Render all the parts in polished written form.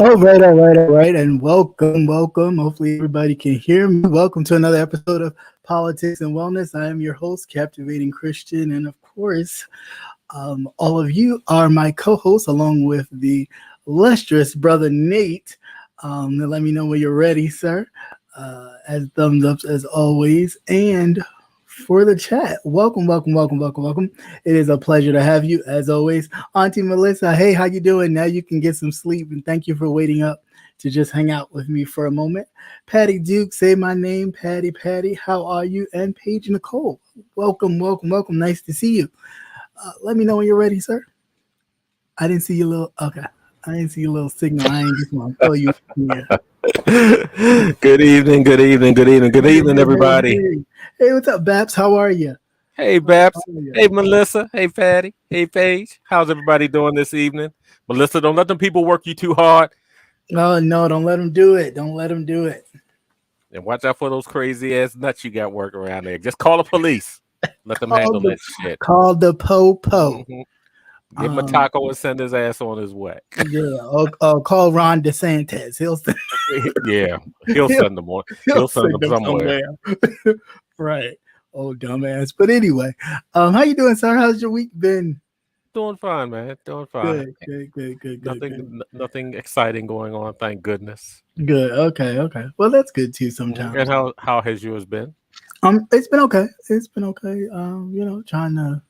All right, and welcome. Hopefully, everybody can hear me. Welcome to another episode of Politics and Wellness. I am your host, Captivating Christian, and of course, all of you are my co-hosts, along with the illustrious brother Nate. Let me know when you're ready, sir. As thumbs ups as always, and for the chat, welcome. It is a pleasure to have you as always, Auntie Melissa. Hey, how you doing? Now you can get some sleep, and thank you for waiting up to just hang out with me for a moment. Patty Duke, say my name, Patty. How are you? And Paige Nicole, welcome. Nice to see you. Let me know when you're ready, sir. I didn't see your little. Okay, I didn't see your little signal. I ain't just want to tell you. Yeah. Good evening, everybody. Hey, what's up, Babs? How are you? Hey, Babs. Hey, Melissa. Hey, Patty. Hey, Paige. How's everybody doing this evening? Melissa, don't let them people work you too hard. No, don't let them do it. And watch out for those crazy ass nuts you got working around there. Just call the police. Let them handle that shit. Call the po-po. Mm-hmm. Give him a taco and send his ass on his way. Yeah, or call Ron DeSantis. He'll send them on. He'll send them somewhere. Right. Oh, dumbass. But anyway, how you doing, sir? How's your week been? Doing fine, man. Doing fine. Good. Nothing exciting going on, thank goodness. Good. Okay. Well, that's good too sometimes. And how has yours been? It's been okay. Trying to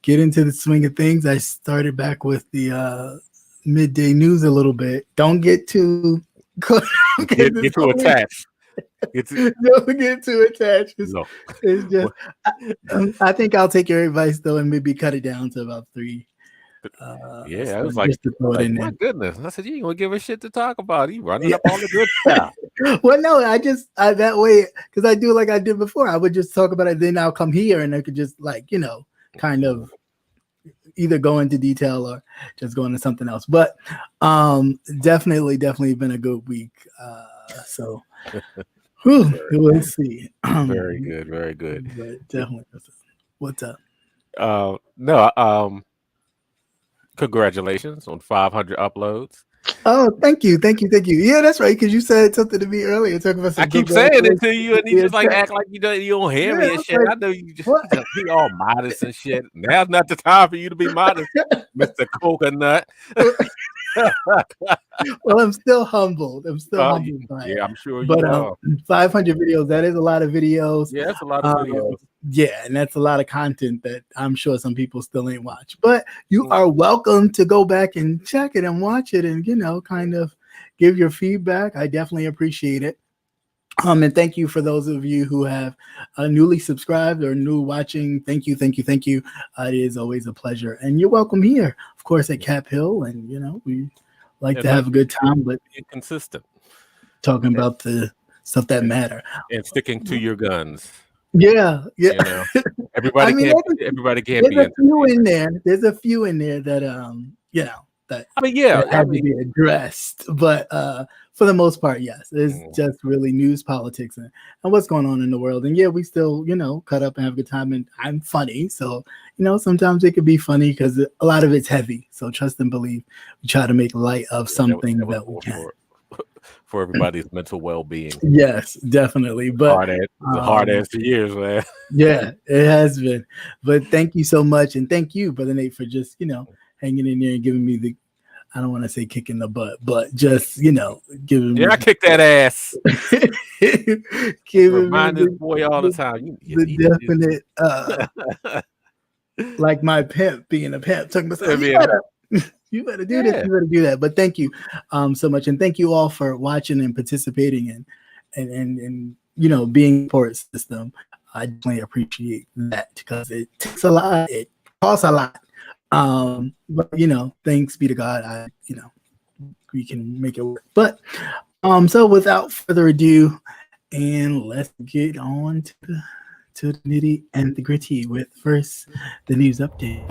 get into the swing of things. I started back with the midday news a little bit. Don't get too get too attached. Don't get too attached. No. It's just I think I'll take your advice though and maybe cut it down to about 3. I was like, my goodness. I said, you ain't gonna give a shit to talk about. You running up all the good stuff. Well, no, I that way, because I do like I did before. I would just talk about it, then I'll come here and I could just like, kind of either go into detail or just go into something else. But definitely been a good week. So we'll see. Very good, very good. But definitely, what's up? No, congratulations on 500 uploads. Oh, thank you. Yeah, that's right. Because you said something to me earlier, talking about some. I keep saying it to you, and you just like act like you don't hear me and shit. Like, I know you just be all modest and shit. Now's not the time for you to be modest, Mr. Coconut. Well, I'm still humbled. Humbled by it. Yeah, I'm sure you but, are. 500 videos, that is a lot of videos. Yeah, that's a lot of videos. Yeah, and that's a lot of content that I'm sure some people still ain't watched. But you are welcome to go back and check it and watch it and, kind of give your feedback. I definitely appreciate it. And thank you for those of you who have newly subscribed or new watching. Thank you. It is always a pleasure. And you're welcome here, of course, at Cap Hill. And, we like to have a good time, but consistent. Talking about the stuff that matter. And sticking to your guns. Yeah. Everybody can't be a few in there. There's a few in there that that have to be addressed. But for the most part, yes, it's just really news, politics, and what's going on in the world. And we still, cut up and have a good time. And I'm funny, so sometimes it could be funny because a lot of it's heavy. So trust and believe. We try to make light of something that we can. For everybody's mental well-being. Yes, definitely. But hard ass for years, man. Yeah, it has been. But thank you so much, and thank you, Brother Nate, for just hanging in there and giving me the, I don't want to say kicking the butt, but just giving me. I kick that ass. Remind this boy all the time. The definite, like my pimp being a pimp, talking about. You better do this. You better do that. But thank you so much, and thank you all for watching and participating and being a support system. I definitely appreciate that because it takes a lot. It costs a lot. But thanks be to God, we can make it work. But so without further ado, and let's get on to the nitty and the gritty with first the news update.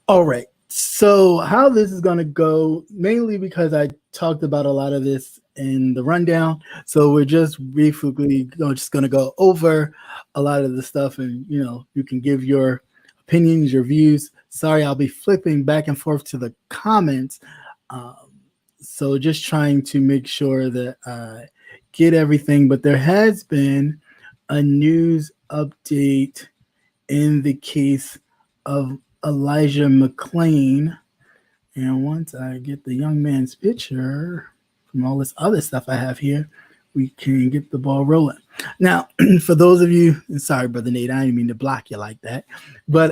All right. So how this is going to go, mainly because I talked about a lot of this in the rundown. So we're just briefly just going to go over a lot of the stuff, and you can give your opinions, your views. Sorry, I'll be flipping back and forth to the comments. So just trying to make sure that I get everything. But there has been a news update in the case of Elijah McClain, and once I get the young man's picture from all this other stuff I have here, we can get the ball rolling. Now, for those of you, sorry, Brother Nate, I didn't mean to block you like that, but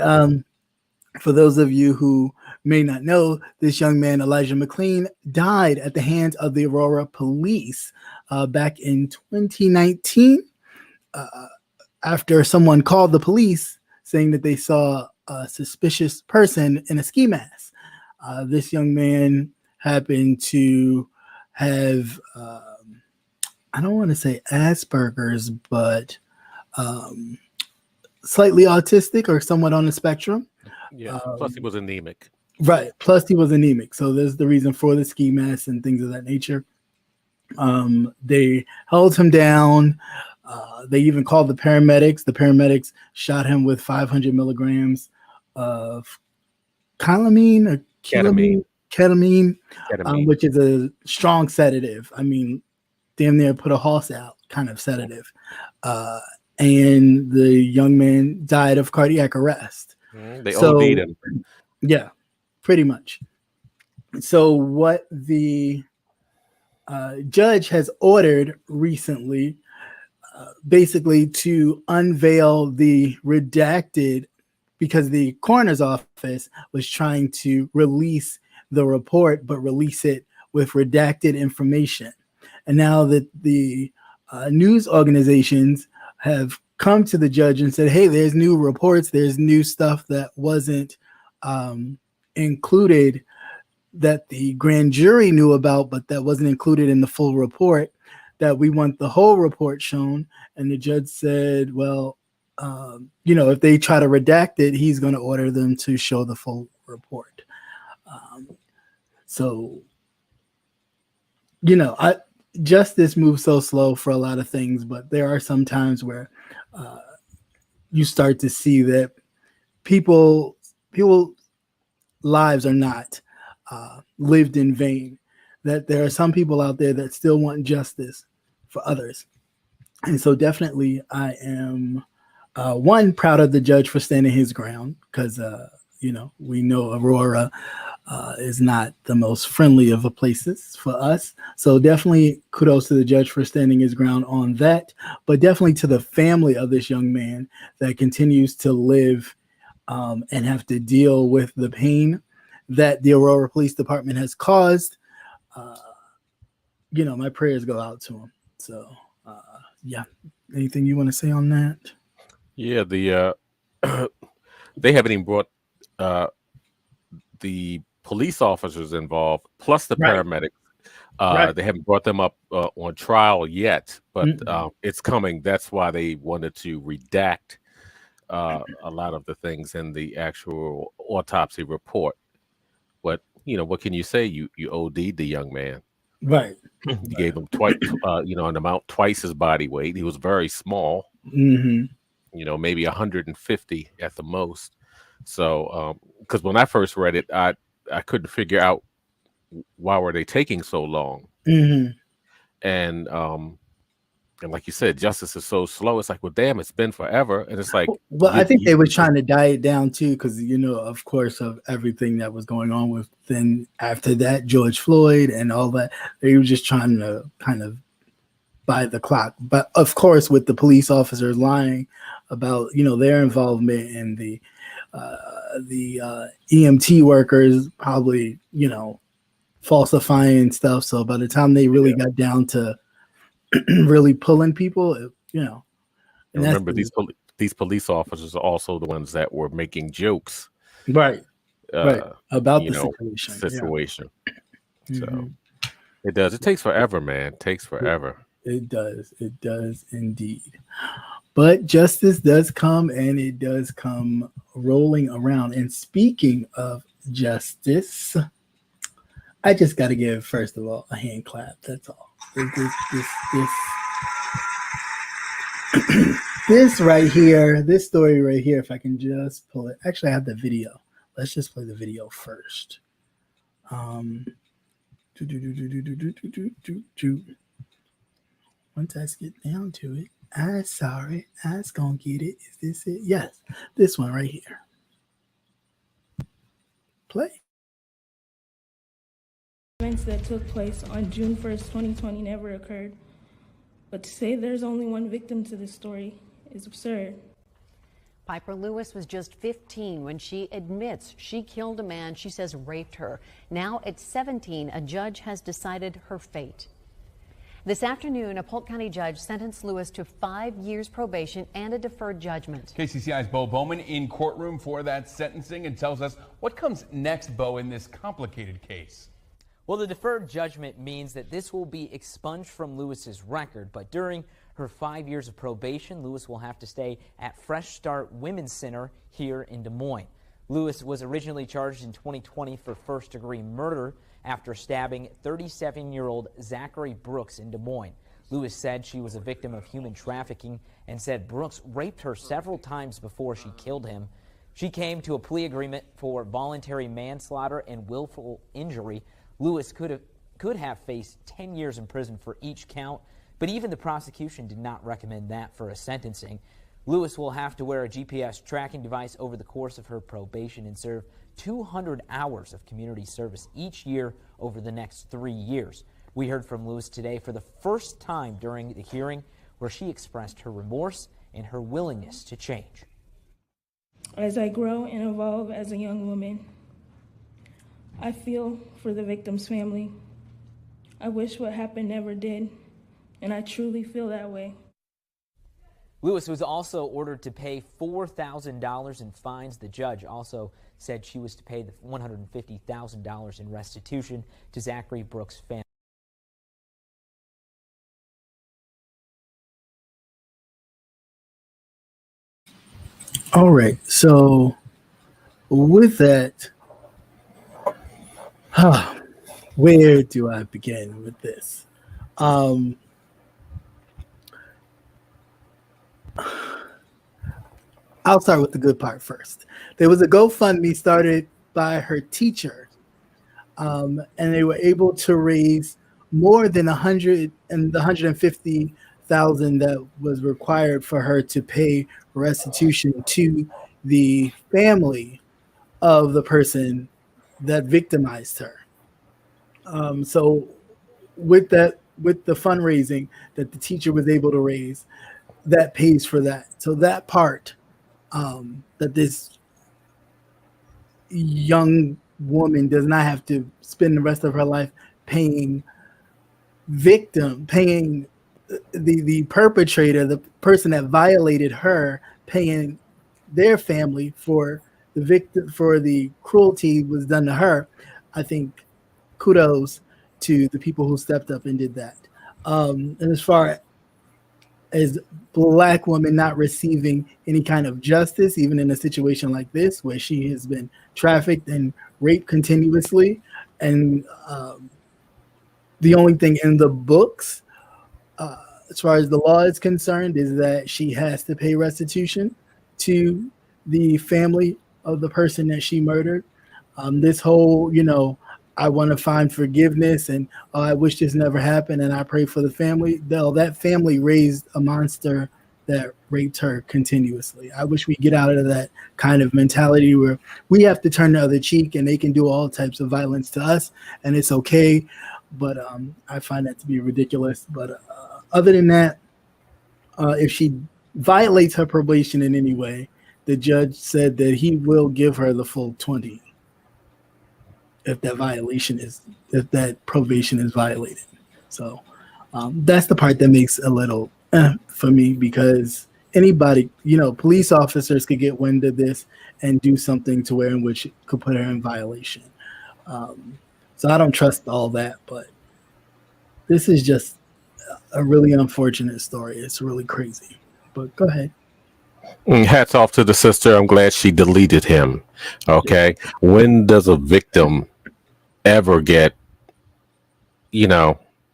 for those of you who may not know, this young man, Elijah McClain, died at the hands of the Aurora police back in 2019 after someone called the police saying that they saw a suspicious person in a ski mask. This young man happened to have, I don't want to say Asperger's, but slightly autistic or somewhat on the spectrum. Yeah, plus he was anemic. Right, plus he was anemic. So there's the reason for the ski mask and things of that nature. They held him down. They even called the paramedics. The paramedics shot him with 500 milligrams of ketamine, which is a strong sedative. I mean, damn near put a horse out kind of sedative. And the young man died of cardiac arrest. They OD'd him. Yeah, pretty much. So what the judge has ordered recently, basically to unveil the redacted, because the coroner's office was trying to release the report, but release it with redacted information. And now that the news organizations have come to the judge and said, hey, there's new reports, there's new stuff that wasn't included that the grand jury knew about, but that wasn't included in the full report, that we want the whole report shown. And the judge said, well, if they try to redact it, he's going to order them to show the full report. Justice moves so slow for a lot of things, but there are some times where you start to see that people's lives are not lived in vain, that there are some people out there that still want justice for others. And so definitely I am proud of the judge for standing his ground, because we know Aurora is not the most friendly of places for us. So definitely kudos to the judge for standing his ground on that, but definitely to the family of this young man that continues to live and have to deal with the pain that the Aurora Police Department has caused. My prayers go out to him. So, anything you want to say on that? Yeah, they haven't even brought the police officers involved, plus the paramedics. They haven't brought them up on trial yet, but it's coming. That's why they wanted to redact a lot of the things in the actual autopsy report. But what can you say? You OD'd the young man, right? You gave him twice, an amount twice his body weight. He was very small. Maybe 150 at the most. So, because when I first read it, I couldn't figure out why were they taking so long. And like you said, justice is so slow. It's like, well, damn, it's been forever. And it's like, well, I think they were trying to die it down too, because of course, of everything that was going on with then after that George Floyd and all that, they were just trying to kind of by the clock. But of course, with the police officers lying about their involvement in the EMT workers probably falsifying stuff. So by the time they really got down to really pulling people, and remember these police officers are also the ones that were making jokes, right, about the situation. So it does. It takes forever, man. It takes forever. It does. It does indeed. But justice does come, and it does come rolling around. And speaking of justice, I just got to give, first of all, a hand clap. That's all. This right here, this story right here, if I can just pull it. Actually, I have the video. Let's just play the video first. Once I get down to it, I was gonna get it. Is this it? Yes, this one right here. Play. Events that took place on June 1st, 2020 never occurred. But to say there's only one victim to this story is absurd. Piper Lewis was just 15 when she admits she killed a man she says raped her. Now at 17, a judge has decided her fate. This afternoon, a Polk County judge sentenced Lewis to 5 years probation and a deferred judgment. KCCI's Bo Bowman in courtroom for that sentencing and tells us what comes next, Bo, in this complicated case. Well, the deferred judgment means that this will be expunged from Lewis's record, but during her 5 years of probation, Lewis will have to stay at Fresh Start Women's Center here in Des Moines. Lewis was originally charged in 2020 for first-degree murder after stabbing 37-year-old Zachary Brooks in Des Moines. Lewis said she was a victim of human trafficking and said Brooks raped her several times before she killed him. She came to a plea agreement for voluntary manslaughter and willful injury. Lewis could have faced 10 years in prison for each count, but even the prosecution did not recommend that for a sentencing. Lewis will have to wear a GPS tracking device over the course of her probation and serve 200 hours of community service each year over the next 3 years. We heard from Lewis today for the first time during the hearing, where she expressed her remorse and her willingness to change. As I grow and evolve as a young woman, I feel for the victim's family. I wish what happened never did, and I truly feel that way. Lewis was also ordered to pay $4,000 in fines. The judge also said she was to pay the $150,000 in restitution to Zachary Brooks' family. All right, so with that, where do I begin with this? I'll start with the good part first. There was a GoFundMe started by her teacher, and they were able to raise more than $150,000 that was required for her to pay restitution to the family of the person that victimized her. So with the fundraising that the teacher was able to raise, that pays for that. So that part, that this young woman does not have to spend the rest of her life paying the perpetrator, the person that violated her, paying their family for the victim, for the cruelty was done to her. I think kudos to the people who stepped up and did that. And as far as Black women not receiving any kind of justice, even in a situation like this, where she has been trafficked and raped continuously, and the only thing in the books, as far as the law is concerned, is that she has to pay restitution to the family of the person that she murdered. This whole, I want to find forgiveness and I wish this never happened and I pray for the family. That family raised a monster that raped her continuously. I wish we get out of that kind of mentality where we have to turn the other cheek and they can do all types of violence to us and it's okay. But I find that to be ridiculous. But other than that, if she violates her probation in any way, the judge said that he will give her the full 20 if that probation is violated. So that's the part that makes a little for me, because anybody, police officers could get wind of this and do something to where in which it could put her in violation. So I don't trust all that, but this is just a really unfortunate story. It's really crazy, but go ahead. Hats off to the sister. I'm glad she deleted him. Okay. Yeah. When does a victim ever get,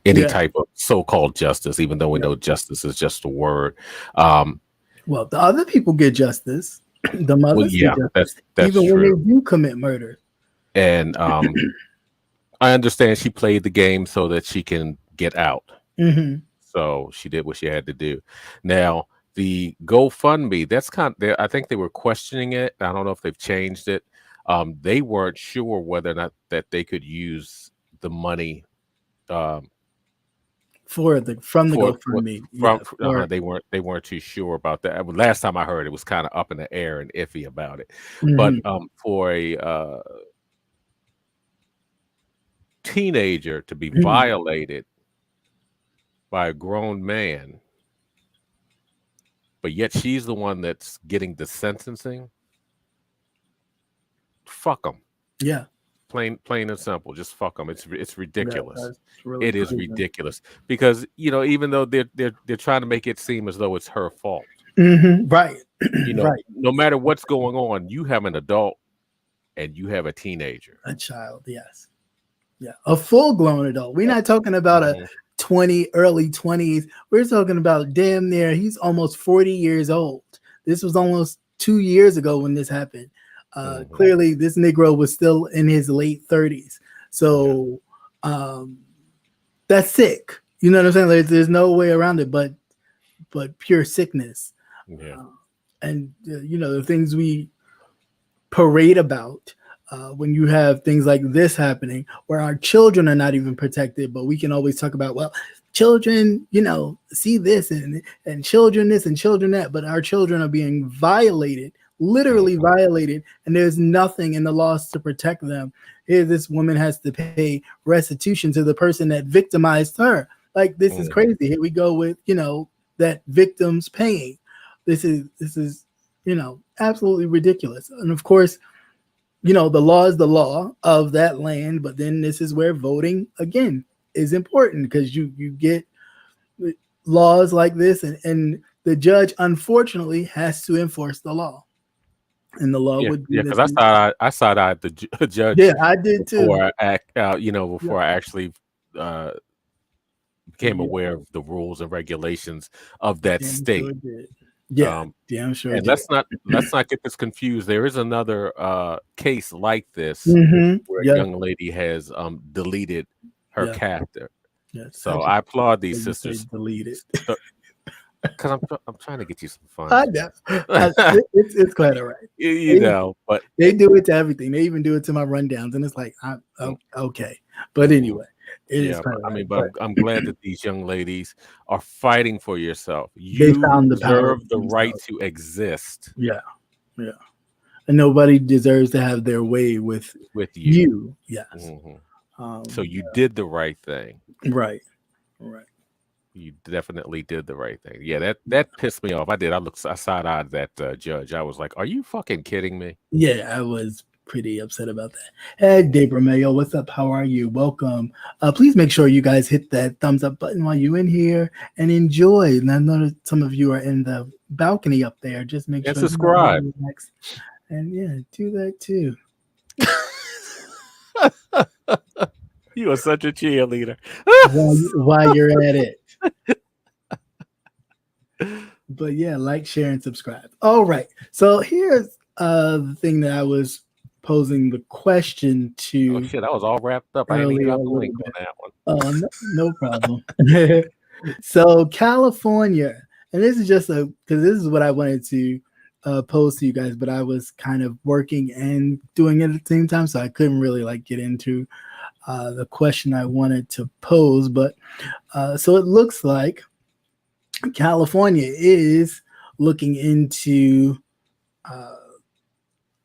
any type of so-called justice, even though we know justice is just a word? Well, the other people get justice. The mothers get justice, that's even true. when they do commit murder. And I understand she played the game so that she can get out. Mm-hmm. So she did what she had to do. Now, the GoFundMe, that's I think they were questioning it. I don't know if they've changed it. They weren't sure whether or not that they could use the money from the GoFundMe. They weren't too sure about that. Last time I heard, it was kind of up in the air and iffy about it. Mm-hmm. But for a teenager to be violated by a grown man, but yet she's the one that's getting the sentencing. Fuck them. Yeah. Plain and simple. Just fuck them. It's ridiculous. Really it is ridiculous because even though they're trying to make it seem as though it's her fault. Mm-hmm. Right. Right. No matter what's going on, you have an adult and you have a teenager, a child. Yes. Yeah. A full-grown adult. We're not talking about a early 20s. We're talking about damn near, he's almost 40 years old. This was almost 2 years ago when this happened. Clearly this Negro was still in his late 30s. So that's sick. You know what I'm saying? There's no way around it but pure sickness. Yeah. And the things we parade about when you have things like this happening where our children are not even protected, but we can always talk about, well, children, see this and children this and children that, but our children are being violated, literally violated, and there's nothing in the laws to protect them. Here, this woman has to pay restitution to the person that victimized her. Like, this is crazy. Here we go with, that victim's paying. this is, absolutely ridiculous. And of course, the law is the law of that land, but then this is where voting again is important, because you get laws like this, and the judge unfortunately has to enforce the law. And the law would be because I side-eyed the judge. Yeah, I did too. Before I actually became aware of the rules and regulations of that state. Sure did. Yeah, damn sure. And did. let's not get this confused. There is another case like this where a young lady has deleted her character. Yes, so I applaud these sisters. Deleted. Because I'm trying to get you some fun. I know. It's quite all right. But they do it to everything. They even do it to my rundowns, and it's like, okay. But anyway, I'm glad that these young ladies are fighting for yourself. They found the power deserve the right to exist. Yeah, and nobody deserves to have their way with you. Yes. So you did the right thing. Right. You definitely did the right thing. Yeah, that pissed me off. I side-eyed that judge. I was like, are you fucking kidding me? Yeah, I was pretty upset about that. Hey, Debra Mayo, what's up? How are you? Welcome. Please make sure you guys hit that thumbs up button while you're in here and enjoy. And I know that some of you are in the balcony up there. Just make sure subscribe. And do that too. You are such a cheerleader. While you're at it. But yeah, like, share, and subscribe. All right. So here's the thing that I was posing the question to. Oh shit, I was all wrapped up. I didn't even got the link on that one. Oh, no problem. So California, and this is just because this is what I wanted to pose to you guys, but I was kind of working and doing it at the same time, so I couldn't really get into the question I wanted to pose. But so it looks like California is looking into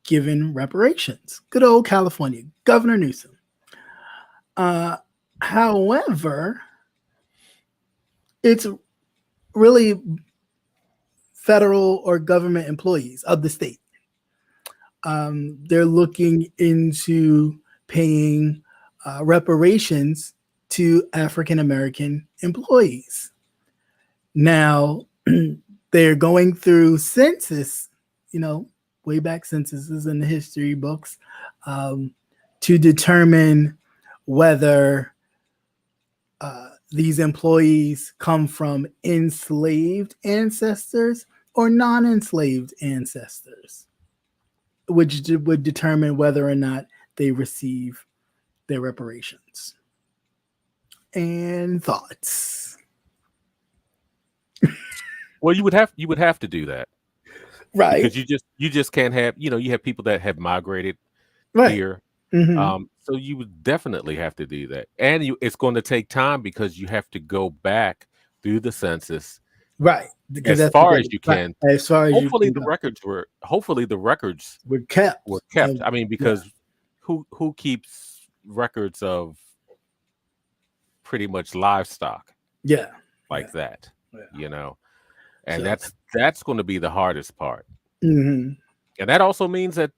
giving reparations. Good old California, Governor Newsom. However, it's really federal or government employees of the state. They're looking into paying reparations to African-American employees. Now, they're going through census, way back censuses in the history books, to determine whether these employees come from enslaved ancestors or non-enslaved ancestors, which would determine whether or not they receive their reparations. And thoughts? Well, you would have to do that, right? Because you just can't have, you have people that have migrated here. So you would definitely have to do that, and it's going to take time because you have to go back through the census, right? As far as you can. As far as hopefully the records were kept. I mean, because who keeps records of pretty much livestock? That, and so that's going to be the hardest part. And that also means that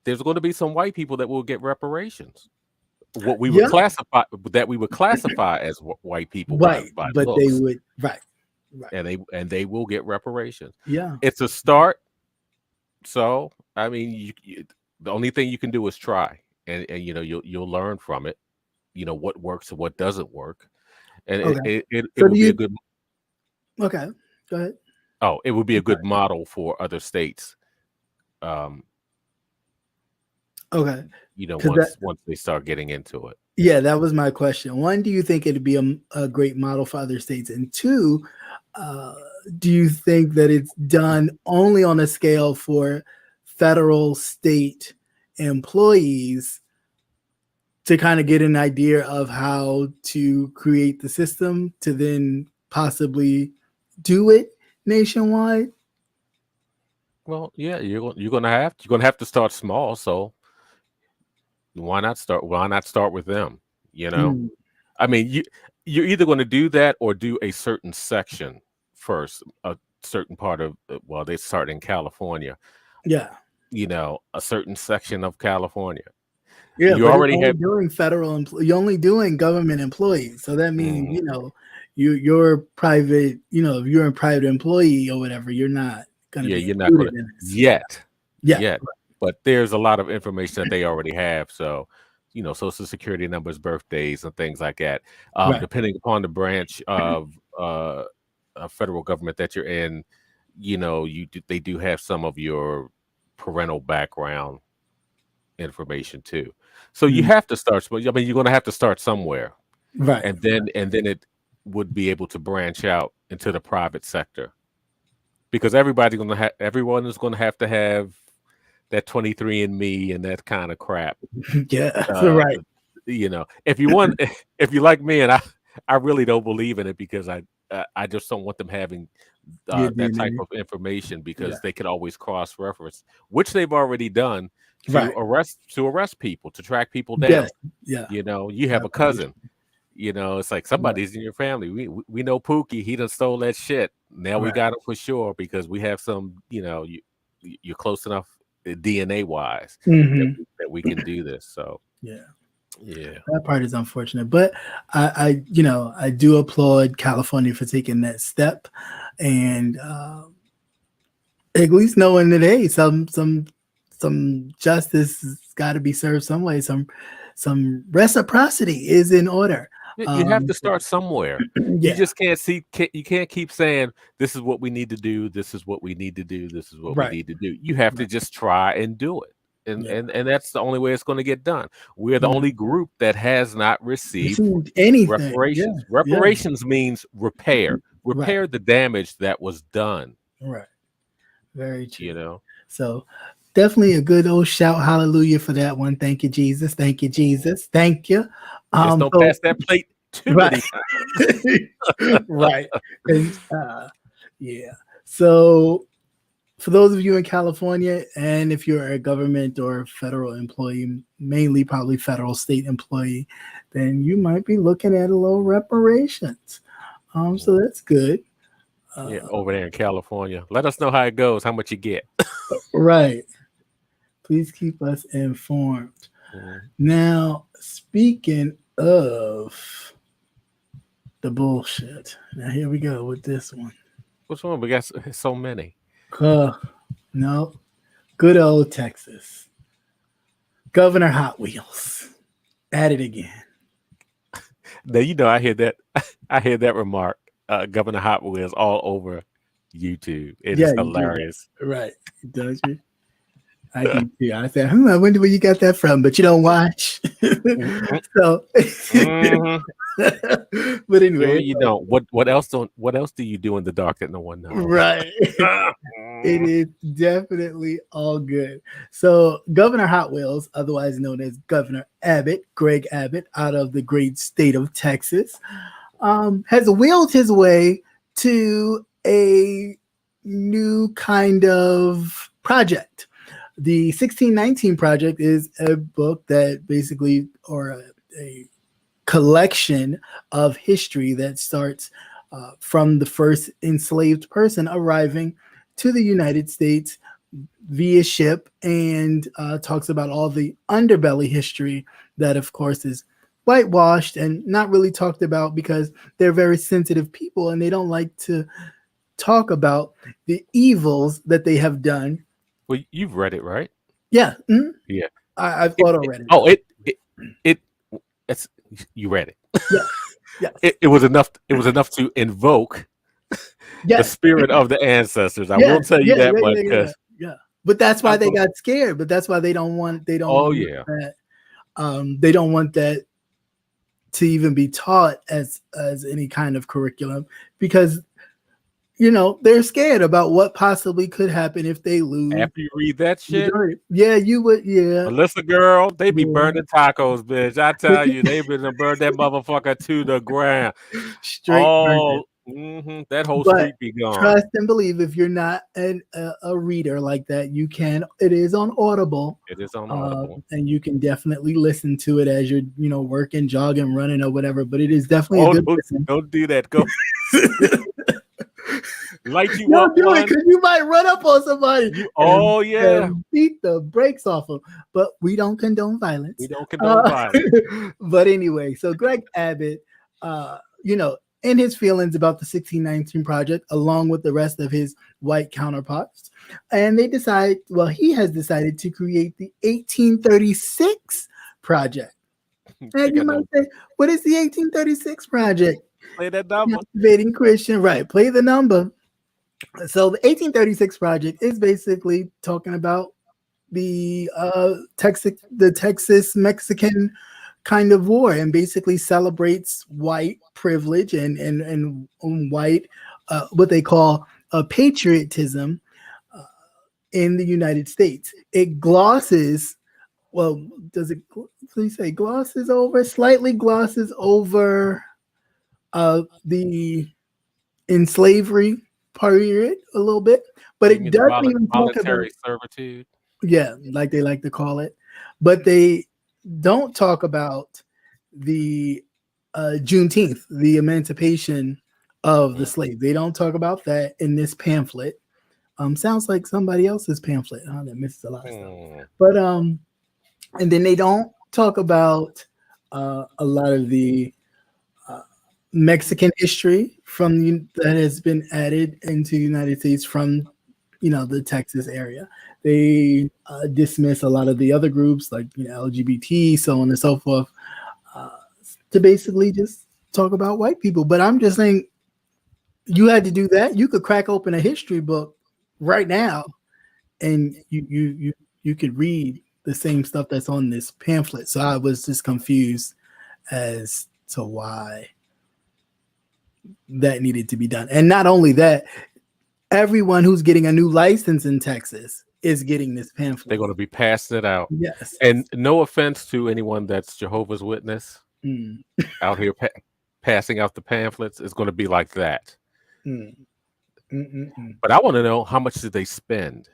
there's going to be some white people that will get reparations. What we would classify as white people, right? But looks. They would, right? And they will get reparations. Yeah, it's a start. So I mean, the only thing you can do is try, and you'll learn from it. What works and what doesn't work, and it would be a good. Okay, go ahead. Oh, it would be a good model for other states. Okay. Once they start getting into it. Yeah, that was my question. One, do you think it'd be a great model for other states? And two, do you think that it's done only on a scale for federal, state employees to kind of get an idea of how to create the system to then possibly do it nationwide? Well, yeah, you're gonna have to start small. So why not start with them? I mean, you're either going to do that or do a certain section first certain part of, well, they start in California. Yeah. You know, a certain section of California. Yeah, You but already you're have only doing you're only doing government employees. So that means, you know, you're private, you know, if you're a private employee or whatever, you're not going to be you're not going included to in this. yet. But there's a lot of information that they already have. So, you know, social security numbers, birthdays, and things like that. Depending upon the branch of federal government that you're in, you know, they do have some of your parental background information too. So you have to start. I mean, you're going to have to start somewhere, Right. and then it would be able to branch out into the private sector, because everyone is going to have that 23andMe and that kind of crap. Yeah, right. You know, if you like me, and I really don't believe in it, because I just don't want them having that type of information, because they could always cross-reference, which they've already done to arrest people, to track people down. Yeah. You know, you have a cousin. You know, it's like somebody's in your family. We know Pookie. He done stole that shit. Now we got him for sure, because we have some. You know, you're close enough DNA wise that we can do this. So yeah, that part is unfortunate, but I you know, I do applaud California for taking that step, and at least knowing that, hey, some justice has got to be served some way. Some reciprocity is in order. You have to start somewhere. You just you can't keep saying, this is what we need to do, this is what we need to do, this is what we need to do. You have to just try and do it. And that's the only way it's going to get done. We're the only group that has not received anything. Reparations. Reparations means repair the damage that was done. Right. Very true. You know, so definitely a good old shout hallelujah for that one. Thank you, Jesus. Thank you, Jesus. Thank you. Just don't pass that plate too many times. Right. Yeah. So for those of you in California, and if you're a government or federal employee, mainly probably federal state employee, then you might be looking at a little reparations. So that's good. Over there in California. Let us know how it goes, how much you get. Right. Please keep us informed. Now, speaking of the bullshit, now here we go with this one. Which one? We got so many. No, good old Texas. Governor Hot Wheels at it again. Now, you know, I hear that remark, Governor Hot Wheels, all over YouTube. It is hilarious. Right. Don't you? I do too. I said, I wonder where you got that from, but you don't watch. So, but anyway, you don't. What else do you do in the dark that no one knows? Right. It is definitely all good. So, Governor Hot Wheels, otherwise known as Governor Abbott, Greg Abbott, out of the great state of Texas, has wheeled his way to a new kind of project. The 1619 Project is a book that basically, or a collection of history that starts from the first enslaved person arriving to the United States via ship, and talks about all the underbelly history that, of course, is whitewashed and not really talked about, because they're very sensitive people and they don't like to talk about the evils that they have done. Well, you've read it, right? Yeah. Mm-hmm. Yeah. I've already. Oh, it's you read it. Yeah. It was enough. It was enough to invoke the spirit of the ancestors. I will tell you that much. Yeah. But that's why they got scared. But that's why they don't want. They don't. Want that. They don't want that to even be taught as any kind of curriculum, because, you know, they're scared about what possibly could happen if they lose. After you read that shit, you would. Yeah, Melissa, girl, they be burning tacos, bitch. I tell you, they been burn that motherfucker to the ground. Straight. That whole street be gone. Trust and believe, if you're not a reader like that, you can. It is on Audible. It is on Audible, and you can definitely listen to it as you're, you know, working, jogging, running, or whatever. But it is definitely a good listen. Don't do that. Go. Light you Don't up do it one. because you might run up on somebody. Yeah. Beat the brakes off them. But we don't condone violence. We don't condone violence. But anyway, so Greg Abbott, in his feelings about the 1619 Project, along with the rest of his white counterparts, and he has decided to create the 1836 Project. And you might say, what is the 1836 Project? Play that number. Captivating Christian, right? Play the number. So the 1836 Project is basically talking about the Texas Mexican kind of war, and basically celebrates white privilege and white what they call patriotism in the United States. It glosses. Well, does it? Please say slightly glosses over the in slavery period a little bit, but it doesn't even talk about servitude. Yeah, like they like to call it, but they don't talk about the Juneteenth, the emancipation of the slave. They don't talk about that in this pamphlet. Sounds like somebody else's pamphlet. That misses a lot of stuff. But and then they don't talk about a lot of the Mexican history that has been added into the United States from the Texas area. They dismiss a lot of the other groups like LGBT, so on and so forth, to basically just talk about white people. But I'm just saying, you had to do that. You could crack open a history book right now, and you could read the same stuff that's on this pamphlet. So I was just confused as to why that needed to be done. And not only that, everyone who's getting a new license in Texas is getting this pamphlet. They're going to be passing it out. Yes. And no offense to anyone that's Jehovah's Witness out here passing out the pamphlets. It's going to be like that. But I want to know, how much did they spend?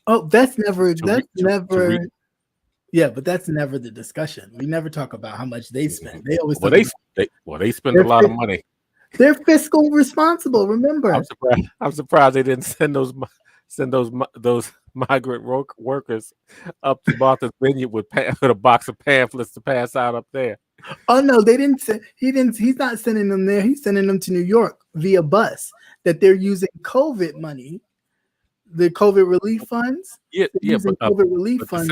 Oh, that's never. Yeah, but that's never the discussion. We never talk about how much they spend. They always they spend a lot of money. They're fiscal responsible. Remember, I'm surprised they didn't send those migrant workers up to Martha's Vineyard with a box of pamphlets to pass out up there. Oh no, they didn't. He's not sending them there. He's sending them to New York via bus. That they're using COVID money, the COVID relief funds. But COVID relief funds.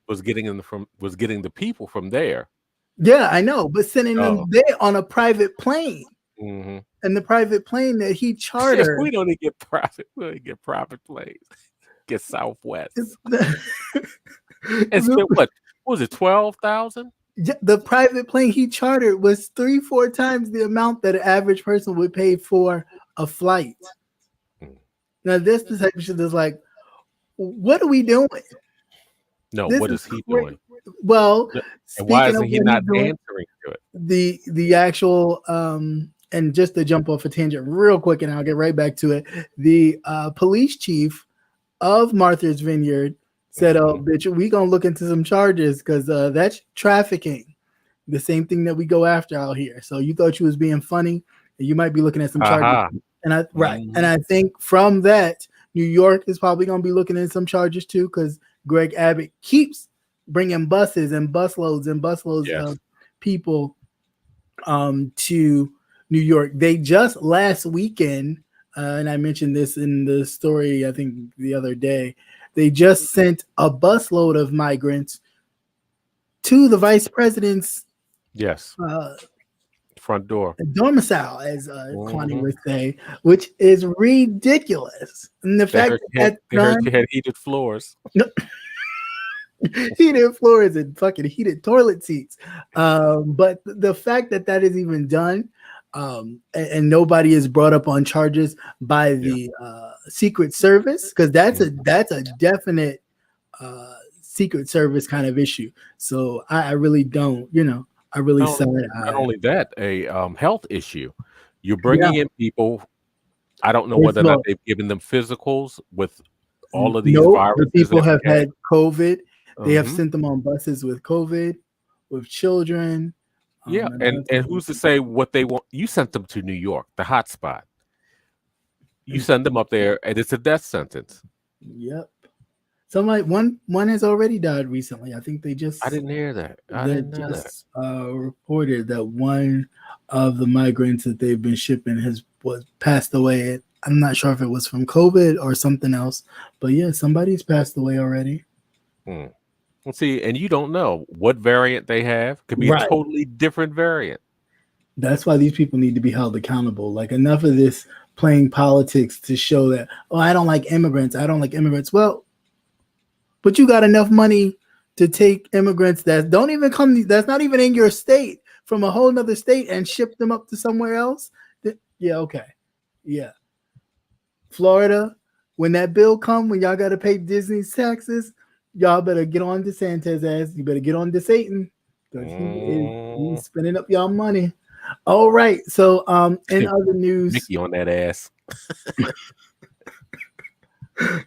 Was getting the people from there. Yeah, I know, but sending them there on a private plane. Mm-hmm. And the private plane that he chartered. We don't even get private. We don't get private planes. Get Southwest. And spent what was it? 12,000. The private plane he chartered was 3-4 times the amount that an average person would pay for a flight. Now this type of shit is like, what are we doing? No, what is he doing? Well, and why isn't he not answering to it? The actual and just to jump off a tangent real quick, and I'll get right back to it. The police chief of Martha's Vineyard said, "Oh, bitch, we gonna look into some charges because that's trafficking, the same thing that we go after out here. So you thought you was being funny, and you might be looking at some charges." And I think from that, New York is probably gonna be looking at some charges too, because Greg Abbott keeps bringing buses and busloads of people to New York. They just last weekend, and I mentioned this in the story, I think the other day, they just sent a busload of migrants to the vice president's front door, domicile, as Kwani would say, which is ridiculous. And the fact that they heard you had heated floors. Heated floors and fucking heated toilet seats. But the fact that is even done, and nobody is brought up on charges by the Secret Service, because that's a definite Secret Service kind of issue. So I really don't, I really said not only that, a health issue. You're bringing in people. I don't know whether or not they've given them physicals with all of these viruses. The people have had COVID. They have sent them on buses with COVID, with children. And who's to say what they want? You sent them to New York, the hot spot. You send them up there, and it's a death sentence. Yep. Somebody one has already died recently. I think they just I didn't hear that. Reported that one of the migrants that they've been shipping was passed away. I'm not sure if it was from COVID or something else, but yeah, somebody's passed away already. Let's see, and you don't know what variant they have. Could be a totally different variant. That's why these people need to be held accountable. Like, enough of this playing politics to show that, oh, I don't like immigrants. I don't like immigrants. Well, but you got enough money to take immigrants that don't even come, that's not even in your state, from a whole nother state, and ship them up to somewhere else. Yeah, okay. Yeah. Florida, when that bill come, when y'all got to pay Disney's taxes, y'all better get on DeSantis' ass. You better get on DeSatan. He's spending up y'all money. All right. So in other news, Mickey on that ass.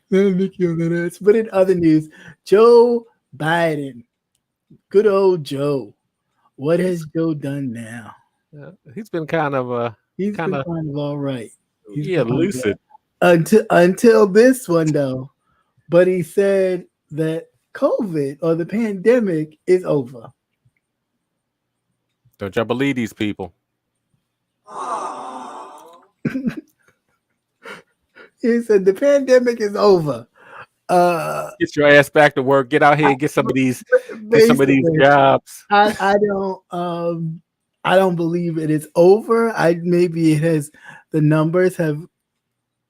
Mickey on that ass. But in other news, Joe Biden, good old Joe. What has Joe done now? He's been kind of all right. Lucid until this one though. But he said that COVID or the pandemic is over. Don't y'all believe these people? He said the pandemic is over. Get your ass back to work. Get out here and get some of these jobs. I don't believe it is over. Maybe it has, the numbers have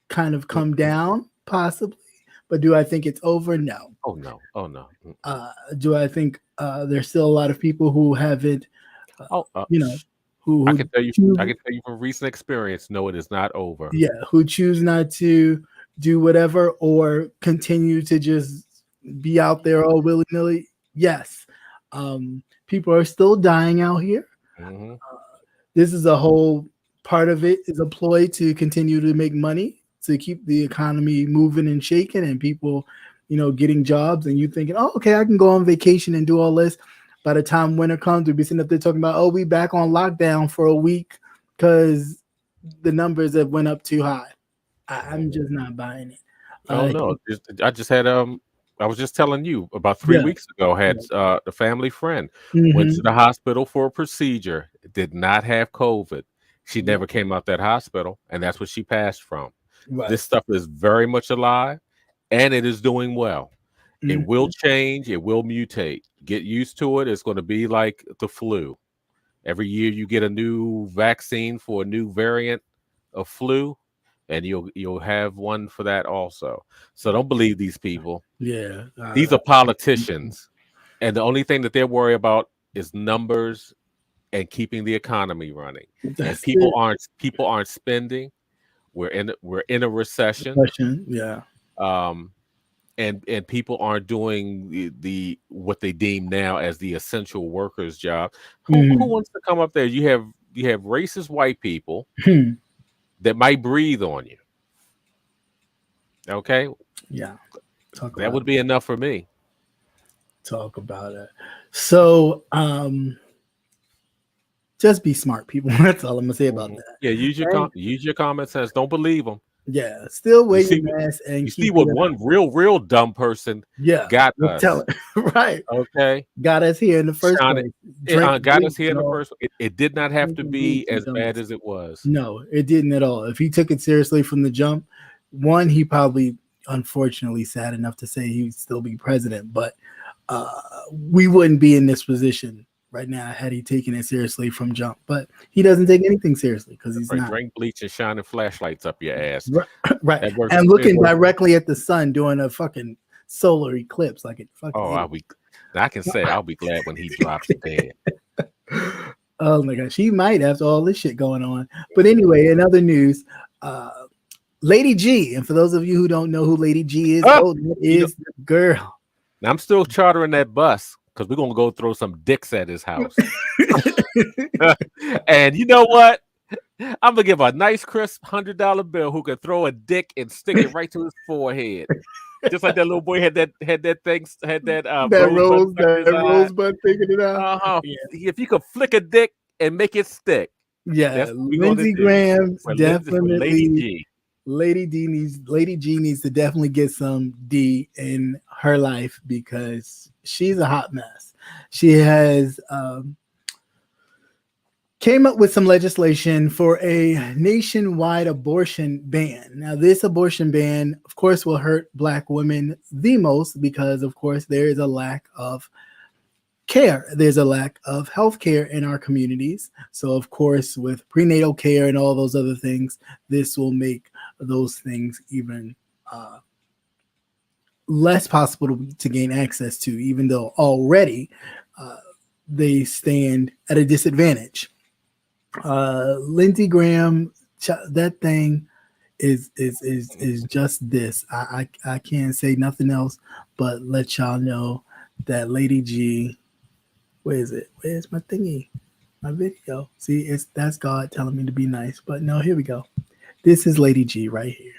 kind of come down, possibly. But do I think it's over? No. Oh no. Do I think there's still a lot of people who haven't? Who I can tell you from recent experience, no, it is not over. Yeah, who choose not to do whatever or continue to just be out there all willy-nilly. Yes. People are still dying out here. Mm-hmm. This is a whole part of it, is a ploy to continue to make money, to keep the economy moving and shaking, and people, getting jobs, and you thinking, oh, okay, I can go on vacation and do all this. By the time winter comes, we'll be sitting up there talking about, oh, we back on lockdown for a week because the numbers have went up too high. I'm just not buying it. Oh no! I just had I was just telling you about 3 weeks ago. Had a family friend went to the hospital for a procedure. Did not have COVID. She never came out that hospital, and that's what she passed from. Right. This stuff is very much alive, and it is doing well. It will change. It will mutate. Get used to it. It's going to be like the flu. Every year you get a new vaccine for a new variant of flu, and you'll have one for that also. So don't believe these people. Yeah. These are politicians, and the only thing that they're worried about is numbers and keeping the economy running. And people aren't spending. We're in a recession. Yeah. And people aren't doing the what they deem now as the essential workers job. Who wants to come up there? You have racist white people that might breathe on you. Okay. Yeah. That would be enough for me. Talk about it. So just be smart, people. That's all I'm gonna say about that. Yeah, use your common sense. Don't believe them. Yeah, still wearing masks, and you see what one real dumb person got us. Right. Okay. Got us here in the first place. Got us here in the first place. It did not have to be as bad as it was. No, it didn't at all. If he took it seriously from the jump, one, he probably, unfortunately, sad enough to say he'd still be president, but we wouldn't be in this position right now had he taken it seriously from jump. But he doesn't take anything seriously because he's not. Drink bleach and shining flashlights up your ass. Right. And looking directly at the sun doing a fucking solar eclipse like it fucking. Oh, I'll be glad when he drops dead. Oh my gosh, he might after all this shit going on. But anyway, in other news, Lady G, and for those of you who don't know who Lady G is, that is the girl. Now I'm still chartering that bus because we're gonna go throw some dicks at his house. And you know what? I'm gonna give a nice crisp $100 bill who can throw a dick and stick it right to his forehead. Just like that little boy had that rosebud thinking it out. Yeah. If you could flick a dick and make it stick. Yeah, Lindsey Graham's definitely. Lady G needs to definitely get some D in her life because she's a hot mess. She has came up with some legislation for a nationwide abortion ban. Now, this abortion ban, of course, will hurt Black women the most because, of course, there is a lack of care. There's a lack of health care in our communities. So, of course, with prenatal care and all those other things, this will make those things even less possible to gain access to, even though already they stand at a disadvantage. Lindsey Graham, that thing is just this. I can't say nothing else but let y'all know that Lady G. Where is it? Where's my thingy? My video. See, that's God telling me to be nice. But no, here we go. This is Lady G right here.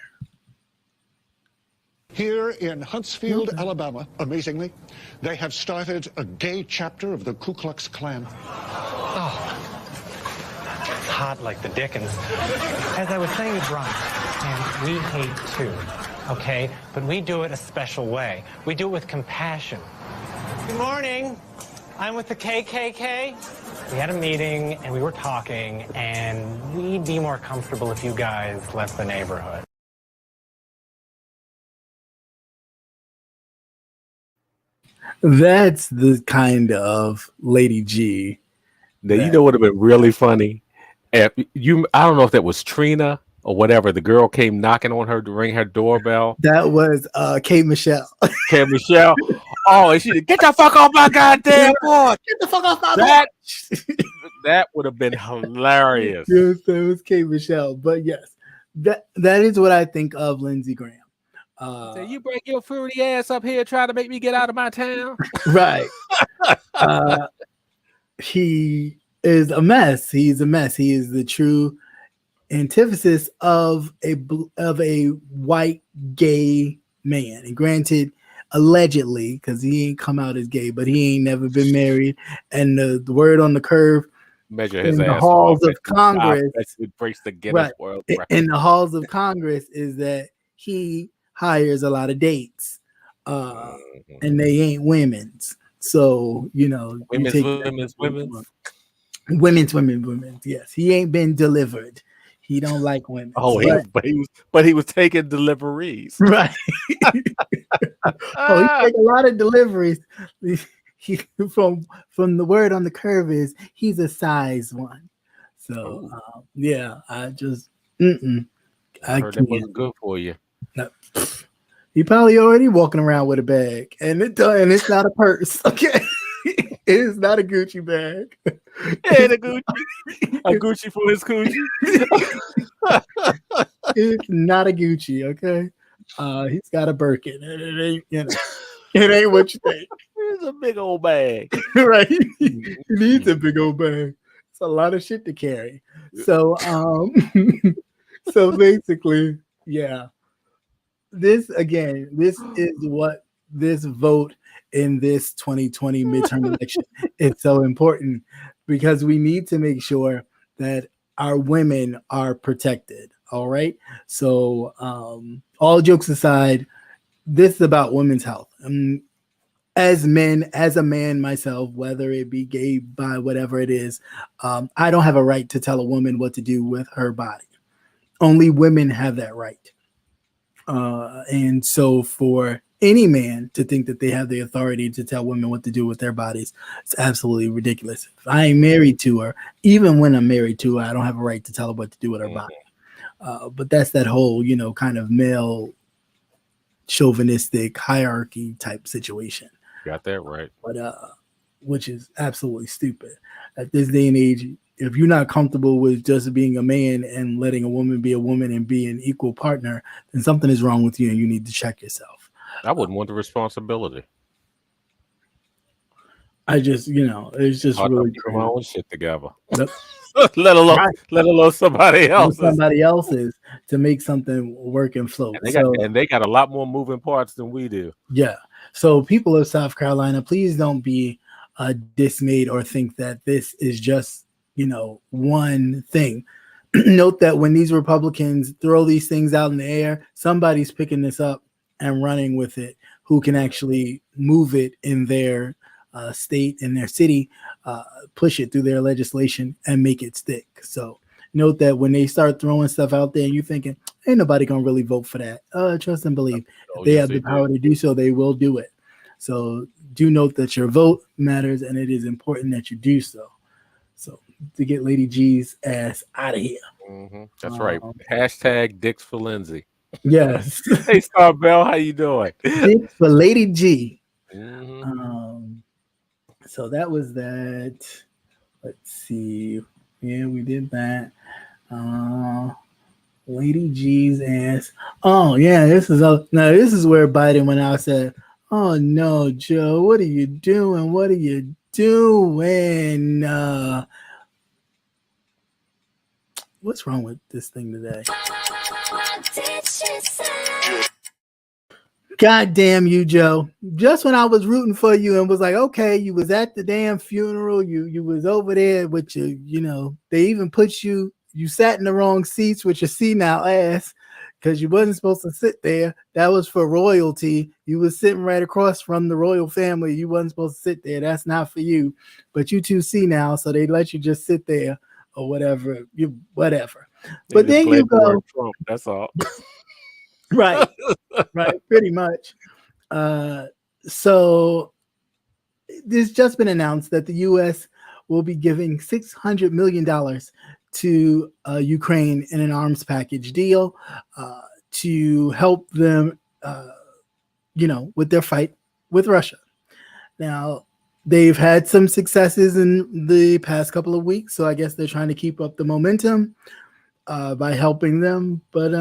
Here in Huntsville, Alabama, amazingly, they have started a gay chapter of the Ku Klux Klan. Oh, it's hot like the Dickens. As I was saying to Brian, and we hate too, okay? But we do it a special way. We do it with compassion. Good morning. I'm with the KKK. We had a meeting and we were talking, and we'd be more comfortable if you guys left the neighborhood. That's the kind of Lady G. Now, you know what would have been really funny? If I don't know if that was Trina or whatever. The girl came knocking on her to ring her doorbell. That was Kate Michelle. Kate Michelle. Oh, and she get the fuck off my goddamn porch. Get the fuck off my porch. That would have been hilarious. Yes, that was Kate Michelle. But yes, that is what I think of Lindsey Graham. So you bring your fruity ass up here trying to make me get out of my town. Right. He is a mess. He's a mess. He is the true antithesis of a white gay man. And granted, allegedly, because he ain't come out as gay, but he ain't never been married. And the word on the curve, measure his in the ass halls of Congress, it breaks the Guinness World Record. In the halls of Congress is that he hires a lot of dates, and they ain't women's. So women's. Yes, he ain't been delivered. He don't like women. Oh, but he was taking deliveries. Right. He take a lot of deliveries. He, from the word on the curve is he's a size one. So yeah, I just I heard that wasn't good for you. No. He probably already walking around with a bag, and it's not a purse. Okay, it is not a Gucci bag. And a Gucci for his Gucci. It's not a Gucci. Okay, he's got a Birkin. It ain't what you think. It's a big old bag, right? He needs a big old bag. It's a lot of shit to carry. So so basically, yeah. This is what this vote in this 2020 midterm election is so important, because we need to make sure that our women are protected. All right. So all jokes aside, this is about women's health. As a man myself, whether it be gay, bi, whatever it is, I don't have a right to tell a woman what to do with her body. Only women have that right. And so for any man to think that they have the authority to tell women what to do with their bodies, it's absolutely ridiculous. If I ain't married to her, even when I'm married to her, I don't have a right to tell her what to do with her body. But that's that whole, kind of male chauvinistic hierarchy type situation. Got that right. But which is absolutely stupid. At this day and age, if you're not comfortable with just being a man and letting a woman be a woman and be an equal partner, then something is wrong with you and you need to check yourself. I wouldn't want the responsibility. I just, it's just really put my own shit together. Yep. let alone somebody else's. Somebody else's to make something work and flow. And they got a lot more moving parts than we do. Yeah. So people of South Carolina, please don't be dismayed or think that this is just, one thing. note that when these Republicans throw these things out in the air, somebody's picking this up and running with it, who can actually move it in their state, in their city, push it through their legislation and make it stick. So note that when they start throwing stuff out there and you're thinking, ain't nobody going to really vote for that. Trust and believe. If they have the power to do so, they will do it. So do note that your vote matters and it is important that you do so. So to get Lady G's ass out of here. That's right. Hashtag Dicks for Lindsay. Yes. Hey, Star Bell, how you doing? Dicks for Lady G. So that was that. Let's see. Yeah, we did that. Lady G's ass. Oh yeah, this is where Biden went out and said, "Oh no, Joe, what are you doing? What are you doing? What's wrong with this thing today?" God damn you, Joe. Just when I was rooting for you and was like, okay, you was at the damn funeral, you was over there with your, they even put you sat in the wrong seats with your senile ass because you wasn't supposed to sit there. That was for royalty. You was sitting right across from the royal family. You wasn't supposed to sit there. That's not for you. But you too senile, so they let you just sit there or whatever. Whatever. But then you go, Trump, that's all. Right, pretty much. So there's just been announced that the U.S. will be giving $600 million to Ukraine in an arms package deal to help them, with their fight with Russia. Now, they've had some successes in the past couple of weeks, so I guess they're trying to keep up the momentum by helping them. But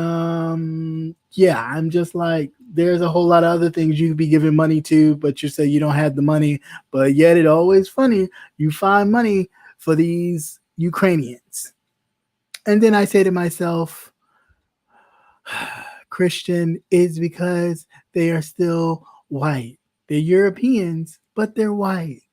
yeah, I'm just like, there's a whole lot of other things you could be giving money to, but you say you don't have the money. But yet it always funny, you find money for these Ukrainians. And then I say to myself, Christian, is because they are still white. They're Europeans, but they're white.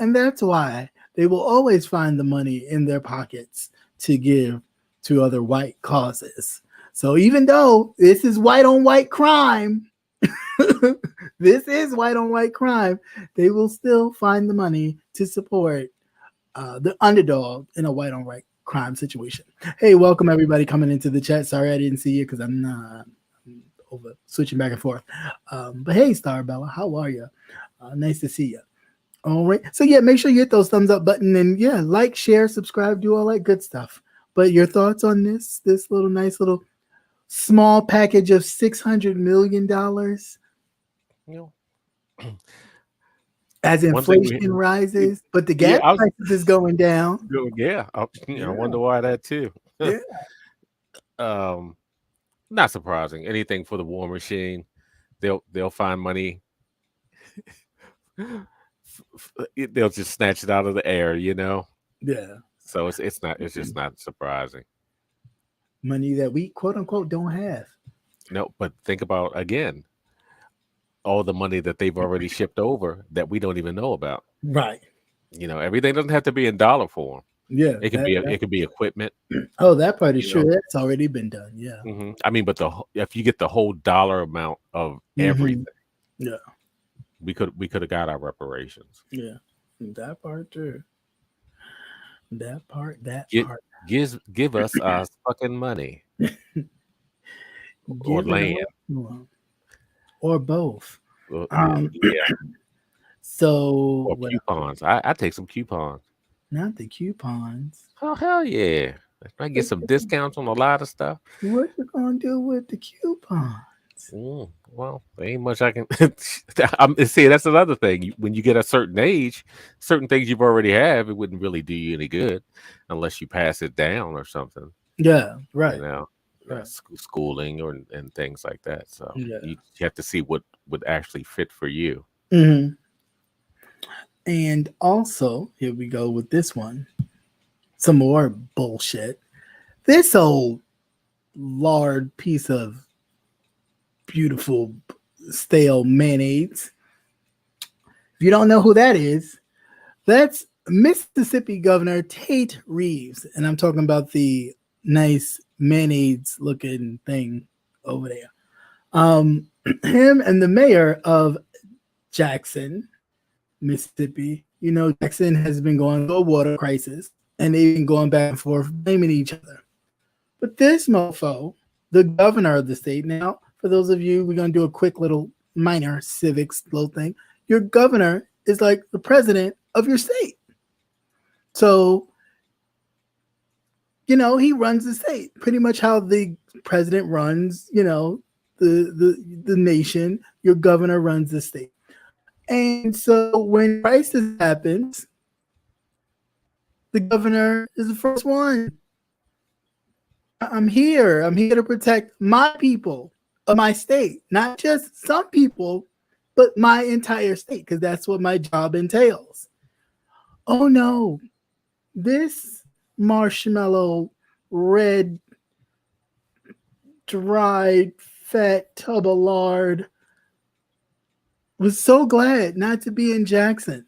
And that's why they will always find the money in their pockets to give to other white causes. So even though this is white on white crime, this is white on white crime, they will still find the money to support the underdog in a white on white crime situation. Hey, welcome everybody coming into the chat. Sorry I didn't see you because I'm over switching back and forth. But hey, Starbella, how are you? Nice to see you. All right. So yeah, make sure you hit those thumbs up button and yeah, like, share, subscribe, do all that good stuff. But your thoughts on this little nice little small package of $600 million as inflation rises, but the gas prices is going down. Yeah, I wonder why that too. Yeah. Not surprising. Anything for the war machine, they'll find money. They'll just snatch it out of the air, Yeah. So it's just not surprising. Money that we quote unquote don't have. No, but think about again all the money that they've already shipped over that we don't even know about. Right. Everything doesn't have to be in dollar form. Yeah. It could be equipment. Oh, that part is true. That's already been done. Yeah. Mm-hmm. I mean, but if you get the whole dollar amount of everything, yeah, we could have got our reparations. Yeah, that part too. That part. Give us our fucking money or land or both. Yeah. So or coupons. I take some coupons. Not the coupons. Oh hell yeah! I get some discounts on a lot of stuff. What you gonna do with the coupons? Well, there ain't much I can. See, that's another thing. When you get a certain age, certain things you've already have, it wouldn't really do you any good unless you pass it down or something. Yeah, right. Right. Schooling and things like that. So you have to see what would actually fit for you. Mm-hmm. And also, here we go with this one. Some more bullshit. This old lard piece of beautiful stale mayonnaise. If you don't know who that is, that's Mississippi Governor Tate Reeves. And I'm talking about the nice mayonnaise looking thing over there. Him and the mayor of Jackson, Mississippi. You know, Jackson has been going through a water crisis, and they've been going back and forth, blaming each other. But this mofo, the governor of the state, now, for those of you, we're going to do a quick little minor civics little thing. Your governor is like the president of your state. So, you know, he runs the state pretty much how the president runs, you know, the nation. Your governor runs the state. And so when crisis happens, the governor is the first one. I'm here to protect my people of my state, not just some people, but my entire state, because that's what my job entails. Oh no, this marshmallow, red, dried, fat tub of lard was so glad not to be in Jackson.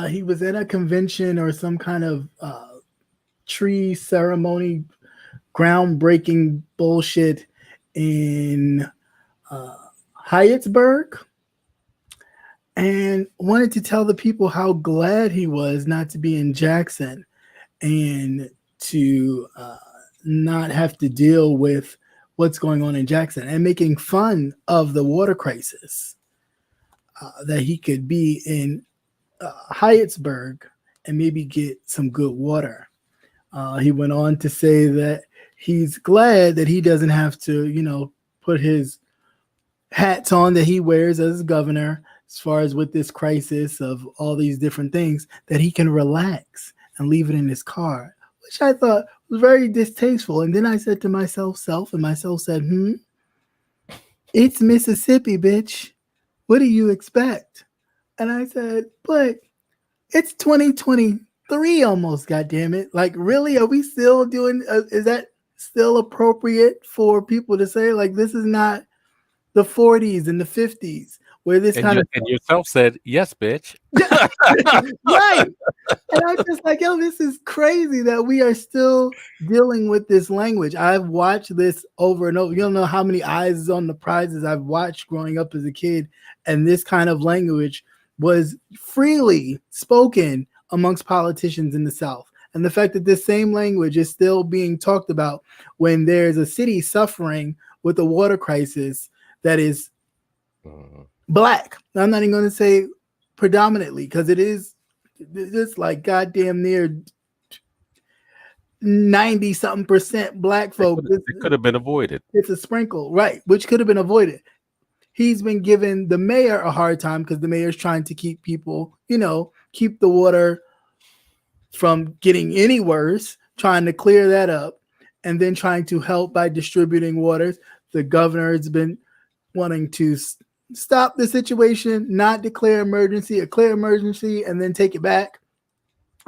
He was at a convention or some kind of tree ceremony, groundbreaking bullshit in Hyattsburg, and wanted to tell the people how glad he was not to be in Jackson and to not have to deal with what's going on in Jackson, and making fun of the water crisis, that he could be in Hyattsburg and maybe get some good water. He went on to say that he's glad that he doesn't have to, you know, put his hats on that he wears as governor, as far as with this crisis of all these different things, that he can relax and leave it in his car, which I thought was very distasteful. And then I said to myself, and myself said, it's Mississippi, bitch. What do you expect? And I said, but it's 2023 almost, goddammit. Like, really? Are we still doing, is that still appropriate for people to say, like, this is not the 40s and the 50s where this kind of... And yourself said, yes, bitch. Right. And I'm just like, yo, this is crazy that we are still dealing with this language. I've watched this over and over. You don't know how many eyes is on the prizes I've watched growing up as a kid. And this kind of language was freely spoken amongst politicians in the South. And the fact that this same language is still being talked about when there's a city suffering with a water crisis that is Black. I'm not even going to say predominantly, because it's like goddamn near 90-something% Black folk. It could have been avoided. It's a sprinkle, right? Which could have been avoided. He's been giving the mayor a hard time because the mayor's trying to keep people, you know, keep the water from getting any worse, trying to clear that up, and then trying to help by distributing waters. The governor has been wanting to stop the situation, not declare emergency, declare emergency, and then take it back.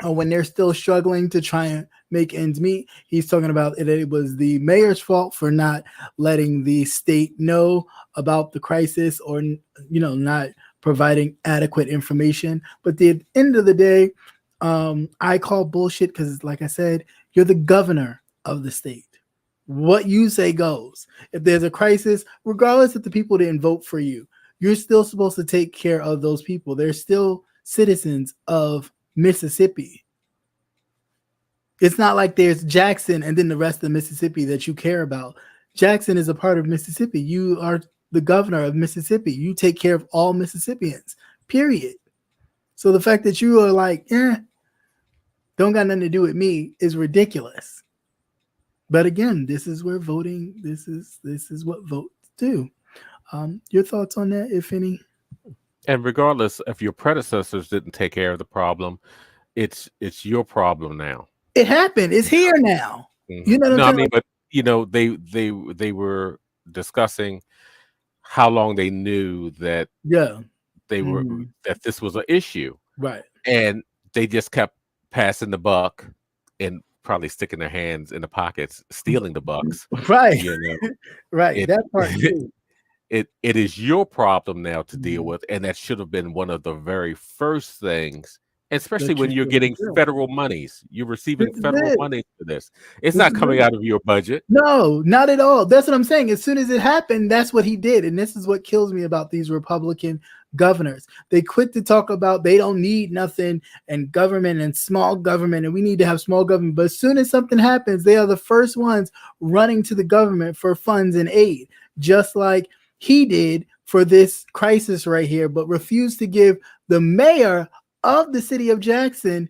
When they're still struggling to try and make ends meet, he's talking about it was the mayor's fault for not letting the state know about the crisis, or, you know, not providing adequate information. But at the end of the day, I call bullshit because, like I said, you're the governor of the state. What you say goes. If there's a crisis, regardless if the people didn't vote for you, you're still supposed to take care of those people. They're still citizens of Mississippi. It's not like there's Jackson and then the rest of Mississippi that you care about. Jackson is a part of Mississippi. You are the governor of Mississippi. You take care of all Mississippians, period. So the fact that you are like, don't got nothing to do with me is ridiculous. But again, this is where voting, this is what votes do. Your thoughts on that, if any? And regardless if your predecessors didn't take care of the problem, it's your problem now. It happened. It's here now. You know what I'm saying? But you know, they were discussing how long they knew that they were that this was an issue. Right. And they just kept passing the buck and probably sticking their hands in the pockets, stealing the bucks. Right. You know? Right. That part too. It is your problem now to deal with, and that should have been one of the very first things Especially when you're getting federal monies. You're receiving federal money for this. It's not coming out of your budget. No, not at all. That's what I'm saying. As soon as it happened, that's what he did. And this is what kills me about these Republican governors. They quit to talk about they don't need nothing and government and small government, and we need to have small government. But as soon as something happens, they are the first ones running to the government for funds and aid, just like he did for this crisis right here, but refused to give the mayor of the city of Jackson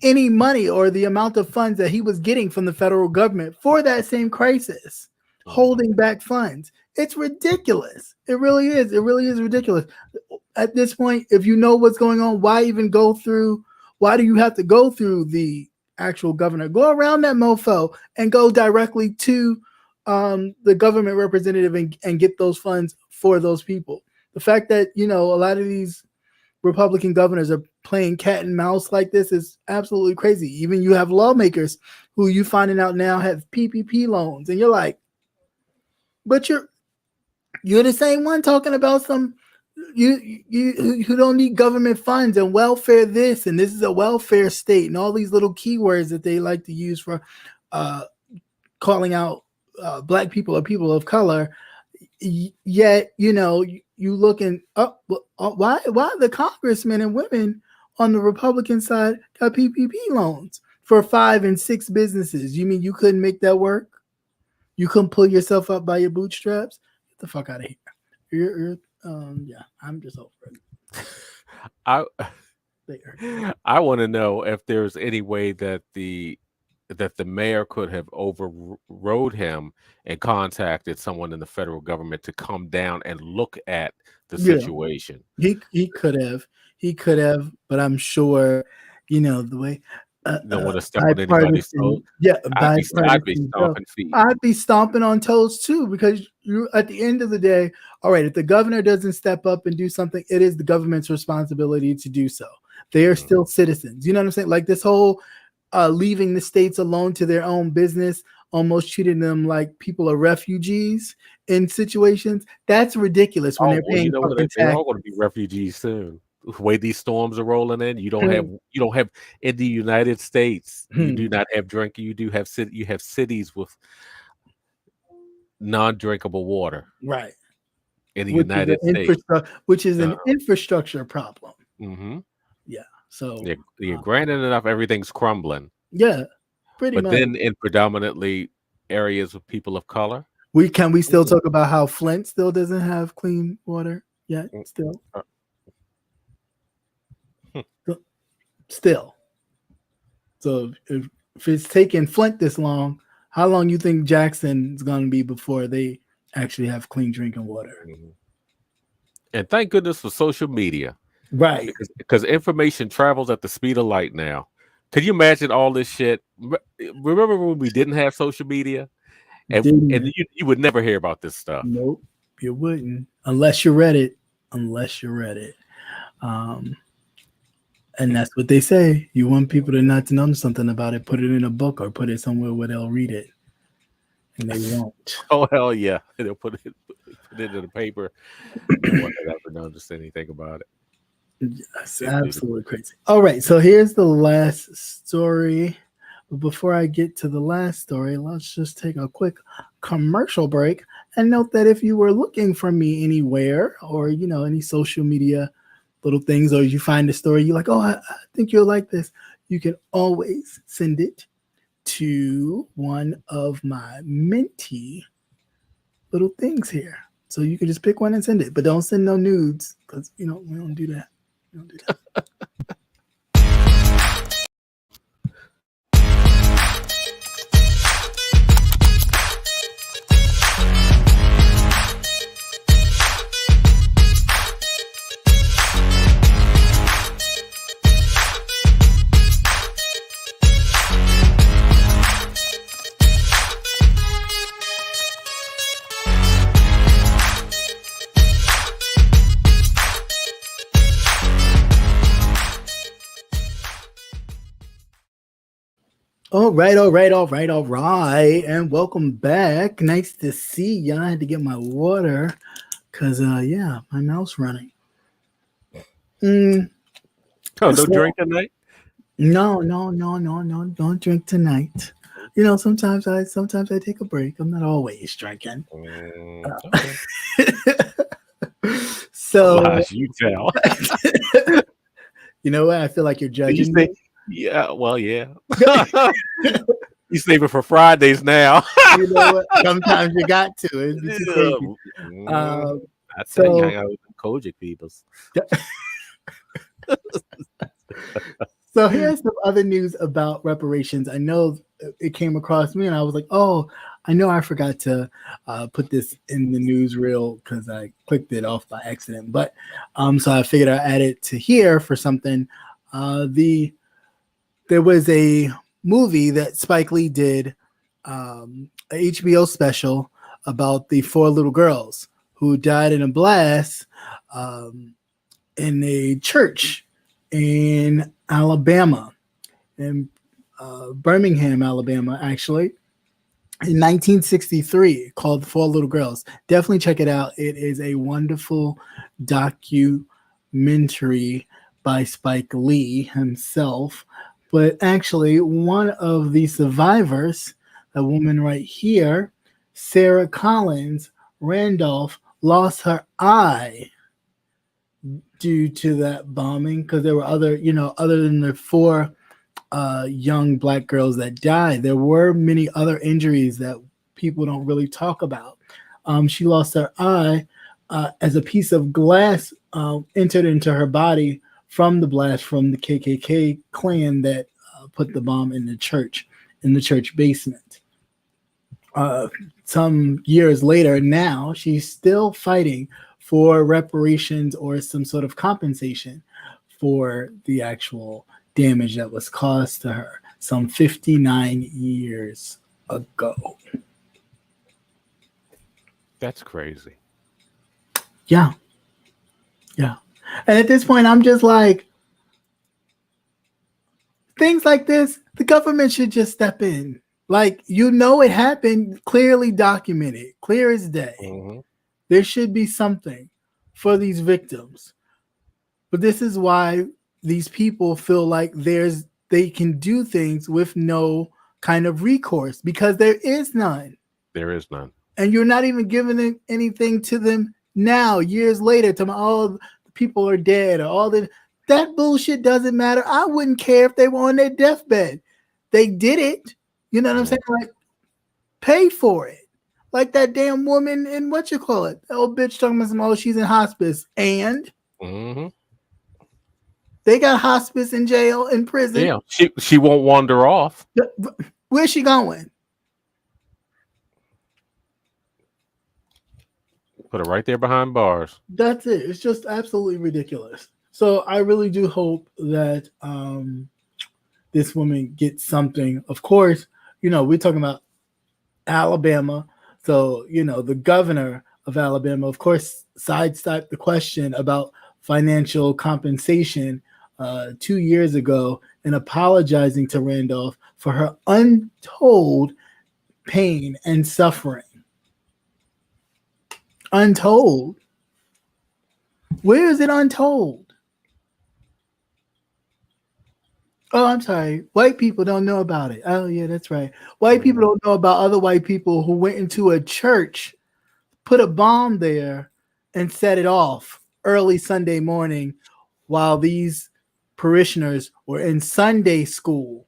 any money or the amount of funds that he was getting from the federal government for that same crisis, holding back funds. It's ridiculous. It really is. It really is ridiculous. At this point, if you know what's going on, why even go through? Why do you have to go through the actual governor? Go around that mofo and go directly to the government representative and get those funds for those people. The fact that, a lot of these Republican governors are playing cat and mouse like this is absolutely crazy. Even you have lawmakers who you finding out now have PPP loans, and you're like, but you're the same one talking about some you don't need government funds and welfare this, and this is a welfare state, and all these little keywords that they like to use for calling out black people or people of color. Yet, you looking up, why the congressmen and women on the Republican side got PPP loans for 5 and 6 businesses? You mean you couldn't make that work? You couldn't pull yourself up by your bootstraps? Get the fuck out of here. I'm just over it. I want to know if there's any way that the mayor could have overrode him and contacted someone in the federal government to come down and look at the situation. He could have, but I'm sure, the way. Don't want to step on anybody's toes. Yeah, I'd be stomping feet. I'd be stomping on toes too, because you, at the end of the day, all right, if the governor doesn't step up and do something, it is the government's responsibility to do so. They are still citizens. You know what I'm saying? Like this whole leaving the states alone to their own business, almost treating them like people are refugees in situations. That's ridiculous when they're paying they're all going to be refugees soon. The way these storms are rolling in, you don't have in the United States, you do not have drinking. You have cities with non-drinkable water, right? In the United States, which is an infrastructure problem. Mm-hmm. Yeah. So you're granted enough, everything's crumbling. Yeah, pretty much. But then in predominantly areas with people of color, we still talk about how Flint still doesn't have clean water yet. Still. So if it's taking Flint this long, how long you think Jackson's going to be before they actually have clean drinking water? Mm-hmm. And thank goodness for social media. Right. Because information travels at the speed of light now. Can you imagine all this shit? Remember when we didn't have social media? And you would never hear about this stuff. Nope, you wouldn't. Unless you read it. And that's what they say. You want people to not to know something about it, put it in a book or put it somewhere where they'll read it. And they won't. Oh, hell yeah. They'll put it in the paper. No one had ever noticed anything about it. Yes, absolutely crazy. All right, so here's the last story. But before I get to the last story, let's just take a quick commercial break and note that if you were looking for me anywhere or, any social media little things, or you find a story you're like, oh, I think you'll like this, you can always send it to one of my Minty little things here. So you can just pick one and send it, but don't send no nudes because, we don't do that. All right. And welcome back. Nice to see you. I had to get my water because, my mouth's running. Come Oh, no drink tonight? No, don't drink tonight. Sometimes I take a break. I'm not always drinking. Okay. So Lies you tell. you know what? I feel like you're judging say, me. yeah, well, yeah. You save it for Fridays now. You know what? Sometimes you got to. It'd be too crazy. I tell you, hang out with the Kojic peoples. So here's some other news about reparations. I know it came across me and I was like, oh, I know I forgot to put this in the newsreel because I clicked it off by accident. But so I figured I'd add it to here for something. There was a movie that Spike Lee did, a HBO special about the 4 little girls who died in a blast in a church in Alabama, in Birmingham, Alabama, actually, in 1963, called 4 Little Girls. Definitely check it out. It is a wonderful documentary by Spike Lee himself. But actually, one of the survivors, a woman right here, Sarah Collins Randolph, lost her eye due to that bombing, because there were other than the 4 young black girls that died, there were many other injuries that people don't really talk about. She lost her eye as a piece of glass entered into her body from the blast from the KKK Klan that put the bomb in the church basement. Some years later, now she's still fighting for reparations or some sort of compensation for the actual damage that was caused to her some 59 years ago. That's crazy. Yeah. And at this point, I'm just like, things like this, the government should just step in. Like, it happened, clearly documented, clear as day. Mm-hmm. There should be something for these victims. But this is why these people feel like they can do things with no kind of recourse, because there is none. There is none. And you're not even giving anything to them now, years later, to all the people are dead or all that bullshit doesn't matter. I wouldn't care if they were on their deathbed. They did it. You know what I'm saying? Like, pay for it. Like that damn woman in the old bitch talking about she's in hospice, and they got hospice in jail, in prison. Yeah, she won't wander off. Where's she going? Put her right there behind bars. That's it. It's just absolutely ridiculous. So I really do hope that this woman gets something. Of course, we're talking about Alabama. So, the governor of Alabama, of course, sidestepped the question about financial compensation 2 years ago and apologizing to Randolph for her untold pain and suffering. Untold? Where is it untold? Oh, I'm sorry. White people don't know about it. Oh, yeah, that's right. White people don't know about other white people who went into a church, put a bomb there, and set it off early Sunday morning while these parishioners were in Sunday school.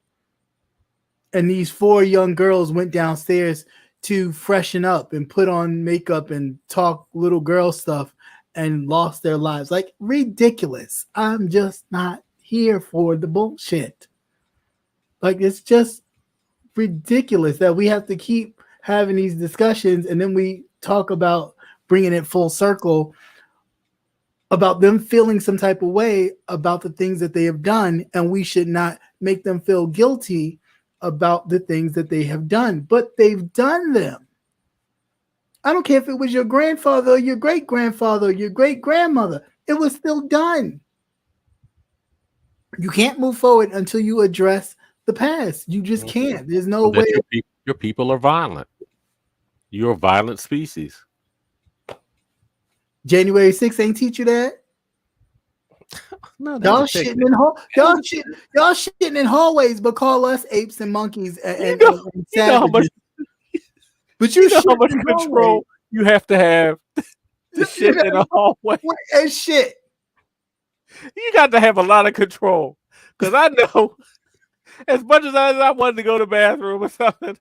And these 4 young girls went downstairs to freshen up and put on makeup and talk little girl stuff and lost their lives. Like, ridiculous. I'm just not here for the bullshit. Like, it's just ridiculous that we have to keep having these discussions and then we talk about bringing it full circle about them feeling some type of way about the things that they have done, and we should not make them feel guilty about the things that they have done, but they've done them. I don't care if it was your grandfather or your great-grandfather or your great-grandmother, it was still done. You can't move forward until you address the past. You just can't. There's no way. Your people are violent. You're a violent species. January 6th ain't teach you that? No, Y'all shitting in hallways, but call us apes and monkeys and savages. But you know how much shitting in control hallways. you have to have to shit in a hallway. And shit. You got to have a lot of control. Because I know, as much as I wanted to go to the bathroom or something,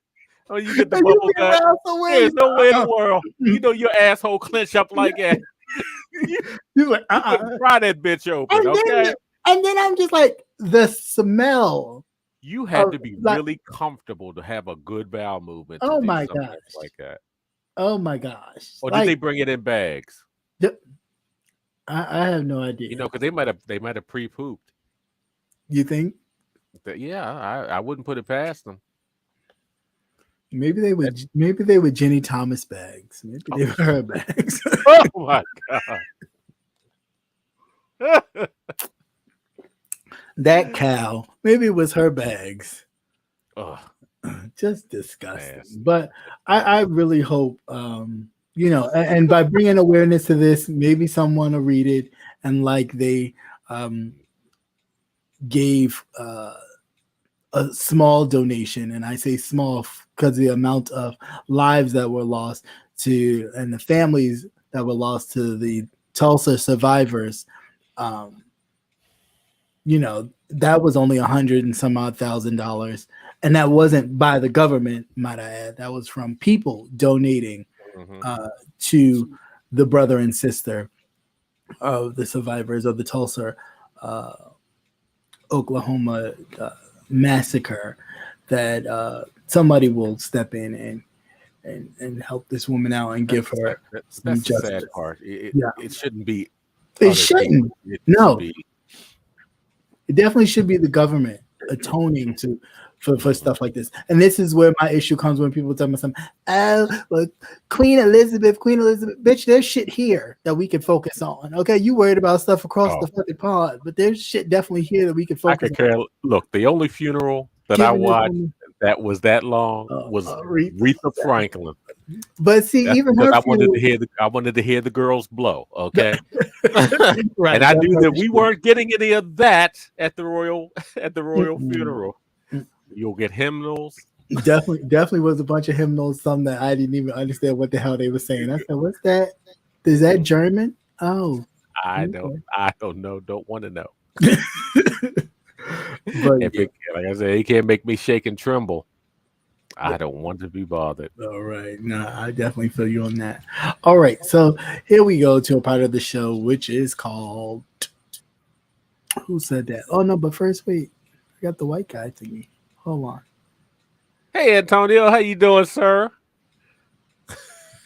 or you get the bubble gut, there's no way in the world. You know your asshole clench up like that. You're like, You couldn't pry that bitch open, okay? And then I'm just like, the smell. You had to be really comfortable to have a good bowel movement. Oh to my do gosh. like that. Oh my gosh. Or did they bring it in bags? I have no idea. You know, because they might have pre-pooped. You think? Yeah, I wouldn't put it past them. Maybe they were Jenny Thomas bags. Maybe they were her bags. Oh my God. That cow. Maybe it was her bags. Ugh. Just disgusting. But I really hope, you know, and by bringing awareness to this, maybe someone will read it and like they gave a small donation. And I say small because the amount of lives that were lost to and the families that were lost to the Tulsa survivors. You know, that was only $100 and some odd $1,000. And that wasn't by the government, might I add. That was from people donating to the brother and sister of the survivors of the Tulsa, Oklahoma massacre, that somebody will step in and help this woman out and give her some justice. The sad part. It shouldn't be. It shouldn't. No. It definitely should be the government atoning for stuff like this. And this is where my issue comes when people tell me something. Look, Queen Elizabeth, bitch, there's shit here that we can focus on. Okay, you worried about stuff across the fucking pond, but there's shit definitely here that we can focus on. Look, the only funeral that I watched that was that long was Aretha Franklin. But see, even her I wanted to hear the girls blow. Okay, right. And I knew that we weren't getting any of that at the royal funeral. You'll get hymnals. Definitely was a bunch of hymnals. Some that I didn't even understand what the hell they were saying. I said, "What's that? Is that German?" Oh, I don't know. Don't want to know. But like I said, he can't make me shake and tremble. I don't want to be bothered. All right. No, I definitely feel you on that. All right. So here we go to a part of the show, which is called Who Said That? Oh, no, but first, wait. I got the white guy thingy. Hold on. Hey, Antonio. How you doing, sir?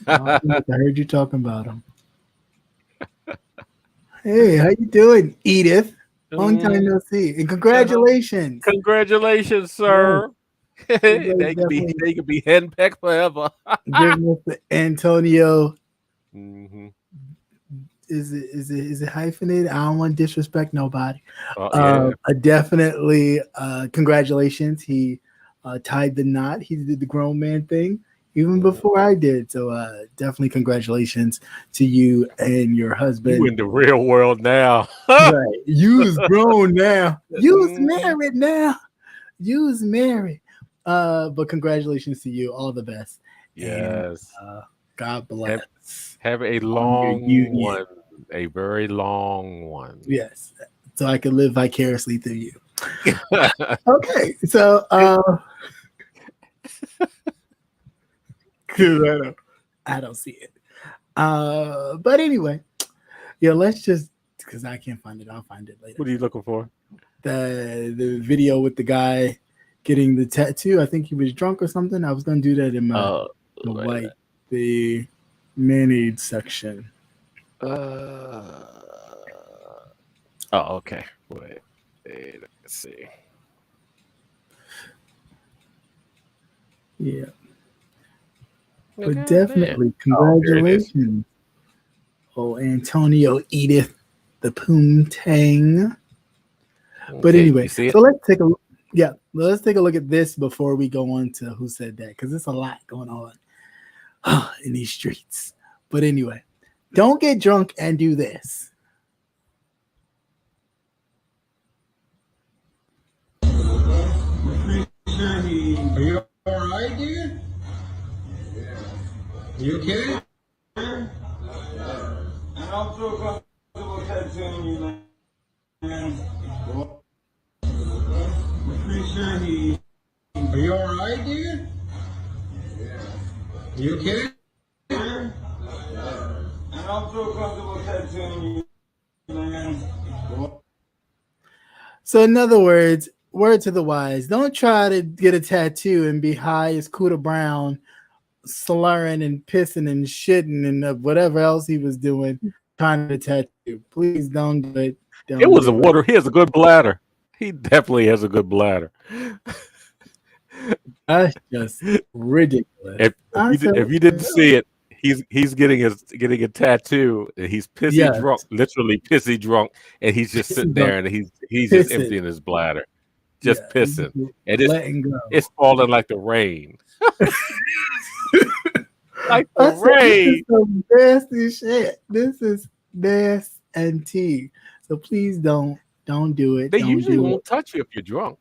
I heard you talking about him. Hey, how you doing, Edith? Long time no see. And congratulations. Congratulations, sir. They could be henpecked forever. Antonio. Is it hyphenated? I don't want to disrespect nobody. Definitely congratulations. He tied the knot. He did the grown man thing even before I did. So definitely congratulations to you and your husband. You in the real world now. Right. You's grown now. You's married now. You's married. But congratulations to you. All the best. Yes. And, God bless. Have a long one. A very long one. Yes. So I can live vicariously through you. Okay. So I don't see it. But anyway, let's just, because I can't find it. I'll find it later. What are you looking for? The video with the guy getting the tattoo. I think he was drunk or something. I was gonna do that in my the mayonnaise section. Okay. Wait. Let's see. Yeah. But definitely congratulations. Antonio, Edith, the Poontang. But anyway, so let's take a look. Yeah, let's take a look at this before we go on to Who Said That, because there's a lot going on in these streets. But anyway, don't get drunk and do this. all right, dude? You okay? I'm so comfortable tattooing you, man. I'm pretty sure he... Are you all right, dude? You okay? I'm so comfortable tattooing you, man. So in other words, word to the wise, don't try to get a tattoo and be high as Cooter Brown, slurring and pissing and shitting and whatever else he was doing, trying to tattoo. Please don't do it. Don't It was do a water. He has a good bladder. He definitely has a good bladder. That's just ridiculous. If you didn't see it, he's getting a tattoo. And he's pissy drunk, literally pissy drunk, and he's just sitting there and he's just emptying his bladder, just pissing, and it's falling like the rain. Like the rain. This is some nasty shit. This is nasty. So please don't do it. They usually won't touch you if you're drunk.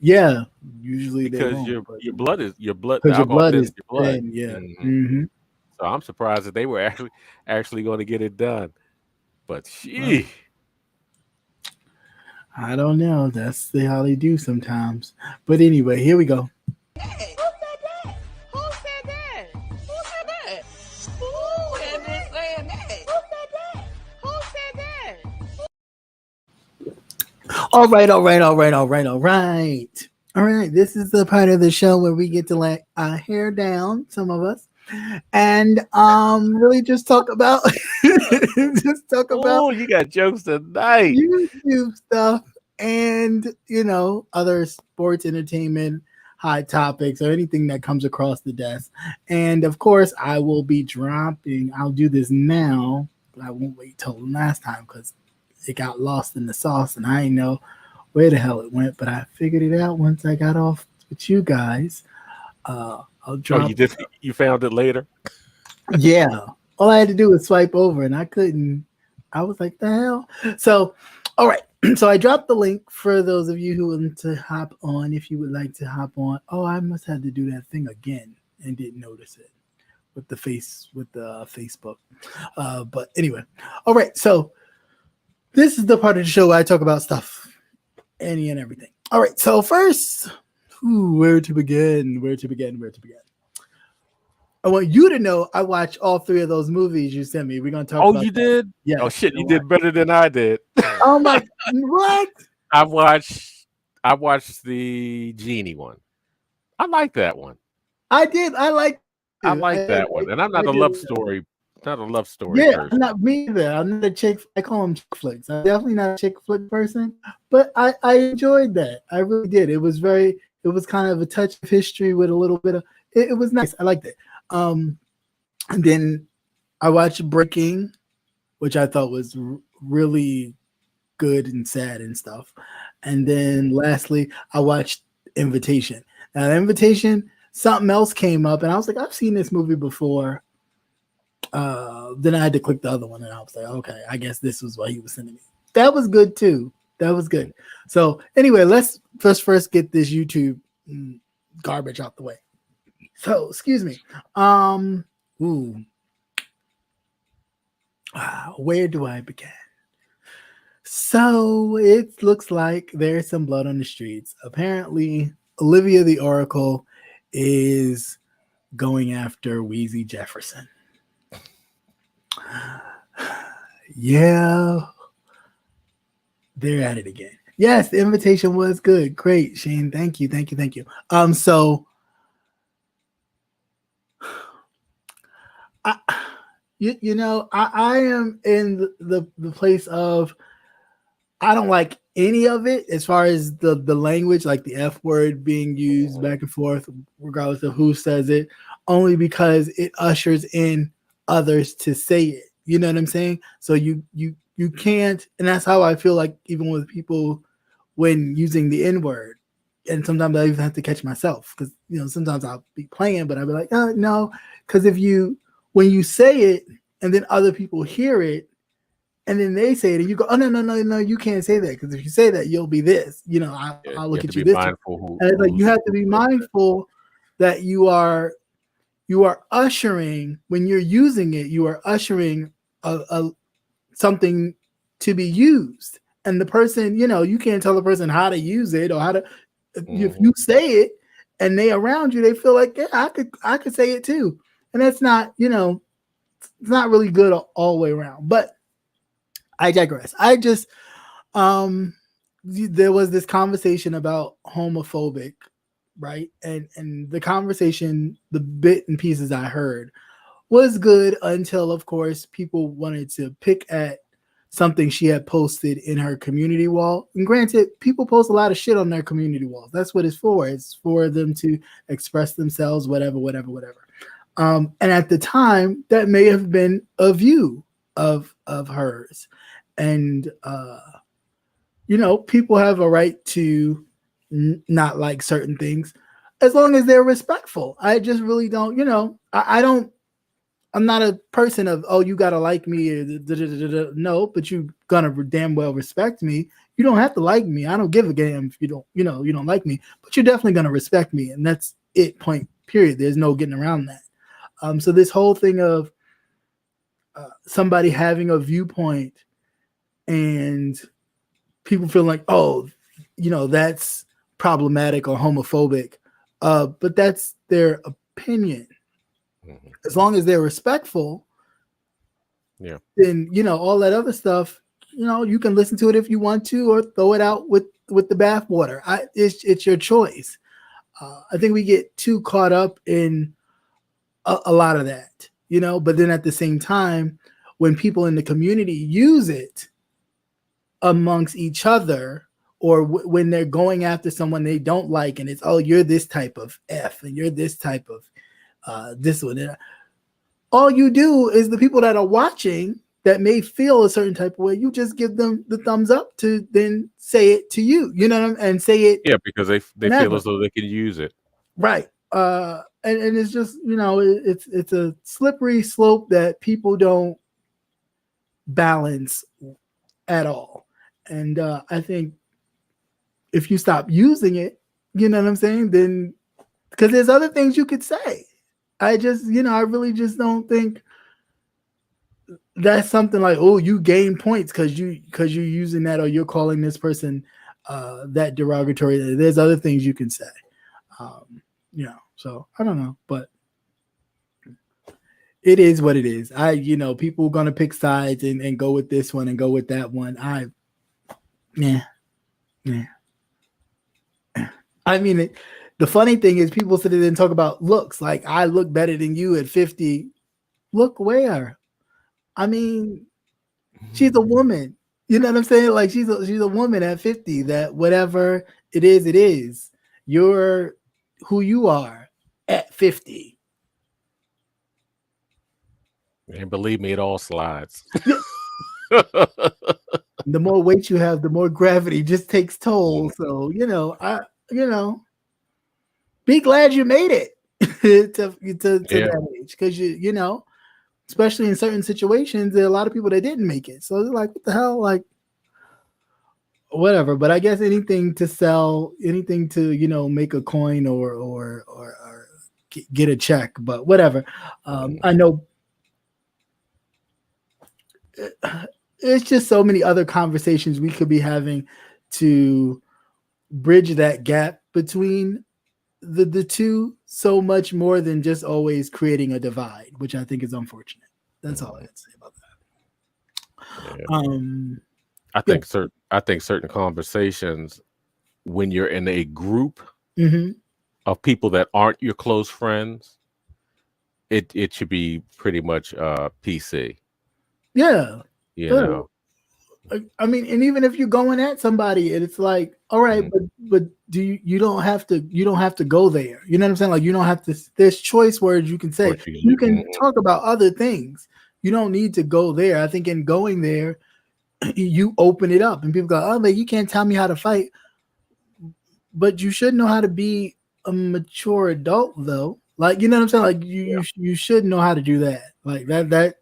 Yeah, usually because your blood is your blood is thin, yeah. Mm-hmm. Mm-hmm. So I'm surprised that they were actually going to get it done. But she, I don't know. That's how they do sometimes. But anyway, here we go. All right. This is the part of the show where we get to let our hair down, some of us, and really just talk about Oh, you got jokes tonight. YouTube stuff and other sports, entertainment, hot topics, or anything that comes across the desk. And of course, I will be dropping. I'll do this now, but I won't wait till last time because it got lost in the sauce, and I didn't know where the hell it went, but I figured it out once I got off with you guys. I'll drop. Oh, you found it later? Yeah. All I had to do was swipe over, and I couldn't. I was like, the hell? So, all right. So I dropped the link for those of you who want to hop on, if you would like to hop on. Oh, I must have to do that thing again and didn't notice it with the Facebook. But anyway, all right. So this is the part of the show where I talk about stuff, any and everything. All right. So first, where to begin? I want you to know I watched all 3 of those movies you sent me. We're gonna talk. Oh, you did? Yeah. Oh shit, you did better than I did. Oh my! What? I watched the Genie one. I like that one. I did. I like that one, and I'm not a love story. Not a love story. Yeah, person. I'm not me either. I'm not a chick. I call them chick flicks. I'm definitely not a chick flick person, but I enjoyed that. I really did. It was kind of a touch of history with a little bit of. It was nice. I liked it. And then I watched Breaking, which I thought was really good and sad and stuff. And then lastly, I watched Invitation. Now, Invitation, something else came up, and I was like, I've seen this movie before. Then I had to click the other one, and I was like, okay, I guess this was what he was sending me. That was good too. That was good. So anyway, let's first get this YouTube garbage out the way. So excuse me. Where do I begin? So it looks like there's some blood on the streets. Apparently, Olivia the Oracle is going after Weezy Jefferson. Yeah, they're at it again. Yes, the invitation was good. Great, Shane. Thank you. So I am in the place of I don't like any of it as far as the language, like the F word being used back and forth, regardless of who says it, only because it ushers in others to say it. You know what I'm saying? So you can't, and that's how I feel like even with people when using the N word. And sometimes I even have to catch myself because sometimes I'll be playing, but I'll be like, oh no, because when you say it and then other people hear it and then they say it and you go, oh no, you can't say that because if you say that you'll be this. I'll look at you this. And it's like you have to be mindful that you are ushering, when you're using it, you are ushering a something to be used. And the person, you can't tell the person how to use it or how to, if you say it and they around you, they feel like, yeah, I could say it too. And that's not, it's not really good all the way around. But I digress. I just, there was this conversation about homophobic, right? And the conversation, the bit and pieces I heard was good until, of course, people wanted to pick at something she had posted in her community wall. And granted, people post a lot of shit on their community walls. That's what it's for. It's for them to express themselves, whatever. And at the time, that may have been a view of hers. And, people have a right to not like certain things as long as they're respectful. I just really don't, I'm not a person of, oh, you gotta like me. No, but you gonna damn well respect me. You don't have to like me. I don't give a damn if you don't, you don't like me, but you're definitely gonna respect me. And that's it, point, period. There's no getting around that. So this whole thing of somebody having a viewpoint and people feel like, oh, that's problematic or homophobic, but that's their opinion. As long as they're respectful, then all that other stuff, you can listen to it if you want to, or throw it out with the bathwater. It's your choice. I think we get too caught up in a lot of that, but then at the same time, when people in the community use it amongst each other, or when they're going after someone they don't like, and it's, oh, you're this type of F and you're this type of this one. All you do is the people that are watching that may feel a certain type of way, you just give them the thumbs up to then say it to you, and say it. Yeah, because they feel as though they can use it. Right. And it's just, it's a slippery slope that people don't balance at all. And I think if you stop using it, then, because there's other things you could say. I just, I really just don't think that's something like, oh, you gain points because you're using that, or you're calling this person that derogatory. There's other things you can say. So I don't know, but it is what it is. People are gonna pick sides and go with this one and go with that one. I mean, the funny thing is people sit there and talk about looks, like I look better than you at 50. Look where? I mean, she's a woman. You know what I'm saying? Like she's a woman at 50, that whatever it is. You're who you are at 50. And believe me, it all slides. The more weight you have, the more gravity just takes toll. So, be glad you made it to that age, because you especially in certain situations, there are a lot of people that didn't make it. So they're like, what the hell, like whatever. But I guess anything to sell, anything to make a coin or get a check, but whatever. I know it's just so many other conversations we could be having to bridge that gap between the two, so much more than just always creating a divide, which I think is unfortunate. That's all I have to say about that. Yeah. I think certain conversations, when you're in a group of people that aren't your close friends, it should be pretty much PC. Yeah. I mean, and even if you're going at somebody and it's like, all right, but you don't have to go there. You know what I'm saying? Like, you don't have to, there's choice words you can say. You can talk about other things. You don't need to go there. I think in going there, you open it up and people go, oh, but you can't tell me how to fight. But you should know how to be a mature adult, though. Like, you know what I'm saying? Like, you should know how to do that. Like that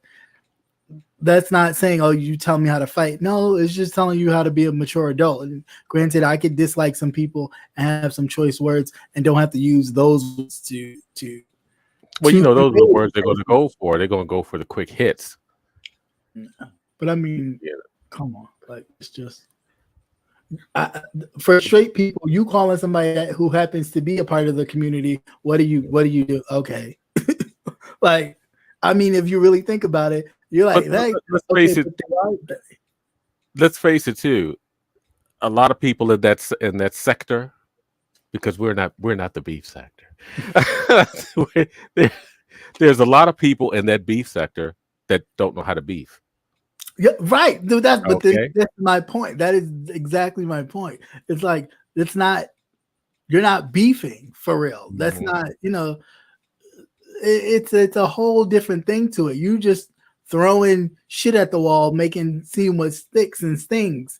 that's not saying, oh, you tell me how to fight. No, it's just telling you how to be a mature adult. And granted, I could dislike some people and have some choice words and don't have to use those words to Well, you know, those are the words they're going to go for. They're going to go for the quick hits. But I mean, come on, like it's just for straight people. You calling somebody who happens to be a part of the community. What do you do? Okay, like I mean, if you really think about it, you're like, let's face it. Let's face it too. A lot of people in that sector, because we're not the beef sector. There's a lot of people in that beef sector that don't know how to beef. Yeah, right. Dude, that's my point. That is exactly my point. It's like you're not beefing for real. That's not, you know, it's a whole different thing to it. You just throwing shit at the wall, seeing what sticks and stings.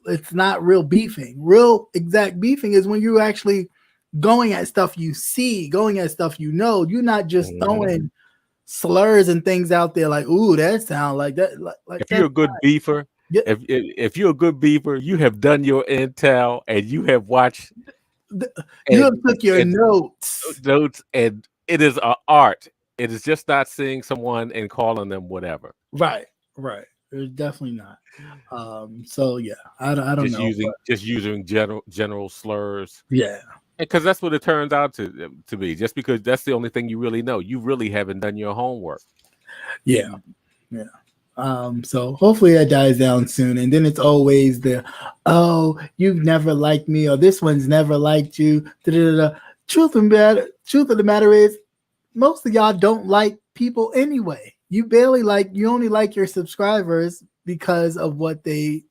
It's not real beefing. Real exact beefing is when you actually going at stuff you see, going at stuff you know. You're not just throwing slurs and things out there like, ooh, that sound like that. Like if you're a good beefer, if you're a good beefer, you have done your intel and you have watched. You have took your notes, and it is an art. It is just not seeing someone and calling them whatever. Right. It's definitely not. So yeah, I don't know. Just using general slurs. Yeah. Because that's what it turns out to be. Just because that's the only thing you really know. You really haven't done your homework. Yeah. So hopefully that dies down soon. And then it's always oh, you've never liked me, or this one's never liked you. Truth of the matter is, most of y'all don't like people anyway. You only like your subscribers because of what they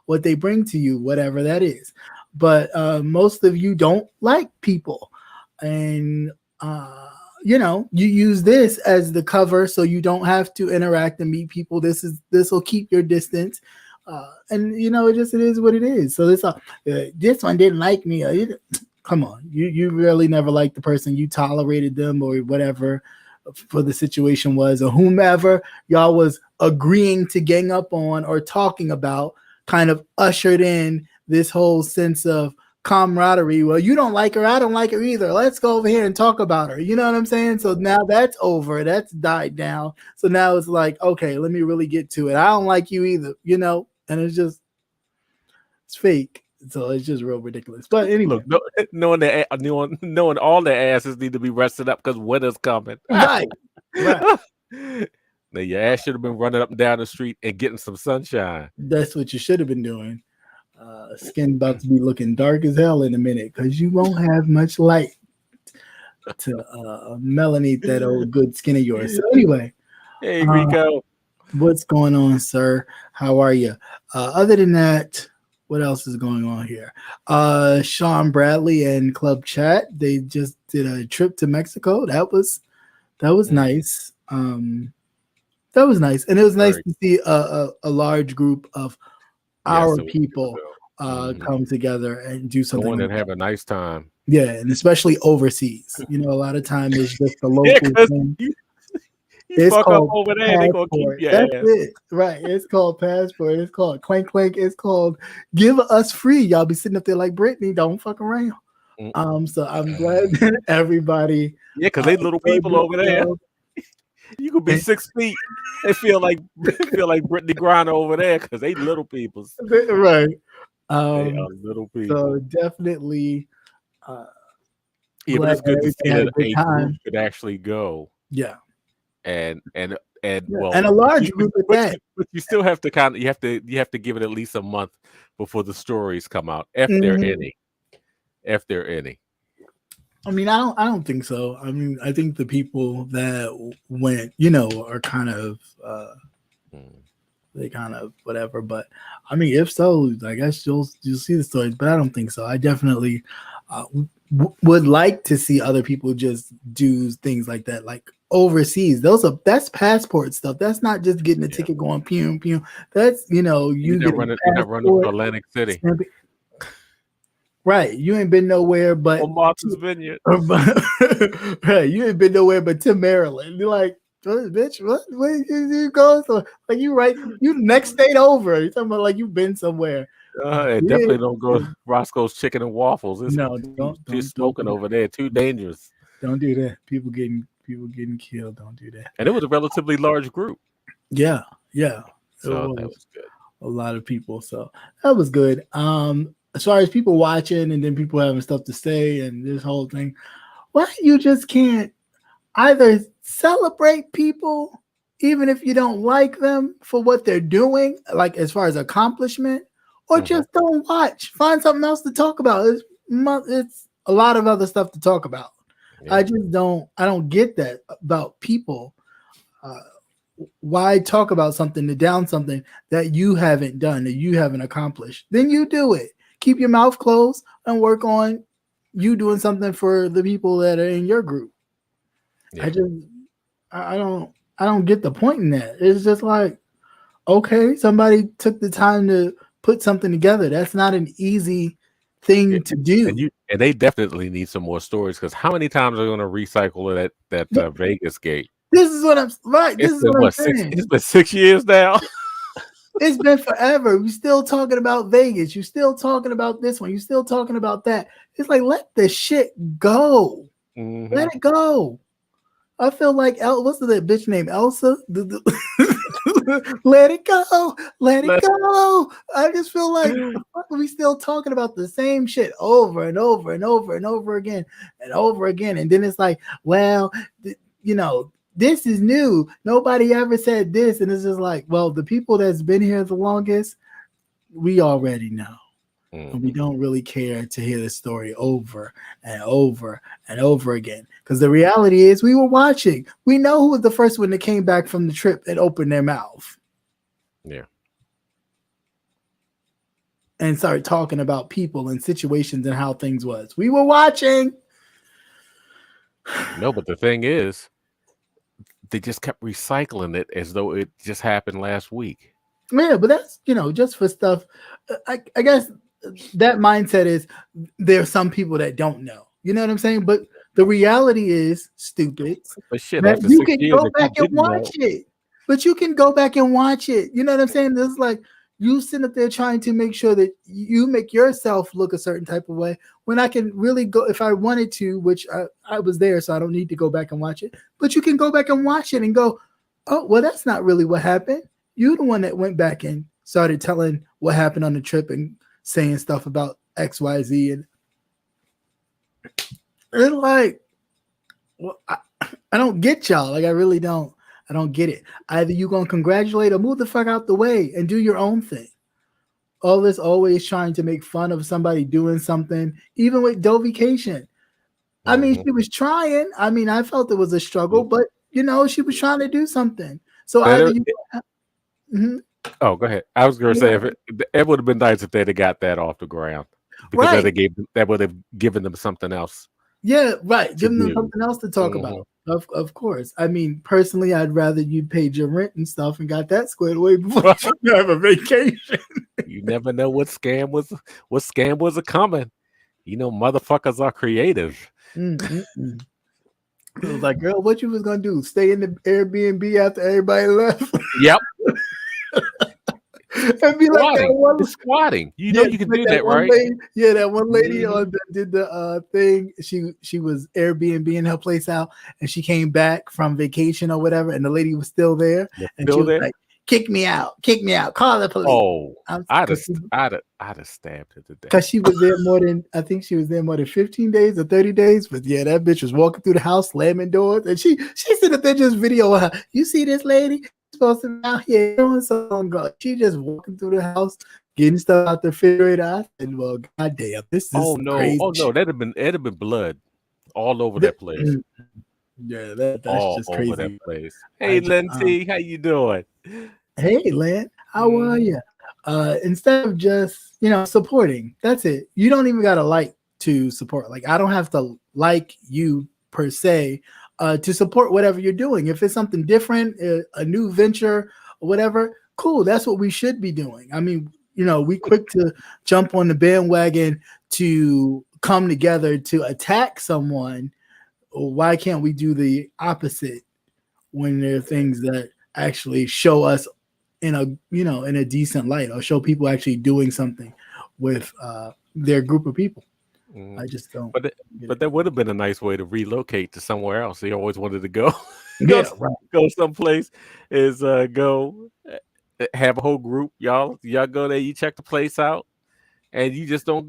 bring to you, whatever that is. But most of you don't like people, and you use this as the cover so you don't have to interact and meet people. This will keep your distance, and it is what it is. So this one didn't like me. Come on, you really never liked the person. You tolerated them or whatever for the situation was, or whomever y'all was agreeing to gang up on or talking about, kind of ushered in this whole sense of camaraderie. Well, you don't like her, I don't like her either. Let's go over here and talk about her. You know what I'm saying? So now that's over. That's died down. So now it's like, okay, let me really get to it. I don't like you either, and it's fake. So it's just real ridiculous. But anyway, look, knowing all their asses need to be rested up because winter's coming. Right. Now your ass should have been running up and down the street and getting some sunshine. That's what you should have been doing. Skin about to be looking dark as hell in a minute because you won't have much light to melanate that old good skin of yours. So anyway, hey Rico, what's going on, sir? How are you? Other than that, what else is going on here? Sean Bradley and Club Chat, they just did a trip to Mexico. That was nice. That was nice, and it was nice to see a large group of our people come together and do something. Go and have a nice time. Yeah, and especially overseas. A lot of times it's just the local thing. You fuck up over there, they're gonna keep your ass. It. Right. It's called passport. It's called clank clank. It's called give us free. Y'all be sitting up there like Brittany. Don't fuck around. So I'm glad that everybody. Yeah, because they little people over there. You could be 6 feet and feel like Brittany Griner over there because they little people. Right. They are little people. So definitely. But it's good to see that a group could actually go. Yeah. And a large group at that. But you still have to you have to give it at least a month before the stories come out, if there are any. I mean, I don't think so. I mean, I think the people that went, are kind of they kind of whatever. But I mean, if so, I guess you'll see the stories. But I don't think so. I definitely would like to see other people just do things like that, like overseas. That's passport stuff. That's not just getting a ticket going pew pew. That's you're not running to Atlantic City. Right, you ain't been nowhere but Martha's Vineyard. Right, you ain't been nowhere but to Maryland. You're like, Bitch, what you go? So, like you next state over. You're talking about like you've been somewhere. Definitely don't go to Roscoe's Chicken and Waffles. No, Too smoking over there. Too dangerous. Don't do that. People getting killed. Don't do that. And it was a relatively large group. Yeah. So that was good. A lot of people. So that was good. As far as people watching and then people having stuff to say and this whole thing, why you just can't either celebrate people, even if you don't like them for what they're doing, like as far as accomplishment, or just don't watch. Find something else to talk about. It's a lot of other stuff to talk about. Yeah. I don't get that about people. Why talk about something to down something that you haven't done, that you haven't accomplished? Then you do it. Keep your mouth closed and work on you doing something for the people that are in your group. Yeah. I don't get the point in that. It's just like, okay, somebody took the time to put something together. That's not an easy thing to do. And they definitely need some more stories, because how many times are they going to recycle that Vegas gate? This is what I'm right. This is what I'm saying. It's been 6 years now. It's been forever. We're still talking about Vegas. You're still talking about this one. You're still talking about that. It's like, let the shit go. Mm-hmm. Let it go. I feel like what's that bitch named Elsa? Let it go. Let it go. I just feel like we still talking about the same shit over and over and over and over again and over again. And then it's like, well, this is new. Nobody ever said this. And it's just like, well, the people that's been here the longest, we already know. And we don't really care to hear the story over and over and over again. Because the reality is we were watching. We know who was the first one that came back from the trip and opened their mouth. Yeah. And started talking about people and situations and how things was. We were watching. No, but the thing is, they just kept recycling it as though it just happened last week. Yeah, but that's, just for stuff. I guess that mindset is there's some people that don't know. You know what I'm saying? But the reality is, stupid. But shit, you can go back and watch it. But you can go back and watch it. You know what I'm saying? It's like you sitting up there trying to make sure that you make yourself look a certain type of way, when I can really go, if I wanted to, which I was there, so I don't need to go back and watch it. But you can go back and watch it and go, oh, well, that's not really what happened. You're the one that went back and started telling what happened on the trip and saying stuff about XYZ. And it's like, well, I don't get y'all. Like, I really don't. I don't get it. Either you gonna congratulate or move the fuck out the way and do your own thing. All this always trying to make fun of somebody doing something, even with Doe Vacation. I mean, she was trying. I mean, I felt it was a struggle, but she was trying to do something. So Oh, go ahead. I was going to say, if it would have been nice if they'd have got that off the ground, because that would have given them something else. Yeah, right. Giving them something else to talk about. Of course. I mean, personally, I'd rather you paid your rent and stuff and got that squared away before you have a vacation. You never know what scam was a coming. Motherfuckers are creative. It was like, girl, what you was gonna do? Stay in the Airbnb after everybody left? Yep. And be like that one, it's squatting. You can do that, right? That one lady did the thing. She was Airbnb-ing her place out, and she came back from vacation or whatever, and the lady was still there. And she was like, kick me out, call the police. Oh, I'd have stabbed her to death. Because she was there I think she was there more than 15 days or 30 days. But yeah, that bitch was walking through the house, slamming doors, and she sit up there just video her. You see this lady? Supposed to be out here doing something. She just walking through the house, getting stuff out the refrigerator. I said, well, goddamn, this is crazy. Oh no, that'd have been blood all over that place. Yeah, that's all just crazy. Over that place. Hey, Lindsay, how you doing? Hey, Lynn, how are you? Instead of just supporting, that's it. You don't even gotta like to support. Like, I don't have to like you per se. To support whatever you're doing. If it's something different, a new venture or whatever, cool. That's what we should be doing. I mean, we quick to jump on the bandwagon to come together to attack someone. Why can't we do the opposite? when there are things that actually show us in a decent light, or show people actually doing something with their group of people. I just don't. But that would have been a nice way to relocate to somewhere else. He always wanted to go, go someplace. Is go have a whole group. Y'all go there. You check the place out, and you just don't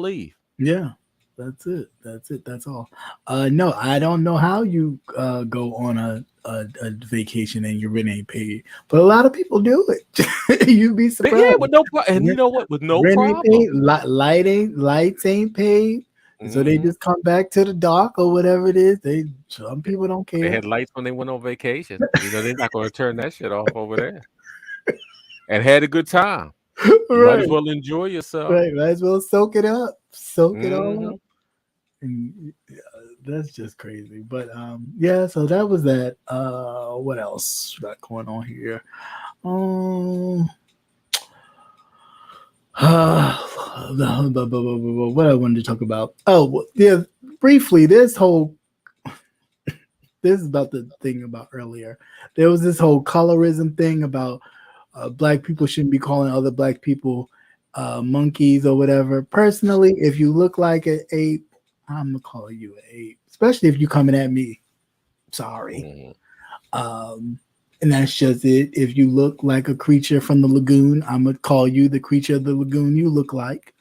leave. Yeah, that's it. That's all. No, I don't know how you go on a vacation and your rent ain't paid, but a lot of people do it. You'd be surprised. Yeah, with no problem. And you know what? With no problem, lights ain't paid. So they just come back to the dock or whatever it is. Some people don't care. They had lights when they went on vacation. They're not going to turn that shit off over there. And had a good time. Might as well enjoy yourself. Right, might as well soak it up. Soak it all up. And that's just crazy. But yeah, so that was that. What else got going on here? What I wanted to talk about. Oh, yeah, briefly, this is about the thing about earlier. There was this whole colorism thing about black people shouldn't be calling other black people monkeys or whatever. Personally, if you look like an ape, I'm gonna call you an ape, especially if you're coming at me. Sorry. And that's just it. If you look like a creature from the lagoon, I'm gonna call you the creature of the lagoon you look like.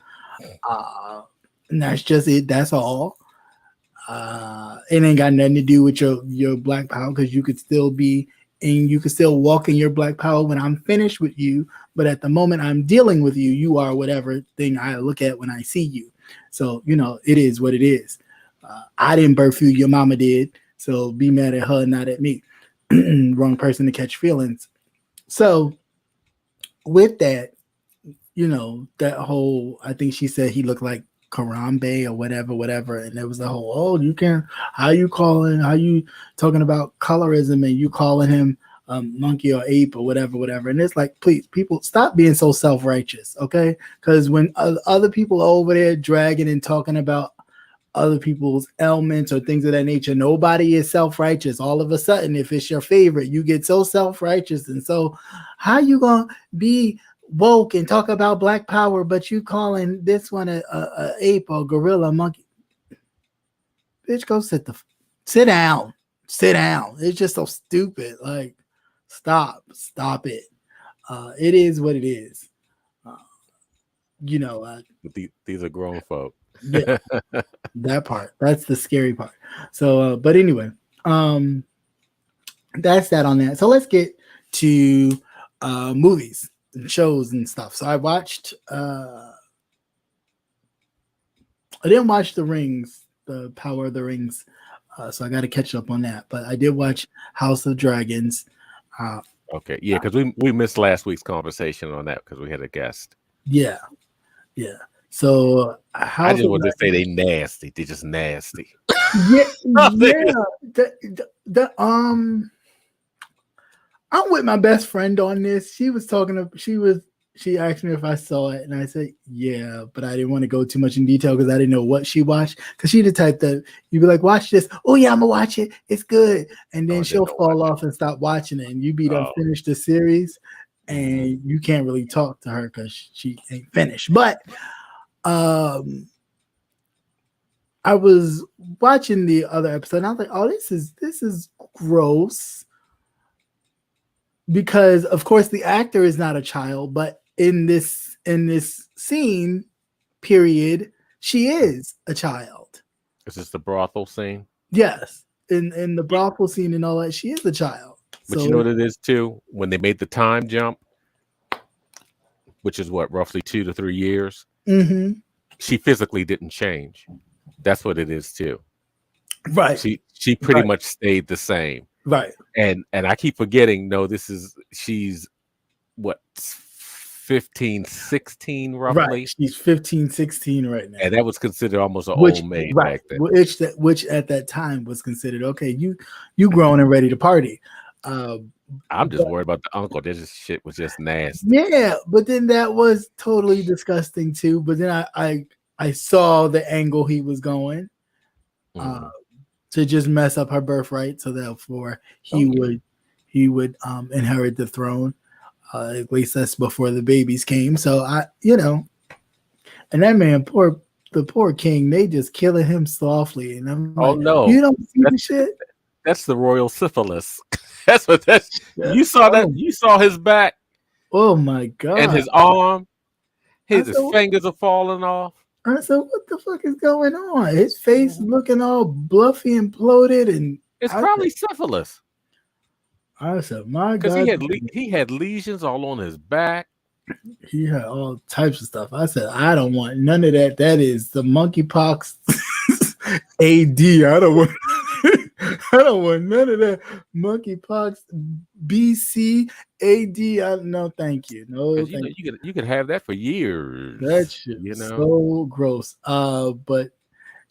And that's just it. That's all. It ain't got nothing to do with your black power, because you could still be and you can still walk in your black power when I'm finished with you. But at the moment I'm dealing with you, you are whatever thing I look at when I see you. So, it is what it is. I didn't birth you, your mama did. So be mad at her, not at me. Wrong person to catch feelings. So with that, that whole, I think she said he looked like Karambe or whatever. And there was the whole, how you talking about colorism and you calling him monkey or ape or whatever. And it's like, please, people, stop being so self-righteous, okay? Because when other people are over there dragging and talking about other people's ailments or things of that nature, nobody is self-righteous. All of a sudden, if it's your favorite, you get so self-righteous. And so how you gonna be woke and talk about black power, but you calling this one a ape or gorilla monkey? Bitch, go sit down. It's just so stupid. Like, stop it. It is what it is. These are grown folk. Yeah, that part. That's the scary part. So, but anyway, that's that on that. So let's get to movies and shows and stuff. So I watched. I didn't watch the Power of the Rings. So I got to catch up on that. But I did watch House of Dragons. Okay, yeah, because we missed last week's conversation on that because we had a guest. Yeah. So I just want to say they nasty. They're just nasty. Yeah. I'm with my best friend on this. She asked me if I saw it, and I said yeah, but I didn't want to go too much in detail because I didn't know what she watched. Because she the type that you'd be like, watch this. Oh yeah, I'm gonna watch it. It's good, and then she'll fall off and stop watching it, and you be done finish the series, and you can't really talk to her because she ain't finished. But I was watching the other episode, and I was like, oh, this is gross. Because of course the actor is not a child, but in this scene period, she is a child. Is this the brothel scene? Yes. In the brothel scene and all that, she is a child. But you know what it is too? When they made the time jump, which is what, roughly 2 to 3 years, she physically didn't change. That's what it is too. Right. She pretty much stayed the same. Right. And I keep forgetting, she's what, 15, 16 roughly? Right. She's 15, 16 right now. And that was considered almost an old maid back then. Which at that time was considered, okay, you grown and ready to party. I'm just worried about the uncle. This shit was just nasty. Yeah, but then that was totally disgusting too. But then I saw the angle he was going. to just mess up her birthright, so therefore he would inherit the throne. At least that's before the babies came. So and that man, the poor king, they just killing him softly. And I'm like, no, you don't see the shit. That's the royal syphilis. That's what that's. Yeah. You saw that? You saw his back. Oh my god! And his arm. His fingers are falling off. I said, what the fuck is going on? His face is looking all bluffy and bloated, and it's probably syphilis. I said, my god, because he had lesions all on his back. He had all types of stuff. I said, I don't want none of that. That is the monkeypox AD. I don't want none of that monkeypox BC AD. No, thank you. No, thank you. You could have that for years. That shit, so gross. But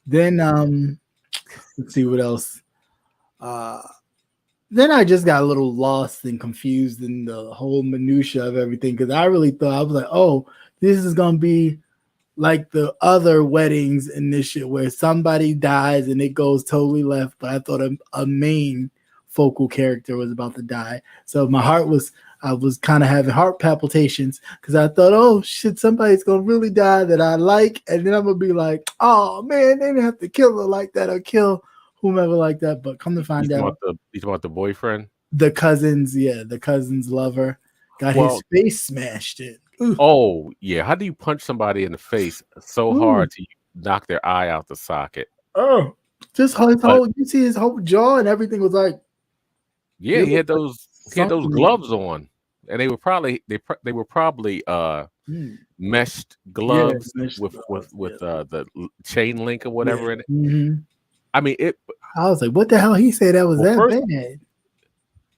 then let's see what else. Then I just got a little lost and confused in the whole minutia of everything, because I really thought, I was like, oh, this is gonna be like the other weddings in this shit where somebody dies and it goes totally left. But I thought a main focal character was about to die. So I was kind of having heart palpitations, because I thought, oh shit, somebody's gonna really die that I like, and then I'm gonna be like, oh man, they didn't have to kill her like that or kill whomever like that. But come to find out, you talking about the boyfriend, the cousin's lover got his face smashed in. Ooh. Oh yeah, how do you punch somebody in the face so hard to knock their eye out the socket? Oh, just his whole, you see his whole jaw and everything was like, yeah, he had those gloves on, and they were probably meshed gloves with the chain link or whatever in it. Mm-hmm. I mean, I was like, what the hell? He said that was bad.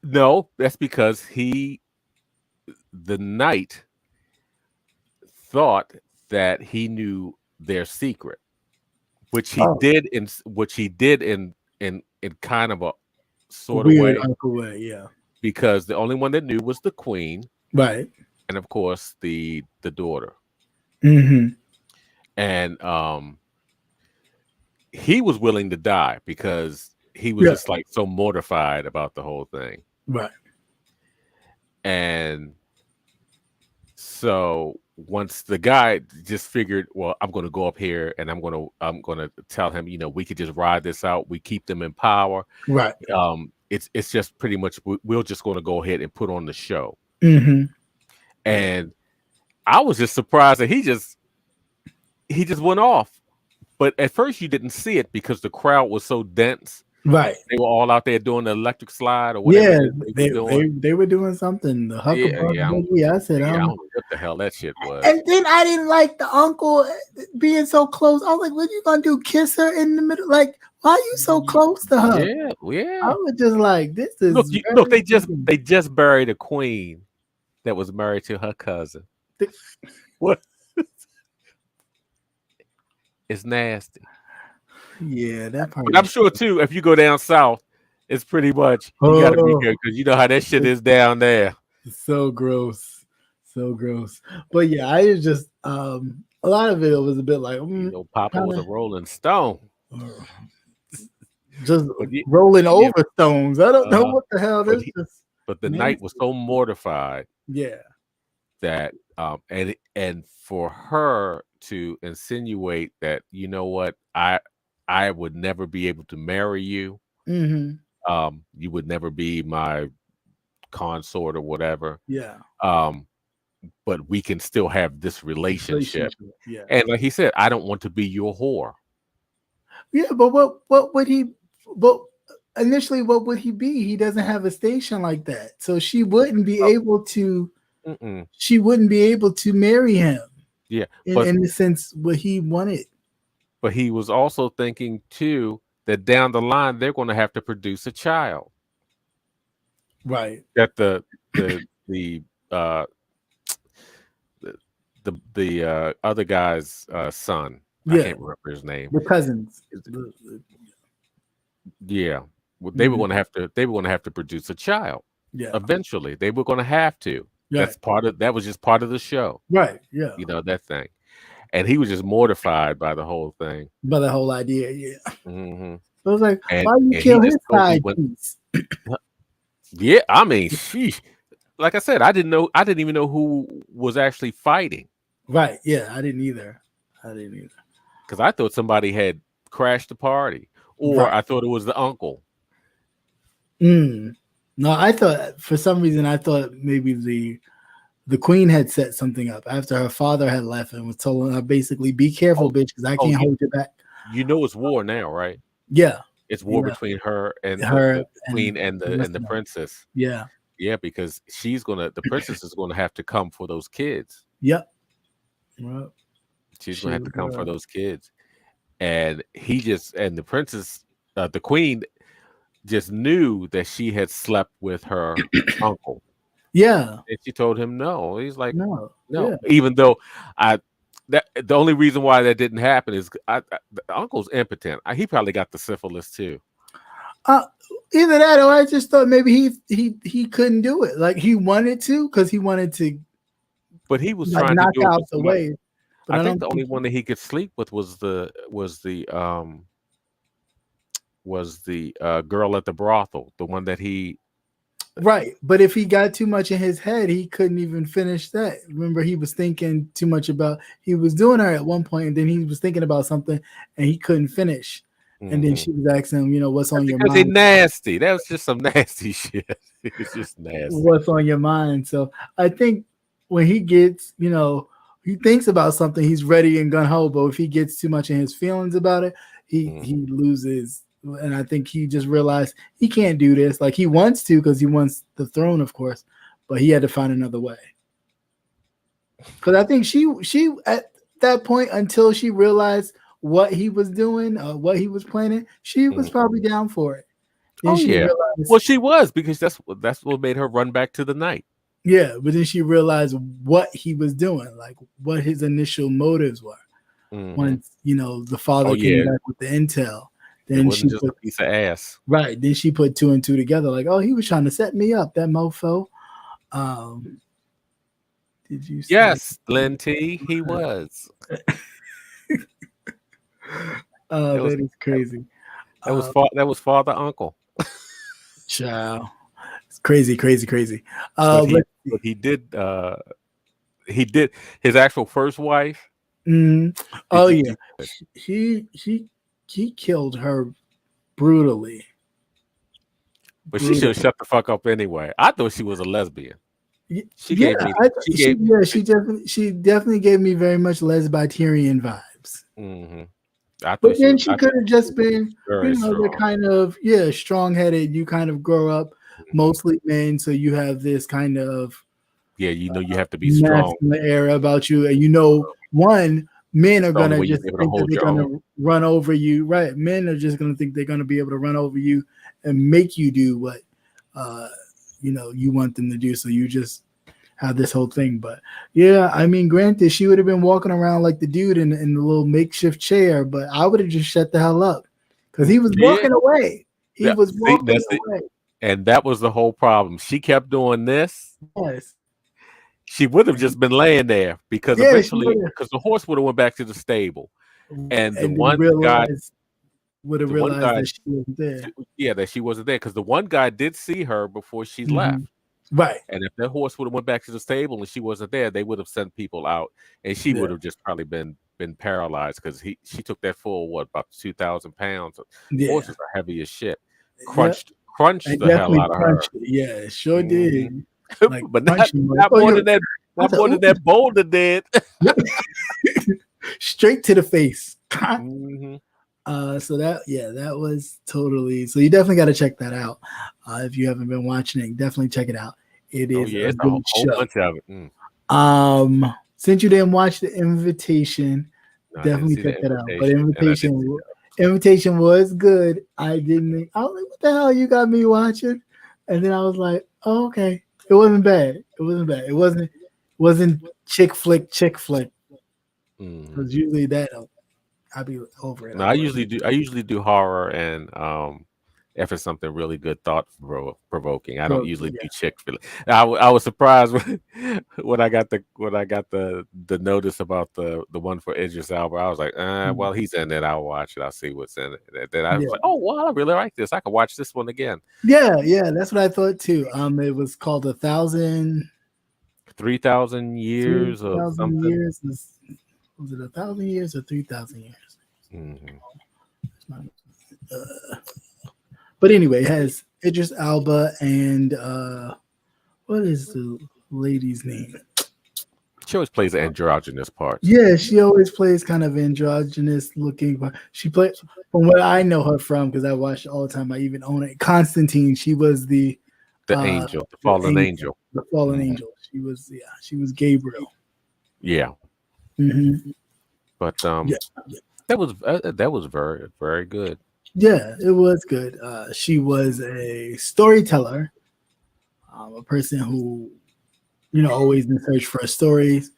No, that's because the knight thought that he knew their secret, which he did in kind of a sort of way, yeah. Because the only one that knew was the queen, right, and of course the daughter. Mm-hmm. And he was willing to die because he was just like so mortified about the whole thing, right. And so once the guy just figured, well, I'm going to go up here and I'm going to tell him, we could just ride this out. We keep them in power, right? It's just pretty much we're just going to go ahead and put on the show. Mm-hmm. And I was just surprised that he just went off. But at first you didn't see it because the crowd was so dense. Right. They were all out there doing the electric slide or whatever. Yeah, they were doing something. The huckleberry. I said, I don't know what the hell that shit was. And then I didn't like the uncle being so close. I was like, what are you going to do? Kiss her in the middle? Like, why are you so close to her? Yeah. I was just like, this is... Look, they just buried a queen that was married to her cousin. What? It's nasty. Yeah, that part. But I'm sure too, if you go down south, it's pretty much you gotta be here because you know how that shit is down there. So gross. But yeah, I was just a lot of it was a bit like Papa was a rolling stone. Just rolling over stones. I don't know what the hell this is. But the knight was so mortified. Yeah. That and for her to insinuate that, you know what, I would never be able to marry you. Mm-hmm. You would never be my consort or whatever. Yeah. But we can still have this relationship. Yeah. And like he said, I don't want to be your whore. Yeah, but what would he? But initially, what would he be? He doesn't have a station like that, so she wouldn't be able to. She wouldn't be able to marry him. Yeah, in the sense what he wanted. But he was also thinking too that down the line they're going to have to produce a child. Right. That the other guy's son. I can't remember his name. The cousins. Yeah. Well, they were going to have to. They were going to have to produce a child. Yeah. Eventually, they were going to have to. Yeah. That was just part of the show. Right. Yeah. That thing. And he was just mortified by the whole thing. By the whole idea, yeah. Mm-hmm. I was like, and why you he kill just his totally side went. piece? Yeah, I mean, sheesh. Like I said, I didn't even know who was actually fighting. Right? Yeah, I didn't either. Because I thought somebody had crashed the party, or Right. I thought it was the uncle. No, I thought for some reason maybe the queen had set something up after her father had left and was telling her basically, be careful, bitch, because I can't hold you back. You know it's war now, right? Yeah. It's war between her and the queen and the princess. Yeah. Yeah, because the princess is gonna have to come for those kids. Yep. Well, she's gonna have to come for those kids. And the princess, the queen, just knew that she had slept with her uncle. Yeah. And she told him no. He's like, no. Yeah. Even though the only reason why that didn't happen is the uncle's impotent. He probably got the syphilis too. Either that, or I just thought maybe he couldn't do it. Like he wanted to, because he wanted to. But he was like, trying knock to do out it the way. But I think the only one that he could sleep with was the girl at the brothel, the one that he. Right, but if he got too much in his head, he couldn't even finish that. Remember, he was thinking too much about. He was doing her at one point, and then he was thinking about something, and he couldn't finish. And then she was asking him, what's on your mind? Because nasty. That was just some nasty shit. It's just nasty. What's on your mind? So I think when he gets, he thinks about something, he's ready and gun ho. But if he gets too much in his feelings about it, he loses. And I think he just realized he can't do this. Like he wants to, because he wants the throne, of course, but he had to find another way. Because I think she at that point, until she realized what he was doing, what he was planning, she was probably down for it. Then well, she was, because that's what made her run back to the night. Yeah, but then she realized what he was doing, like what his initial motives were. Once the father came back with the intel, then it wasn't just a piece of ass. Right. Then she put two and two together, like, oh, he was trying to set me up, that mofo. Did you see? Yes, Lynn T, he was. That is crazy. That was father uncle. Child. It's crazy. But he did his actual first wife. Oh yeah. He killed her brutally. But she should have shut the fuck up anyway. I thought she was a lesbian. She definitely gave me very much Lesbiterian vibes. But then she could have just been, the kind of strong-headed. You kind of grow up mostly men, so you have this kind of you have to be strong era about you, and men are gonna just think that they're gonna run over you, right? Men are just gonna think they're gonna be able to run over you and make you do what you want them to do. So you just have this whole thing. But yeah, I mean, granted, she would have been walking around like the dude in the little makeshift chair, but I would have just shut the hell up, because he was walking away. He was walking away. And that was the whole problem. She kept doing this. Yes. She would have just been laying there, because eventually, because the horse would have went back to the stable, and the one guy would have realized that she wasn't there. Yeah, that she wasn't there, because the one guy did see her before she left. Right. And if that horse would have went back to the stable and she wasn't there, they would have sent people out, and she would have just probably been paralyzed, because she took that full about 2,000 pounds. Horses are heavy as shit. Crunched the hell out of her. Yeah, it sure did. Like, but not more than that. Not more than that boulder did. Straight to the face. So that was totally. So you definitely got to check that out. If you haven't been watching it, definitely check it out. It is a good whole bunch of it. Since you didn't watch The Invitation, definitely check that out. But Invitation was good. I was like, what the hell you got me watching? And then I was like, oh, okay. It wasn't bad. It wasn't chick flick. Because usually that I'll be over it. No, I usually do horror and if it's something really good, thought provoking. I don't usually do Yeah. chick flick. I was surprised when I got the notice about the one for Idris Elba. I was like, well, he's in it. I'll watch it. I'll see what's in it. And then I was like, oh, well, I really like this. I could watch this one again. Yeah, that's what I thought too. It was called 3,000 years or 3,000 something. years. Was it 1,000 years or 3,000 years? But anyway, it has Idris Elba and what is the lady's name? She always plays androgynous parts. Yeah, she always plays kind of androgynous looking. She played, from what I know her from, because I watch it all the time. I even own it. Constantine. She was the angel, the fallen angel. The fallen angel. She was Gabriel. Yeah. But that was very, very good. Yeah, it was good. She was a storyteller, a person who, always in search for stories,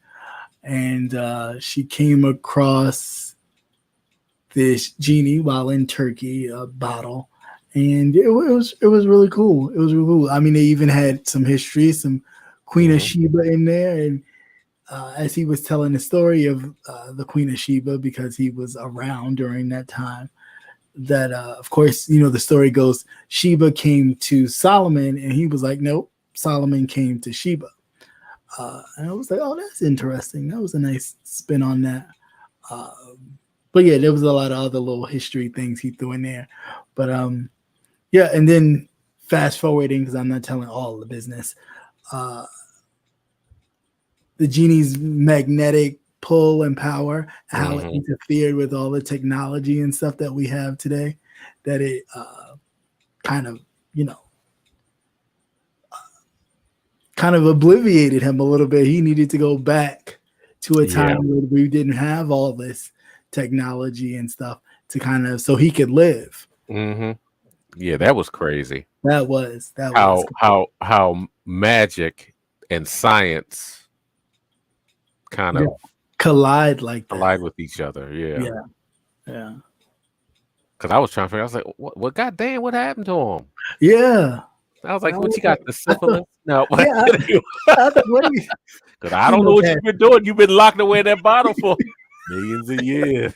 and she came across this genie while in Turkey, a bottle, and it was really cool. It was really cool. I mean, they even had some history, some Queen of Sheba in there, and as he was telling the story of the Queen of Sheba, because he was around during that time, that of course, the story goes, Sheba came to Solomon, and he was like, nope, Solomon came to Sheba. And I was like, oh, that's interesting. That was a nice spin on that. But yeah, there was a lot of other little history things he threw in there. But yeah, and then fast forwarding, because I'm not telling all the business, the genie's magnetic pull and power, how it interfered with all the technology and stuff that we have today, that it kind of obliviated him a little bit. He needed to go back to a time where we didn't have all this technology and stuff to so he could live. Yeah, that was crazy. That was how magic and science kind of collide with each other. Yeah. Because I was trying to figure, I was like, what goddamn, what happened to him? Yeah. I was like, what, you got the syphilis? No. Yeah, Because I don't know what you've been doing. You've been locked away in that bottle for millions of years.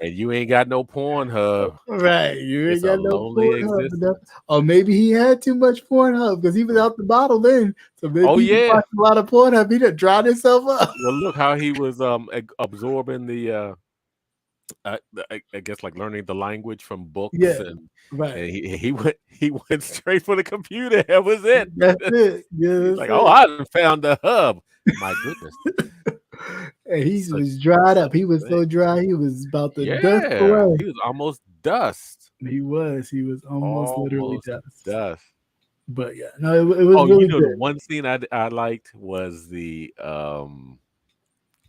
And you ain't got no Pornhub. Right. You ain't got no Pornhub. Or maybe he had too much Pornhub because he was out the bottle then. So maybe he watched a lot of Pornhub. He done dried himself up. Well, look how he was absorbing the I guess like learning the language from books. And he went straight for the computer. That was it. That's it. Yeah, like, I found the hub. My goodness. And he was dried up. He was so dry. He was about to dust away. He was almost dust. He was almost literally dust. But yeah, no, it was really good. The one scene I liked was the God,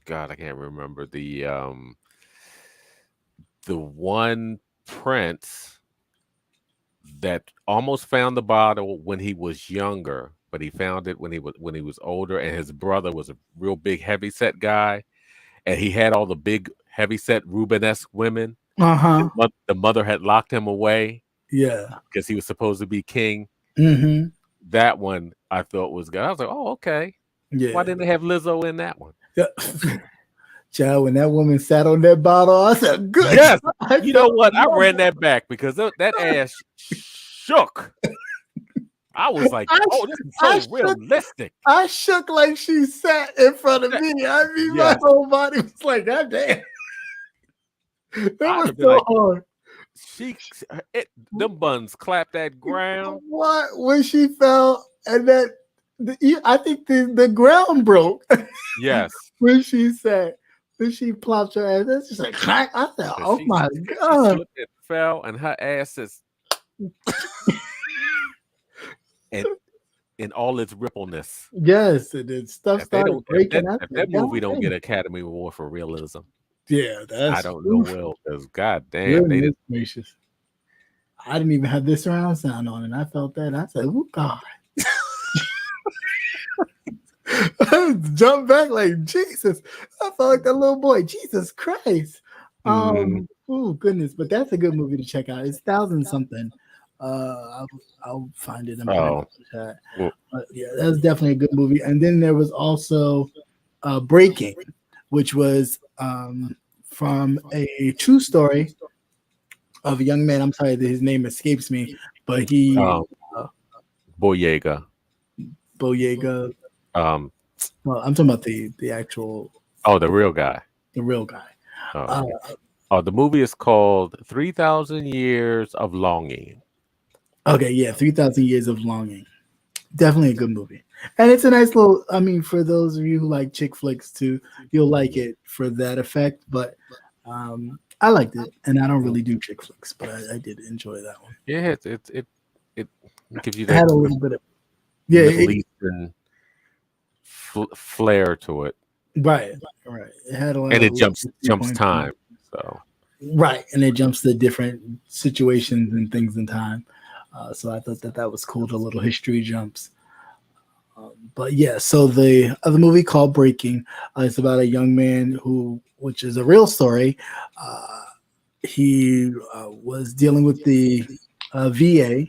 I can't remember the one prince that almost found the bottle when he was younger, but he found it when he was older, and his brother was a real big heavyset guy, and he had all the big heavyset Rubenesque women. The mother had locked him away. Yeah, because he was supposed to be king. That one I thought was good. I was like, oh, okay. Yeah. Why didn't they have Lizzo in that one? Yeah. Child, when that woman sat on that bottle, I said, good. Yes. You know what? I ran that back because that ass shook. I was like, this is so realistic. I shook like she sat in front of me. I mean, my whole body was like, God damn. That was so hard. Them buns clapped that ground. What? When she fell, and I think the ground broke. Yes. When she sat. When she plopped her ass, it's just like crack. I said, "Oh my god!" She fell, and her ass is, and in all its rippleness. Yes, and then stuff started breaking. If that movie don't get Academy Award for realism, yeah, I don't know. Will, because goddamn, they didn't. Gracious. I didn't even have this surround sound on, and I felt that. I said, "Oh God." I jumped back like Jesus. I felt like that little boy. Jesus Christ. Oh goodness, but that's a good movie to check out. It's 1,000 something. I'll find it. Oh, well, But yeah, that was definitely a good movie. And then there was also Breaking, which was from a true story of a young man. I'm sorry that his name escapes me, but he Boyega. Boyega. Um, Well, I'm talking about the actual. the real guy. The real guy. The movie is called 3,000 Years of Longing. Okay, yeah, 3,000 Years of Longing. Definitely a good movie. And it's a nice little, I mean, for those of you who like chick flicks too, you'll like it for that effect. But I liked it, and I don't really do chick flicks, but I did enjoy that one. Yeah, it gives you It had a little bit of Middle Eastern flair to it. Right. It had a lot and of it jumps time. So right, and it jumps to different situations and things in time. So I thought that was cool, the little history jumps. But yeah, so the other movie called Breaking is about a young man which is a real story. He was dealing with the VA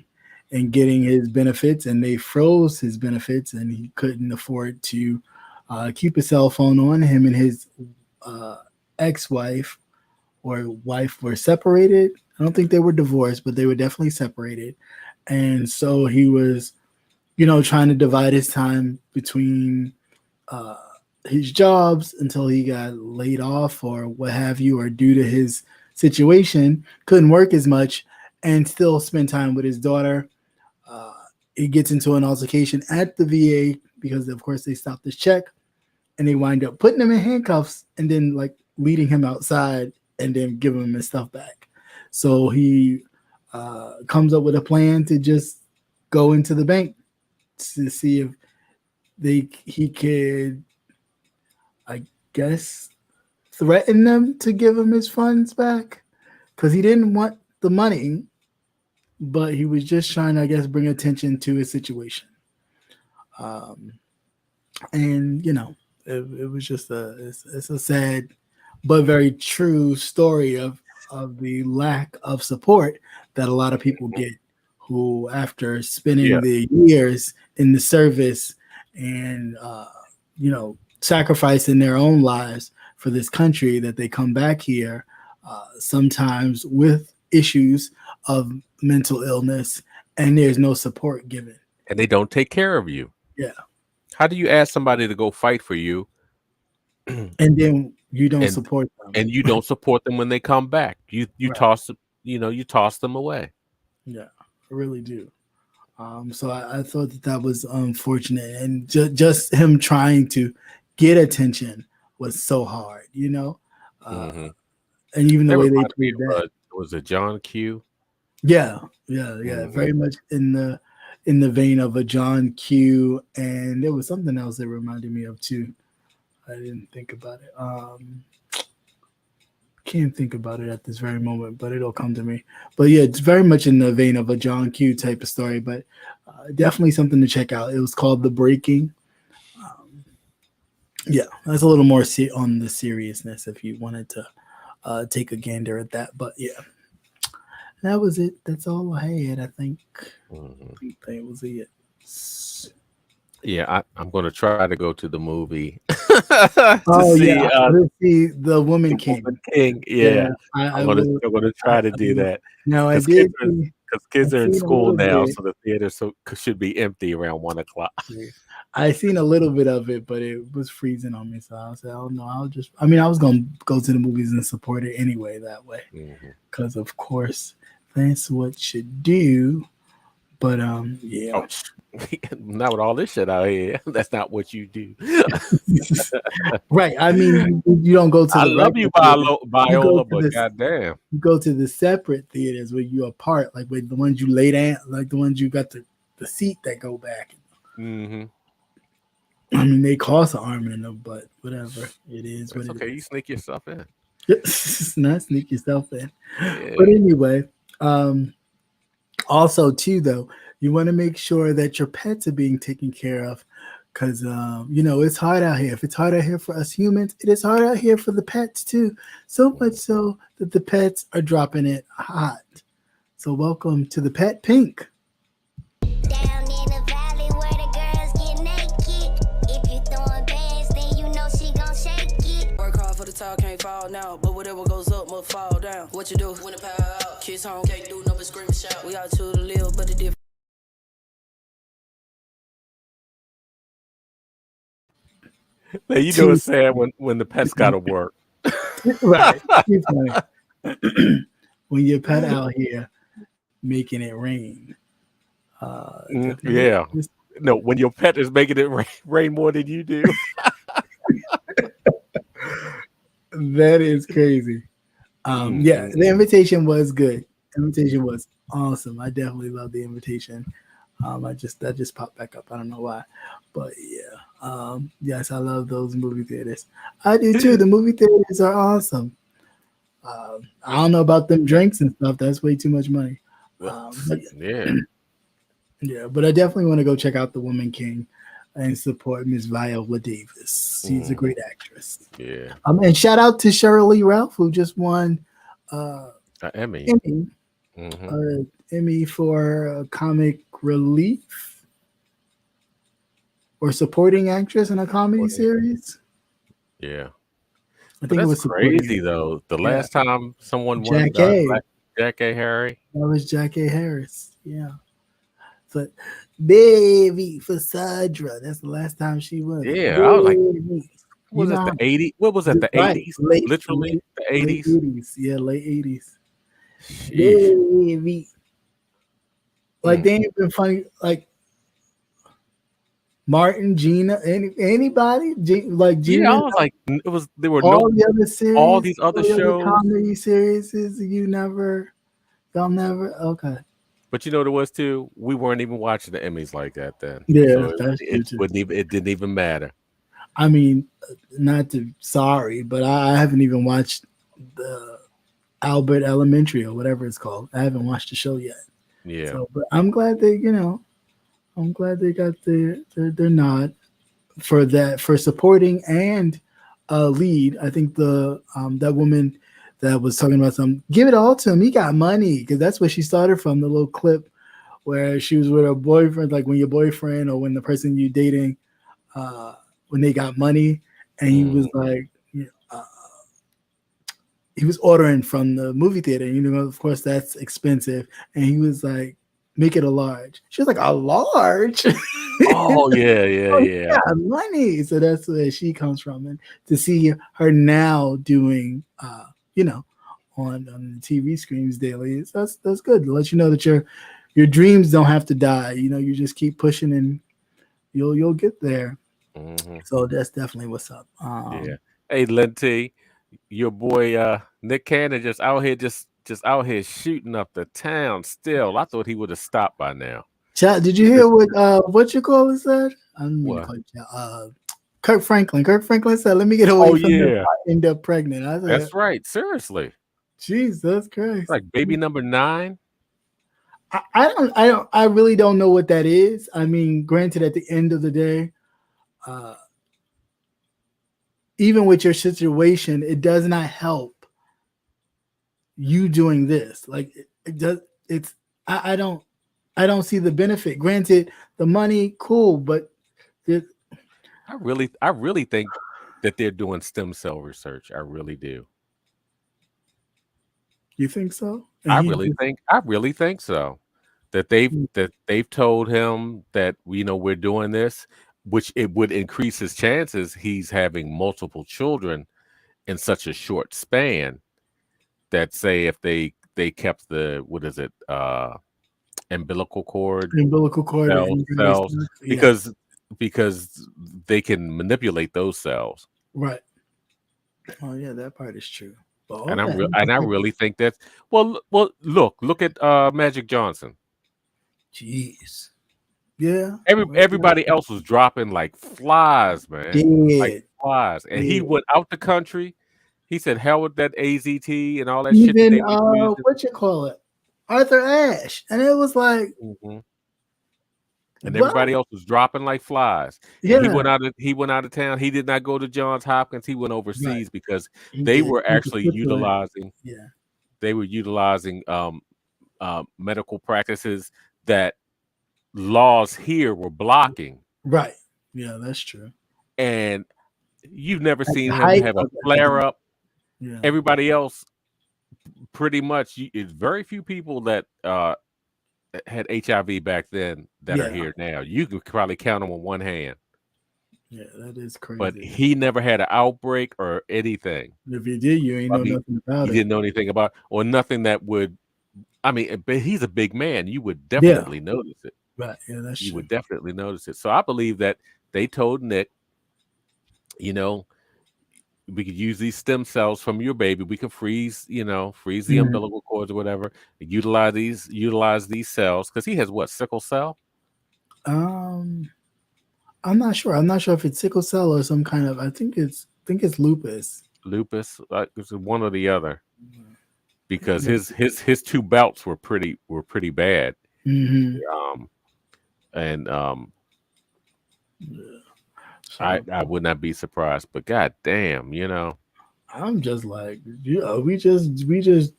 and getting his benefits, and they froze his benefits, and he couldn't afford to keep his cell phone on. Him and his ex-wife or wife were separated. I don't think they were divorced, but they were definitely separated. And so he was, trying to divide his time between his jobs until he got laid off or what have you, or due to his situation, couldn't work as much and still spend time with his daughter. He gets into an altercation at the VA because, of course, they stopped his check, and they wind up putting him in handcuffs and then leading him outside and then giving him his stuff back. So he comes up with a plan to just go into the bank to see if he could, I guess, threaten them to give him his funds back, because he didn't want the money, but he was just trying to, I guess, bring attention to his situation. And it was just it's a sad but very true story of the lack of support that a lot of people get, who after spending the years in the service and sacrificing their own lives for this country, that they come back here sometimes with issues of mental illness, and there's no support given, and they don't take care of you. Yeah. How do you ask somebody to go fight for you and then you don't support them, and you don't support them when they come back? You right. toss them away. Yeah, I really do. So I thought that was unfortunate, and just him trying to get attention was so hard, and even the way they played that. Was it John Q? Yeah, very much in the vein of a John Q, and there was something else that reminded me of too. I didn't think about it. Can't think about it at this very moment, but it'll come to me. But yeah, it's very much in the vein of a John Q type of story, but definitely something to check out. It was called The Breaking. Yeah, that's a little more on the seriousness if you wanted to take a gander at that. But yeah, that was it. That's all I had, I think. I think that was it. Yeah, I'm going to try to go to the movie to see The Woman King. Yeah, I'm going to try to do that. No, I did. Because kids are in school now, so the theater should be empty around 1:00. I seen a little bit of it, but it was freezing on me, so I said, "Oh no, I was going to go to the movies and support it anyway that way, because of course that's what you do." But yeah. Oh, not with all this shit out here. That's not what you do. Right. I mean, you don't go to. I love you, Viola, but goddamn, you go to the separate theaters where you're apart, like with the ones you lay down, like the ones you got the seat that go back. I mean, they cost an arm and them, but whatever. It is what it is. You sneak yourself in. Not sneak yourself in. Yeah. But anyway, also too, though, you want to make sure that your pets are being taken care of, because it's hard out here. If it's hard out here for us humans, it is hard out here for the pets too. So much so that the pets are dropping it hot. So welcome to the Pet Pink. Down in the valley where the girls get naked. If you throwing bands, then you know she gon' shake it. Work hard for the top, can't fall now. But whatever goes up must fall down. What you do when the power out? Kids home, can't do no but scream and shout. We out to the live, but the different. Now, you know it's sad when the pets got to work. Right. When your pet out here making it rain. Yeah. No, when your pet is making it rain more than you do. That is crazy. Yeah, the invitation was good. The invitation was awesome. I definitely love the invitation. That just popped back up. I don't know why, but yeah. Yes, I love those movie theaters. I do too. The movie theaters are awesome. I don't know about them drinks and stuff. That's way too much money. Yeah. Yeah, but I definitely want to go check out The Woman King and support Miss Viola Davis. She's a great actress. Yeah. And shout out to Shirley Ralph, who just won an Emmy. Emmy for comic relief or supporting actress in a comedy series. Yeah. I think it was crazy though. The last time someone won, Jack A. Harry. That was Jack A. Harris. Yeah. But baby for Sandra. That's the last time she won. Yeah, I was like, what was it, the 80s? What was it, the 80s? Literally the 80s? Yeah, late 80s. Baby. Like, they ain't been funny. Like, Martin, Gina, anybody? Like, Gina? Yeah, I was like, there were all the other series, all these other shows. Comedy series, y'all never, okay. But you know what it was too? We weren't even watching the Emmys like that then. Yeah, so it didn't even matter. I mean, sorry, but I haven't even watched the Albert Elementary or whatever it's called. I haven't watched the show yet. Yeah. So, but I'm glad they got their nod for that, for supporting and lead. I think the that woman that was talking about give it all to him. He got money, because that's where she started from. The little clip where she was with her boyfriend, like when your boyfriend or when the person you're dating, when they got money, and he was like, he was ordering from the movie theater. You know, of course, that's expensive, and he was like, make it a large. She was like, a large? Oh, yeah. Money. So that's where she comes from. And to see her now doing, on the TV screens daily, that's good. To let you know that your dreams don't have to die. You know, you just keep pushing and you'll get there. Mm-hmm. So that's definitely what's up. Yeah. Hey, Linty, your boy Nick Cannon just out here shooting up the town still. I thought he would have stopped by now. Chat, did you hear what you call it said? I don't mean to call it Kirk Franklin. Kirk Franklin said, "Let me get away from her. I end up pregnant." I said, that's right. Seriously. Jesus Christ. Like baby number 9. I really don't know what that is. I mean, granted, at the end of the day, even with your situation, it does not help you doing this. Like it does. I don't see the benefit. Granted, the money, cool, but I really think that they're doing stem cell research. I really do. You think so? I really think so. That they've told him that we're doing this, which it would increase his chances. He's having multiple children in such a short span. That say if they kept the umbilical cord cells, because they can manipulate those cells. Right. Oh yeah, that part is true. But and I really think that. Well, look at Magic Johnson. Jeez. Yeah. Everybody else was dropping like flies, man. Like flies, and he went out the country. He said, "Hell with that AZT and all that shit." Even what you call it, Arthur Ashe, and it was like. Mm-hmm. And everybody else was dropping like flies. Yeah. And he went out of town. He did not go to Johns Hopkins. He went overseas because they were actually utilizing. Yeah. They were utilizing medical practices that laws here were blocking. Right. Yeah, that's true. And you've never At seen the him height have a of the flare epidemic. up. Yeah. Everybody else, pretty much, it's very few people that had HIV back then that are here now. You could probably count them on one hand. Yeah, that is crazy. But he never had an outbreak or anything. If you did, you ain't know nothing about he it. didn't know anything about, or nothing that would. I mean, but he's a big man. You would definitely notice it. Right. Yeah, that's you true. would definitely notice it. So I believe that they told Nick, you know, we could use these stem cells from your baby. We could freeze the umbilical cords or whatever. And utilize these cells because he has what, sickle cell? I'm not sure. I'm not sure if it's sickle cell or some kind of. I think it's lupus. Lupus, it's one or the other. Because his two bouts were pretty bad. Mm-hmm. I would not be surprised, but god damn, I'm just like, we just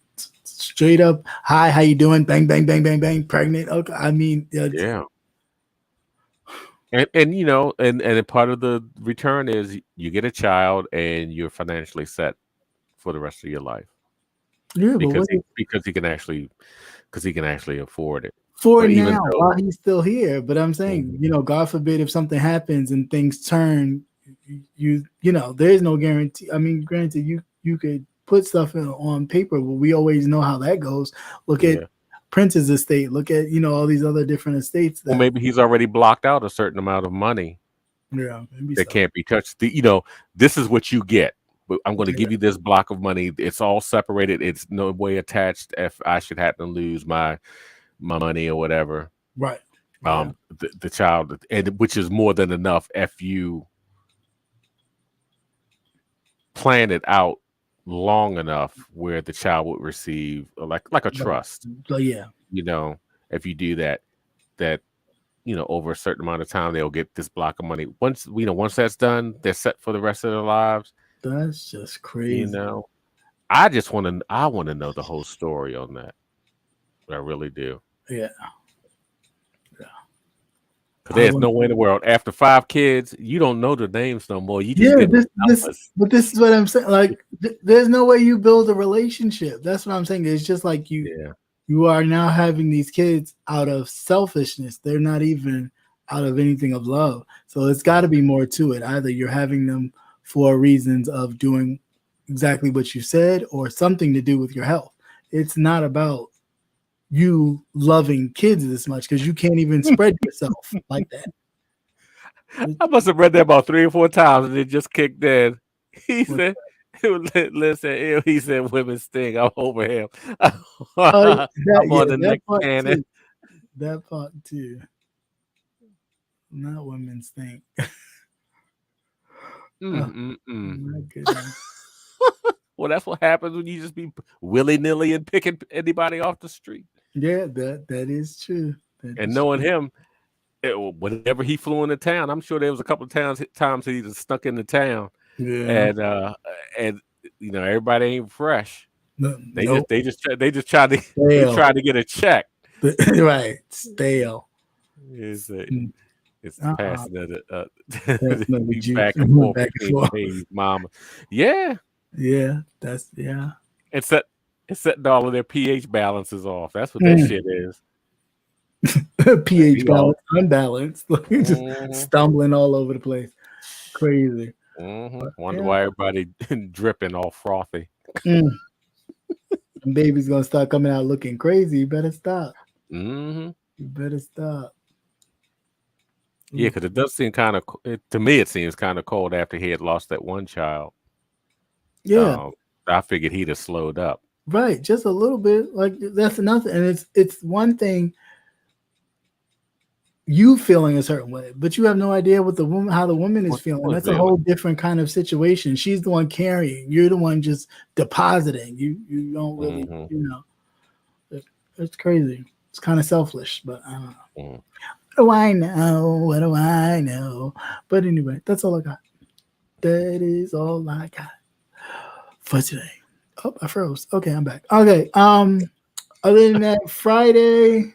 straight up, hi, how you doing? Bang, bang, bang, bang, bang, pregnant. Okay, I mean, yeah. And part of the return is you get a child and you're financially set for the rest of your life. Yeah, because he can actually afford it for now while he's still here. But I'm saying, God forbid if something happens and things turn, there's no guarantee. I mean, granted, you could put stuff on paper, but we always know how that goes. Look at Prince's estate. Look at all these other different estates. Well, maybe he's already blocked out a certain amount of money. Yeah, maybe that can't be touched. This is what you get. But I'm going to give you this block of money. It's all separated. It's no way attached if I should happen to lose my money or whatever. Right. The child, and which is more than enough if you plan it out long enough where the child would receive like a trust. Yeah. If you do that, over a certain amount of time, they'll get this block of money. Once that's done, they're set for the rest of their lives. That's just crazy. I want to know the whole story on that. I really do. Yeah. Because there's no way in the world. After 5 kids, you don't know the names no more. You just but this is what I'm saying. Like, there's no way you build a relationship. That's what I'm saying. It's just like you are now having these kids out of selfishness. They're not even out of anything of love. So it's got to be more to it. Either you're having them for reasons of doing exactly what you said or something to do with your health. It's not about you loving kids this much because you can't even spread yourself like that. I must have read that about 3 or 4 times and it just kicked in. He said, listen, he said women sting. I'm over him. I'm on the next cannon. That part too. Not women stink. My goodness. Well, that's what happens when you just be willy-nilly and picking anybody off the street. Yeah, that is true. And knowing him, whenever he flew into town, I'm sure there was a couple of times he just stuck in the town. Yeah. And everybody ain't fresh. They Nope. just try to get a check. Right, stale. It's passing it back and forth between mama. Yeah. Yeah, that's yeah. It's setting all of their pH balances off. That's what that shit is. pH balance unbalanced, just stumbling all over the place. Crazy. Wonder why everybody dripping all frothy. Baby's gonna start coming out looking crazy. You better stop. You better stop. Yeah, because it does seem kind of, to me, it seems kind of cold after he had lost that one child. Yeah. I figured he'd have slowed up. Right, just a little bit. Like that's nothing. And it's one thing you feeling a certain way, but you have no idea how the woman is feeling. That's a whole different kind of situation. She's the one carrying. You're the one just depositing. You don't really, it's crazy. It's kind of selfish, but I don't know. What do I know? What do I know? But anyway, that's all I got. That is all I got for today. Oh, I froze. Okay, I'm back. Okay. Other than that, Friday,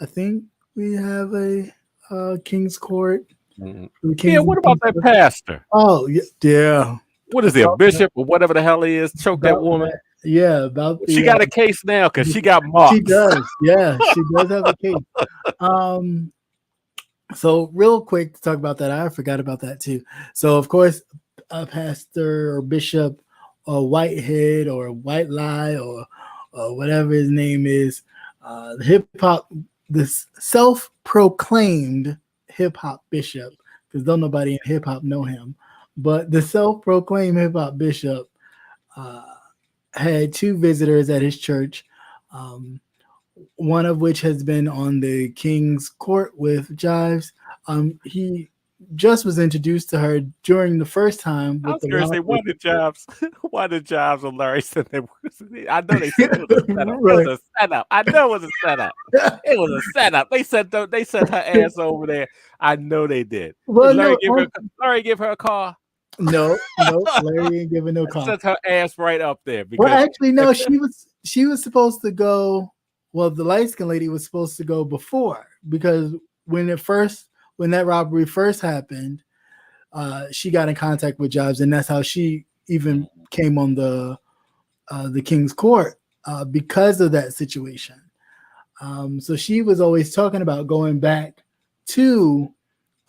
I think we have a King's Court. Yeah, what about that pastor? Oh, yeah. What is he, a bishop or whatever the hell he is? Choke that woman. About she got a case now because she got marks. She does. Yeah, she does have a case. So real quick to talk about that, I forgot about that too. So of course, a pastor or bishop or Whitehead or White Lie or whatever his name is, hip hop, this self-proclaimed hip hop bishop, because don't nobody in hip hop know him, but the self-proclaimed hip hop bishop had 2 visitors at his church. One of which has been on the King's Court with Jives. He just was introduced to her during the first time. I was going to say, why did Jives and Larry said they? I know they said it was a setup. Right. It was a setup. I know it was a setup. It was a setup. They sent her ass over there. I know they did. Well, did Larry give her a car? No, Larry ain't giving no car. Sent her ass right up there. Well, actually, no. She was supposed to go. Well, the light-skinned lady was supposed to go before, because when that robbery first happened, she got in contact with Jives, and that's how she even came on the King's Court because of that situation. So she was always talking about going back to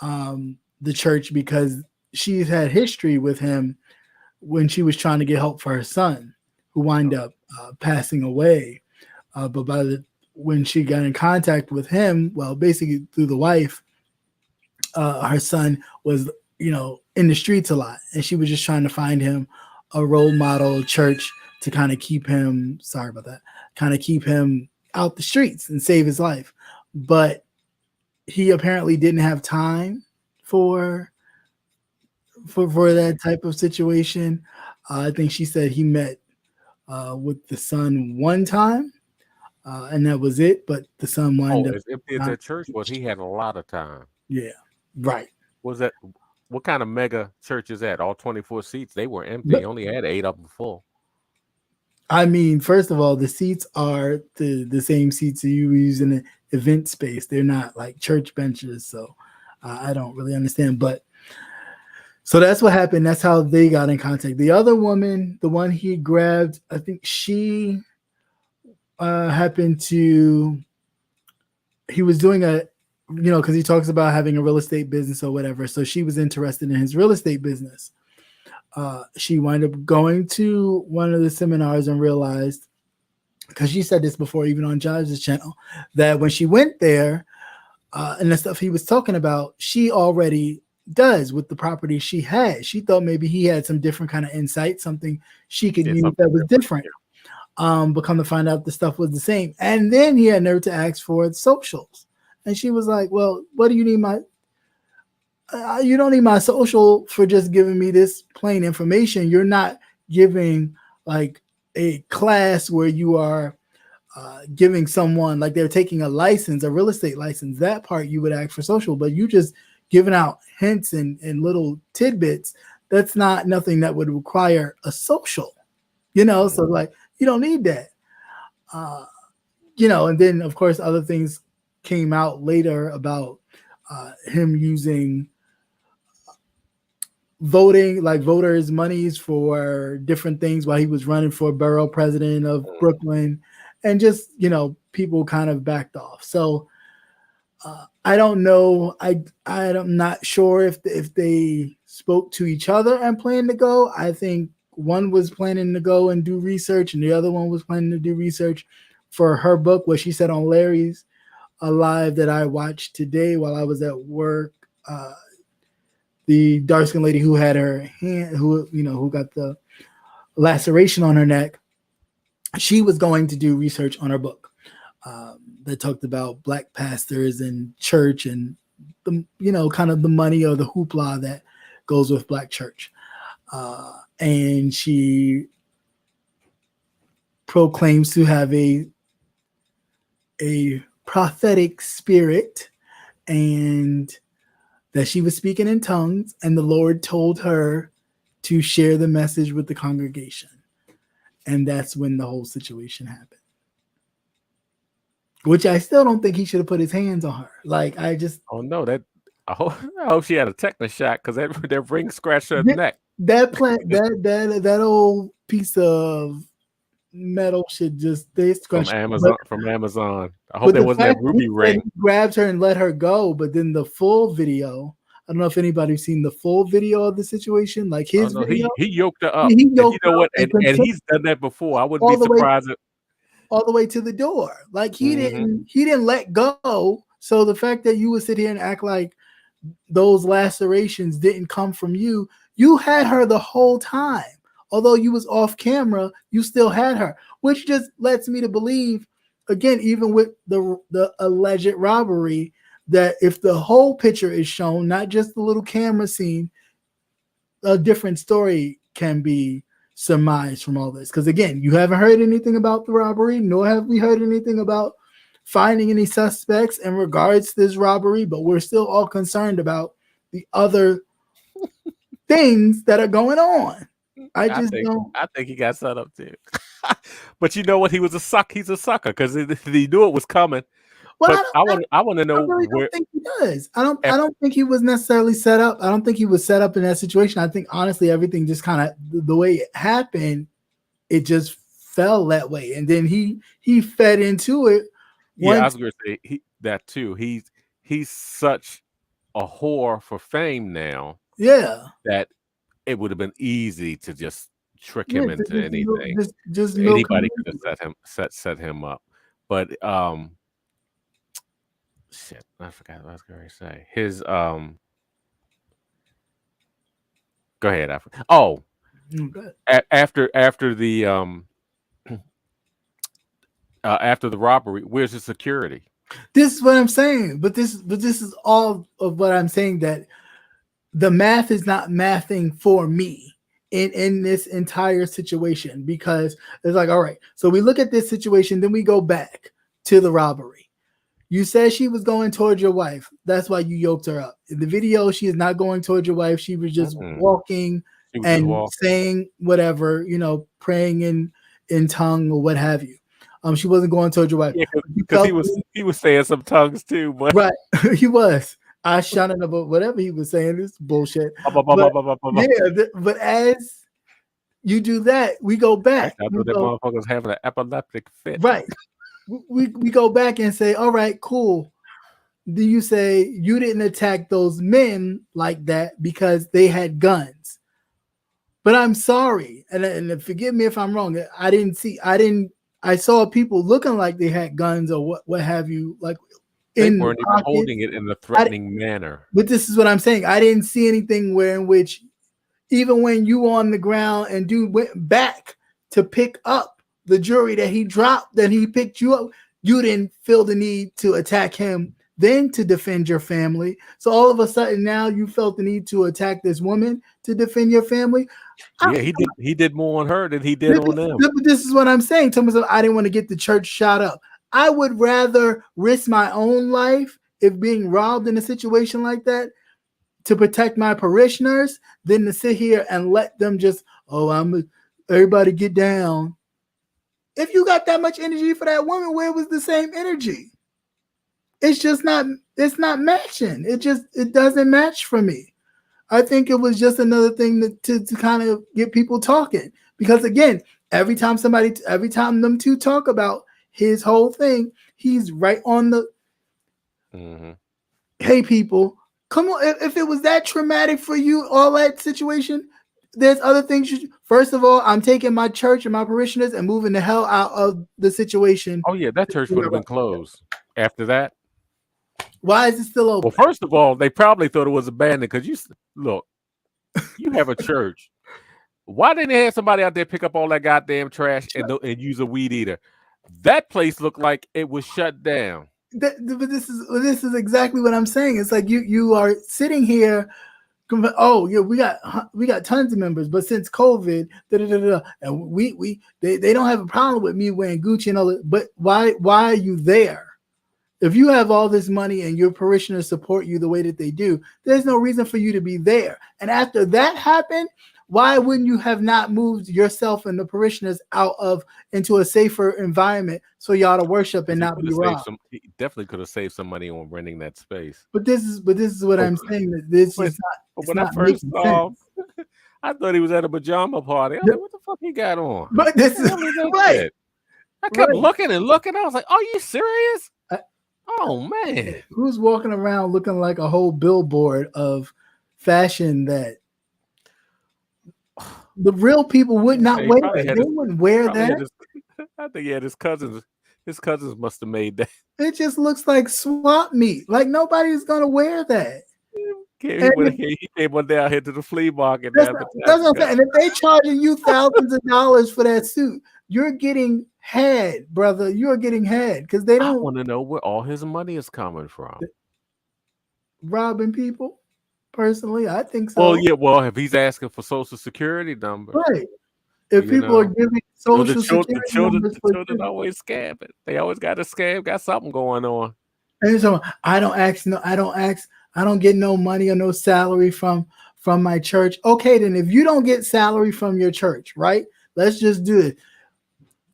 the church because she's had history with him when she was trying to get help for her son, who wound up passing away. But when she got in contact with him, well, basically through the wife, her son was, in the streets a lot, and she was just trying to find him a role model church to kind of keep him. Sorry about that. Kind of keep him out the streets and save his life. But he apparently didn't have time for that type of situation. I think she said he met with the son one time. And that was it, but the son wound up. If the church was, he had a lot of time. Yeah, right. Was that what kind of mega church is that? All 24 seats? They were empty. You only had 8 of them full. I mean, first of all, the seats are the same seats that you use in an event space. They're not like church benches, so I don't really understand. But so that's what happened. That's how they got in contact. The other woman, the one he grabbed, I think she happened to, he was doing because he talks about having a real estate business or whatever. So she was interested in his real estate business. She wound up going to one of the seminars and realized, because she said this before, even on Jives' channel, that when she went there and the stuff he was talking about, she already does with the property she had. She thought maybe he had some different kind of insight, something she could use that was different. But come to find out the stuff was the same. And then he had nerve to ask for socials. And she was like, well, what do you need you don't need my social for just giving me this plain information. You're not giving like a class where you are giving someone, like they're taking a license, a real estate license. That part you would ask for social, but you just giving out hints and little tidbits. That's not nothing that would require a social, so like, you don't need that. And then of course other things came out later about him using voting, like voters' monies for different things while he was running for borough president of Brooklyn, and just, people kind of backed off. So I don't know. I'm not sure if they spoke to each other and planned to go. I think one was planning to go and do research, and the other one was planning to do research for her book, what she said on Larry's live that I watched today while I was at work. The dark-skinned lady who had her hand, who got the laceration on her neck, she was going to do research on her book that talked about Black pastors and church and the, kind of the money or the hoopla that goes with Black church. And she proclaims to have a prophetic spirit, and that she was speaking in tongues, and the Lord told her to share the message with the congregation. And that's when the whole situation happened. which I still don't think he should have put his hands on her. Like, oh no, I hope she had a tetanus shot because that ring scratched her neck. That old piece of metal should just from Amazon. I hope there wasn't that ruby ring. He grabs her and let her go, but then the full video. I don't know if anybody's seen the full video of the situation. Like his video, he yoked her up. You know what? And he's done that before. I wouldn't be surprised. All the way to the door. Like he didn't let go. So the fact that you would sit here and act like those lacerations didn't come from you, you had her the whole time. Although you was off camera, you still had her, which just lets me to believe, again, even with the alleged robbery, that if the whole picture is shown, not just the little camera scene, a different story can be surmised from all this. Because again, you haven't heard anything about the robbery, nor have we heard anything about finding any suspects in regards to this robbery, but we're still all concerned about the other things that are going on. I think he got set up too. But you know what? He's a sucker because he knew it was coming. Well, I want to know. I really don't think he does. I don't think he was necessarily set up. I don't think he was set up in that situation. I think honestly, everything just kind of the way it happened, it just fell that way, and then he fed into it. Yeah, I was going to say that too. He's such a whore for fame now. Yeah, that it would have been easy to just trick him into anything. Just anybody could have set him up. But shit, I forgot what I was going to say. His go ahead. After the after the robbery, where's the security? This is what I'm saying. But this is all of what I'm saying, that the math is not mathing for me in this entire situation, because it's like, all right, so we look at this situation, then we go back to the robbery. You said she was going towards your wife. That's why you yoked her up. In the video, she is not going towards your wife. She was just walking and saying whatever, praying in tongue or what have you. She wasn't going towards your wife. Because he was saying some tongues too, but right, he was. I shot him about whatever he was saying. This bullshit. But as you do that, we go back. I thought that motherfucker was having an epileptic fit. Right. We go back and say, all right, cool. Do you say you didn't attack those men like that because they had guns? But I'm sorry, and forgive me if I'm wrong. I saw people looking like they had guns or what have you, like. They weren't even holding it in a threatening manner. But this is what I'm saying. I didn't see anything in which, even when you on the ground and dude went back to pick up the jewelry that he dropped, then he picked you up, you didn't feel the need to attack him, then to defend your family. So all of a sudden now you felt the need to attack this woman to defend your family. Yeah, he did more on her than he did on them. But this is what I'm saying. I didn't want to get the church shot up. I would rather risk my own life if being robbed in a situation like that to protect my parishioners than to sit here and let them just, everybody get down. If you got that much energy for that woman, where was the same energy? It's not matching. It doesn't match for me. I think it was just another thing to kind of get people talking, because again, every time them two talk about his whole thing, he's right on the hey people, come on. If it was that traumatic for you, all that situation, there's other things. First of all, I'm taking my church and my parishioners and moving the hell out of the situation. Oh yeah, that church would have been closed after that. Why is it still open? Well, first of all, they probably thought it was abandoned because you have a church. Why didn't they have somebody out there pick up all that goddamn trash and use a weed eater? That place looked like it was shut down. But this is exactly what I'm saying. It's like you are sitting here. Oh yeah, we got tons of members, but since COVID, and they don't have a problem with me wearing Gucci and all that. But why are you there? If you have all this money and your parishioners support you the way that they do, there's no reason for you to be there. And after that happened, Why wouldn't you have not moved yourself and the parishioners out of into a safer environment so y'all to worship and not be robbed? He definitely could have saved some money on renting that space. But this is what I'm saying. That this is not. When I first saw him, I thought he was at a pajama party. I was like, what the fuck he got on? But this is right. I kept looking and looking. I was like, are you serious? Oh man. Who's walking around looking like a whole billboard of fashion that the real people would not wear? They wouldn't wear that. I think he had his cousins. His cousins must have made that. It just looks like swap meet. Like nobody's gonna wear that. He came one day out here to the flea market. That's what I'm saying. And if they charging you thousands of dollars for that suit, you're getting head, brother. You're getting head because they don't want to know where all his money is coming from. Robbing people, personally, I think so. Well, yeah. Well, if he's asking for Social Security numbers, right? If people are giving Social Security numbers, the children always scam it. They always got a scam, got something going on. And so I don't get no money or no salary from my church. Okay, then if you don't get salary from your church, right? Let's just do it.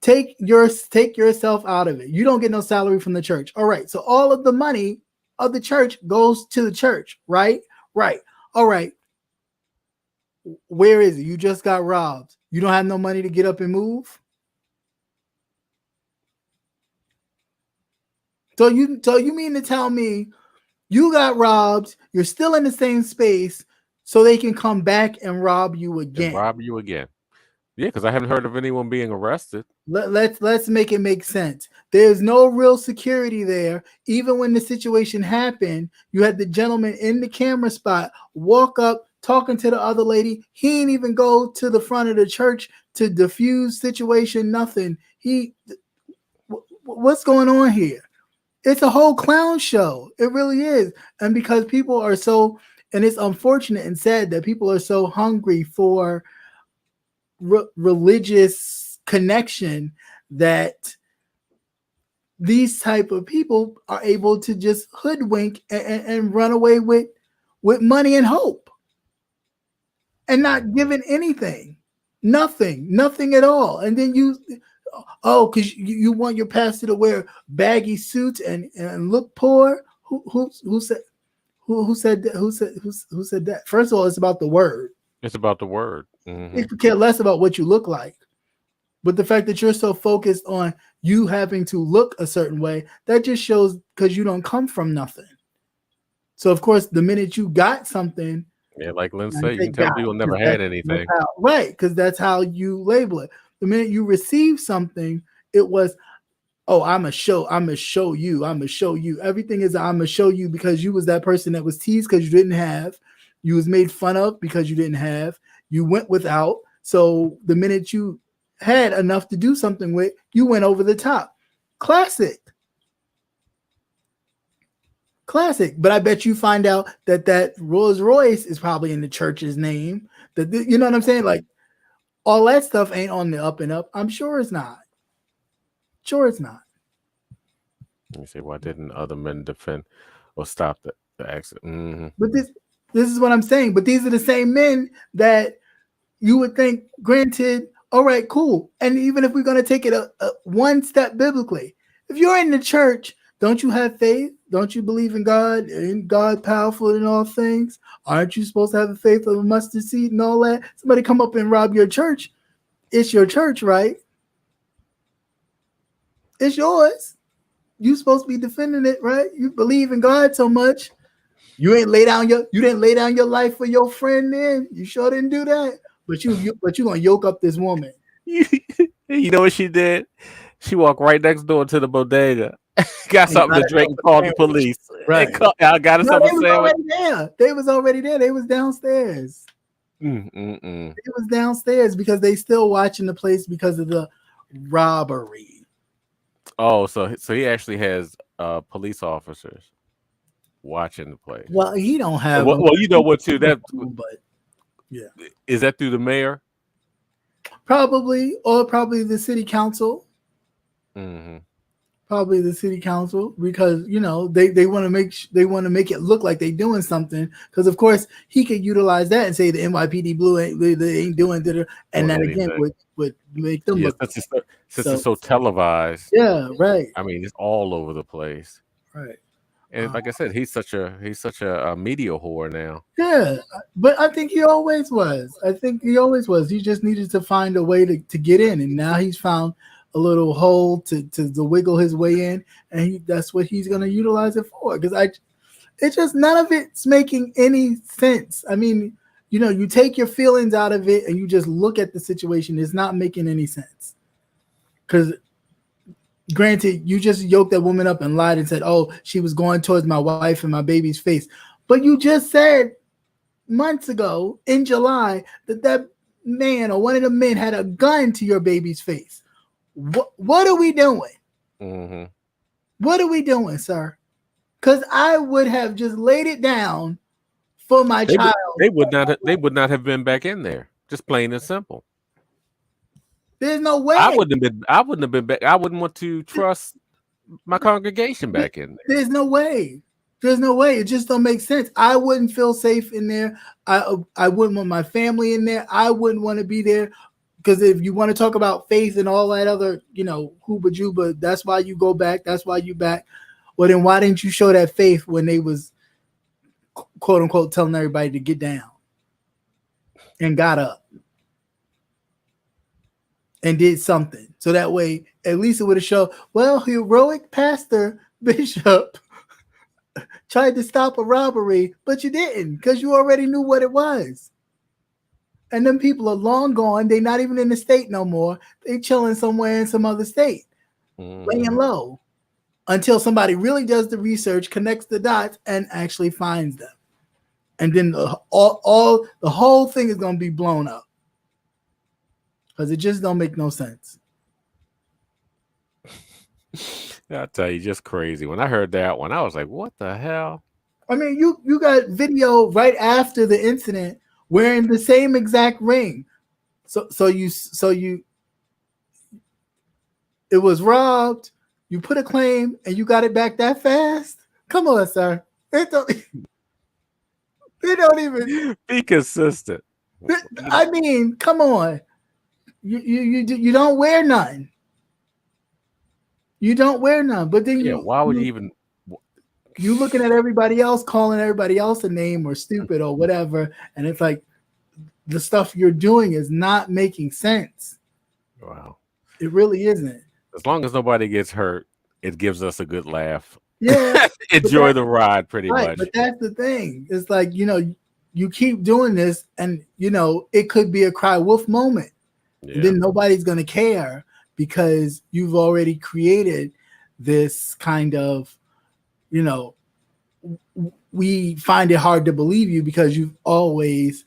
Take yourself out of it. You don't get no salary from the church. All right. So all of the money of the church goes to the church, right? Right. All right. Where is it? You just got robbed. You don't have no money to get up and move. So you mean to tell me you got robbed, you're still in the same space, so they can come back and rob you again? Yeah, because I haven't heard of anyone being arrested. Let's make it make sense. There's no real security there. Even when the situation happened, you had the gentleman in the camera spot walk up, talking to the other lady. He didn't even go to the front of the church to diffuse situation. Nothing. What's going on here? It's a whole clown show. It really is. And because people are so, and it's unfortunate and sad that people are so hungry for religious connection that these type of people are able to just hoodwink and run away with money and hope and not giving anything, nothing at all. And then because you want your pastor to wear baggy suits and look poor. Who said that? First of all, it's about the word. It's about the word. Mm-hmm. You could care less about what you look like. But the fact that you're so focused on you having to look a certain way, that just shows because you don't come from nothing. So, of course, the minute you got something. Yeah, like Lynn said, you can tell people never had anything. Right, because that's how you label it. The minute you receive something, it was, oh, I'm going to show you. Everything is I'm going to show you because you was that person that was teased because you didn't have. You was made fun of because you didn't have. You went without. So the minute you had enough to do something with, you went over the top. Classic. But I bet you find out that Rolls Royce is probably in the church's name. You know what I'm saying? Like all that stuff ain't on the up and up. I'm sure it's not. Let me see. Why didn't other men defend or stop the accident? Mm-hmm. But this is what I'm saying. But these are the same men that you would think, granted, all right, cool. And even if we're going to take it a one step biblically, if you're in the church, don't you have faith? Don't you believe in God? Ain't God powerful in all things? Aren't you supposed to have the faith of a mustard seed and all that? Somebody come up and rob your church. It's your church, right? It's yours. You're supposed to be defending it, right? You believe in God so much. You didn't lay down your life for your friend then. You sure didn't do that. But you gonna yoke up this woman. You know what she did? She walked right next door to the bodega. Got something to drink and called the police. Right. I got her something to say. They was already there. They was downstairs. It was downstairs because they still watching the place because of the robbery. Oh, so he actually has police officers watching the place. Well, he don't have. Well, you know what too? But yeah, is that through the mayor? Probably, or probably the city council. Mm-hmm. Probably the city council, because they want to make it look like they're doing something, because of course he could utilize that and say the NYPD Blue ain't doing it, and that again would make them look. Since it's so televised. Yeah, right. I mean, it's all over the place. Right. And like I said, he's such a media whore now. Yeah, but I think he always was. He just needed to find a way to get in, and now he's found a little hole to wiggle his way in, and that's what he's going to utilize it for. Because it's just none of it's making any sense. I mean, you take your feelings out of it and you just look at the situation. It's not making any sense. Because granted, you just yoked that woman up and lied and said, "Oh, she was going towards my wife and my baby's face," but you just said months ago in July that man or one of the men had a gun to your baby's face. What are we doing? Mm-hmm. What are we doing, sir? Because I would have just laid it down for my child. They would not have been back in there. Just plain and simple. There's no way. I wouldn't have been back. I wouldn't want to trust my congregation back in there. There's no way. It just don't make sense. I wouldn't feel safe in there. I wouldn't want my family in there. I wouldn't want to be there. Because if you want to talk about faith and all that other, hooba juba, that's why you go back. That's why you back. Well, then why didn't you show that faith when they was, quote unquote, telling everybody to get down and got up and did something? So that way, at least it would have shown, well, heroic pastor Bishop tried to stop a robbery, but you didn't, because you already knew what it was. And them people are long gone. They're not even in the state no more. They chilling somewhere in some other state, laying low, until somebody really does the research, connects the dots, and actually finds them. And then the whole thing is going to be blown up, because it just don't make no sense. I tell you, just crazy. When I heard that one, I was like, "What the hell?" I mean, you got video right after the incident wearing the same exact ring. So you it was robbed, you put a claim, and you got it back that fast? Come on, sir. They don't even be consistent. I mean, come on. You don't wear none. You don't wear none. But then why would you even? You looking at everybody else, calling everybody else a name or stupid or whatever, and it's like the stuff you're doing is not making sense. Wow. It really isn't. As long as nobody gets hurt, it gives us a good laugh. Yeah. Enjoy the ride pretty much. But that's the thing. It's like, you keep doing this and, it could be a cry wolf moment. Yeah. And then nobody's going to care because you've already created this kind of, we find it hard to believe you because you've always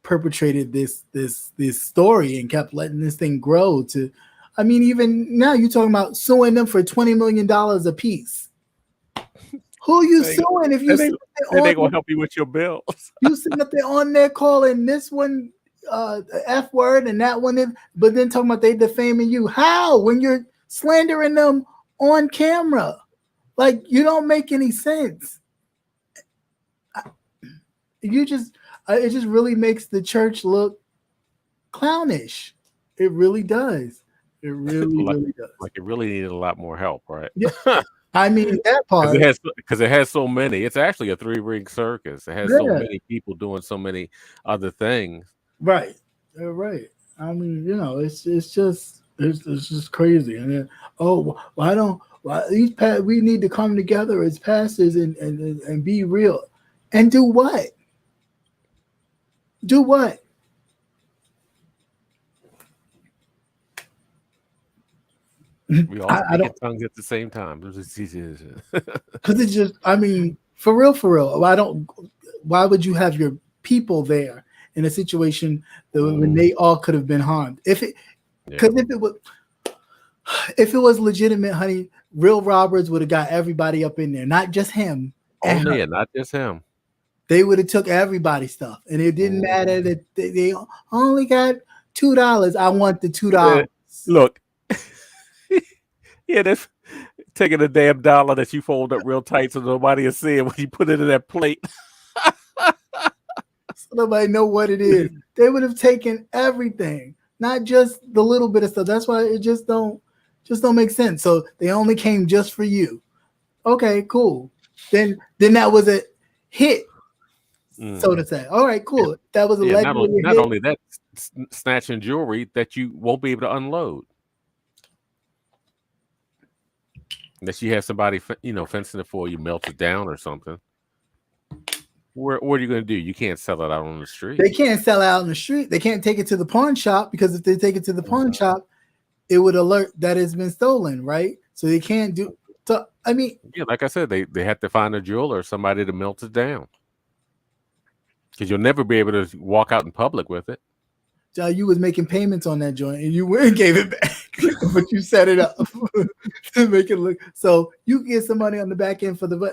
perpetrated this story and kept letting this thing grow to, I mean, even now you're talking about suing them for $20 million a piece. Who are you suing if you they're gonna help you with your bills? You sitting up there on there calling this one the F word and that one, but then talking about they defaming you. How? When you're slandering them on camera. Like, you don't make any sense. It just really makes the church look clownish. It really does. It really does. Like it really needed a lot more help, right? Yeah. I mean, that part. Because it has so many. It's actually a 3-ring circus. It has so many people doing so many other things. Right. Right. I mean, it's just crazy. And then, we need to come together as pastors and be real. And do what? Do what? We all speak in tongues at the same time. Because it's just, I mean, for real. Why would you have your people there in a situation that when they all could have been harmed? If it was legitimate, honey, real robbers would have got everybody up in there, not just him. Not just him. They would have took everybody's stuff, and it didn't matter that they only got $2. I want the $2. Look, taking a damn dollar that you fold up real tight so nobody will see it when you put it in that plate. So nobody know what it is. They would have taken everything, not just the little bit of stuff. That's why it just don't make sense. So they only came just for you. Okay, cool. Then that was a hit, so to say. All right, cool. That was a legendary not hit. only that, snatching jewelry that you won't be able to unload. Unless you have somebody, fencing it for you, melt it down or something. What are you going to do? You can't sell it out on the street. They can't sell it out on the street. They can't take it to the pawn shop, because if they take it to the pawn shop, it would alert that it's been stolen, right? So they can't do. So I mean, yeah, like I said, they have to find a jeweler or somebody to melt it down, because you'll never be able to walk out in public with it. You was making payments on that joint and you went and gave it back, but you set it up to make it look. So you get some money on the back end for the.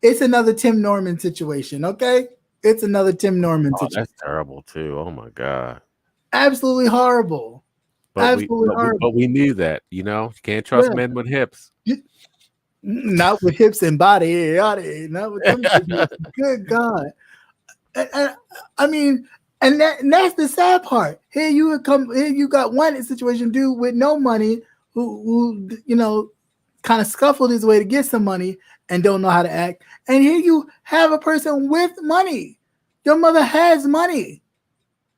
It's another Tim Norman situation, okay? It's another Tim Norman situation. That's terrible too. Oh my God, absolutely horrible. But we knew that, you can't trust men with hips. Not with hips and body. Not with them. Good God. I mean. And that's the sad part. Here you got one situation, dude with no money who kind of scuffled his way to get some money and don't know how to act. And here you have a person with money. Your mother has money,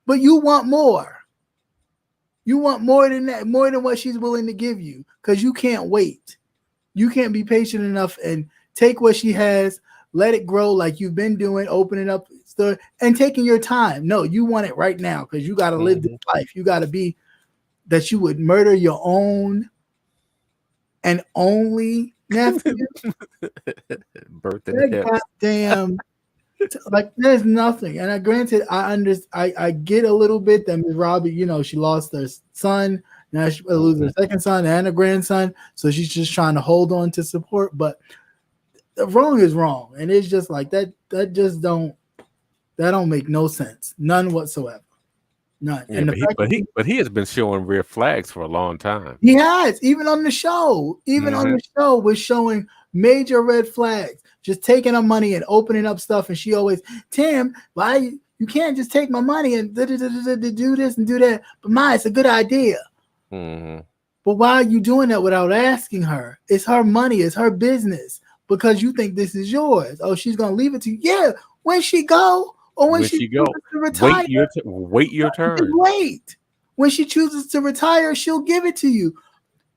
but you want more. You want more than that, more than what she's willing to give you, because you can't wait. You can't be patient enough and take what she has, let it grow like you've been doing, opening up store and taking your time. No, you want it right now, because you got to live this life. You got to be that you would murder your own and only nephew. Goddamn, like there's nothing. And granted, I get a little bit that Ms. Robbie, she lost her son. Now she will lose her second son and a grandson. So she's just trying to hold on to support. But wrong is wrong, and it's just like that. That don't make no sense, none whatsoever, none. Yeah, but he has been showing red flags for a long time. He has, even on the show, was showing major red flags, just taking her money and opening up stuff. And she always, Tim, why you can't just take my money and do this and do that? But it's a good idea. Mm-hmm. But why are you doing that without asking her? It's her money, it's her business. Because you think this is yours. Oh, she's gonna leave it to you. Yeah, when she go, or when she chooses to retire, wait your turn. Wait. When she chooses to retire, she'll give it to you.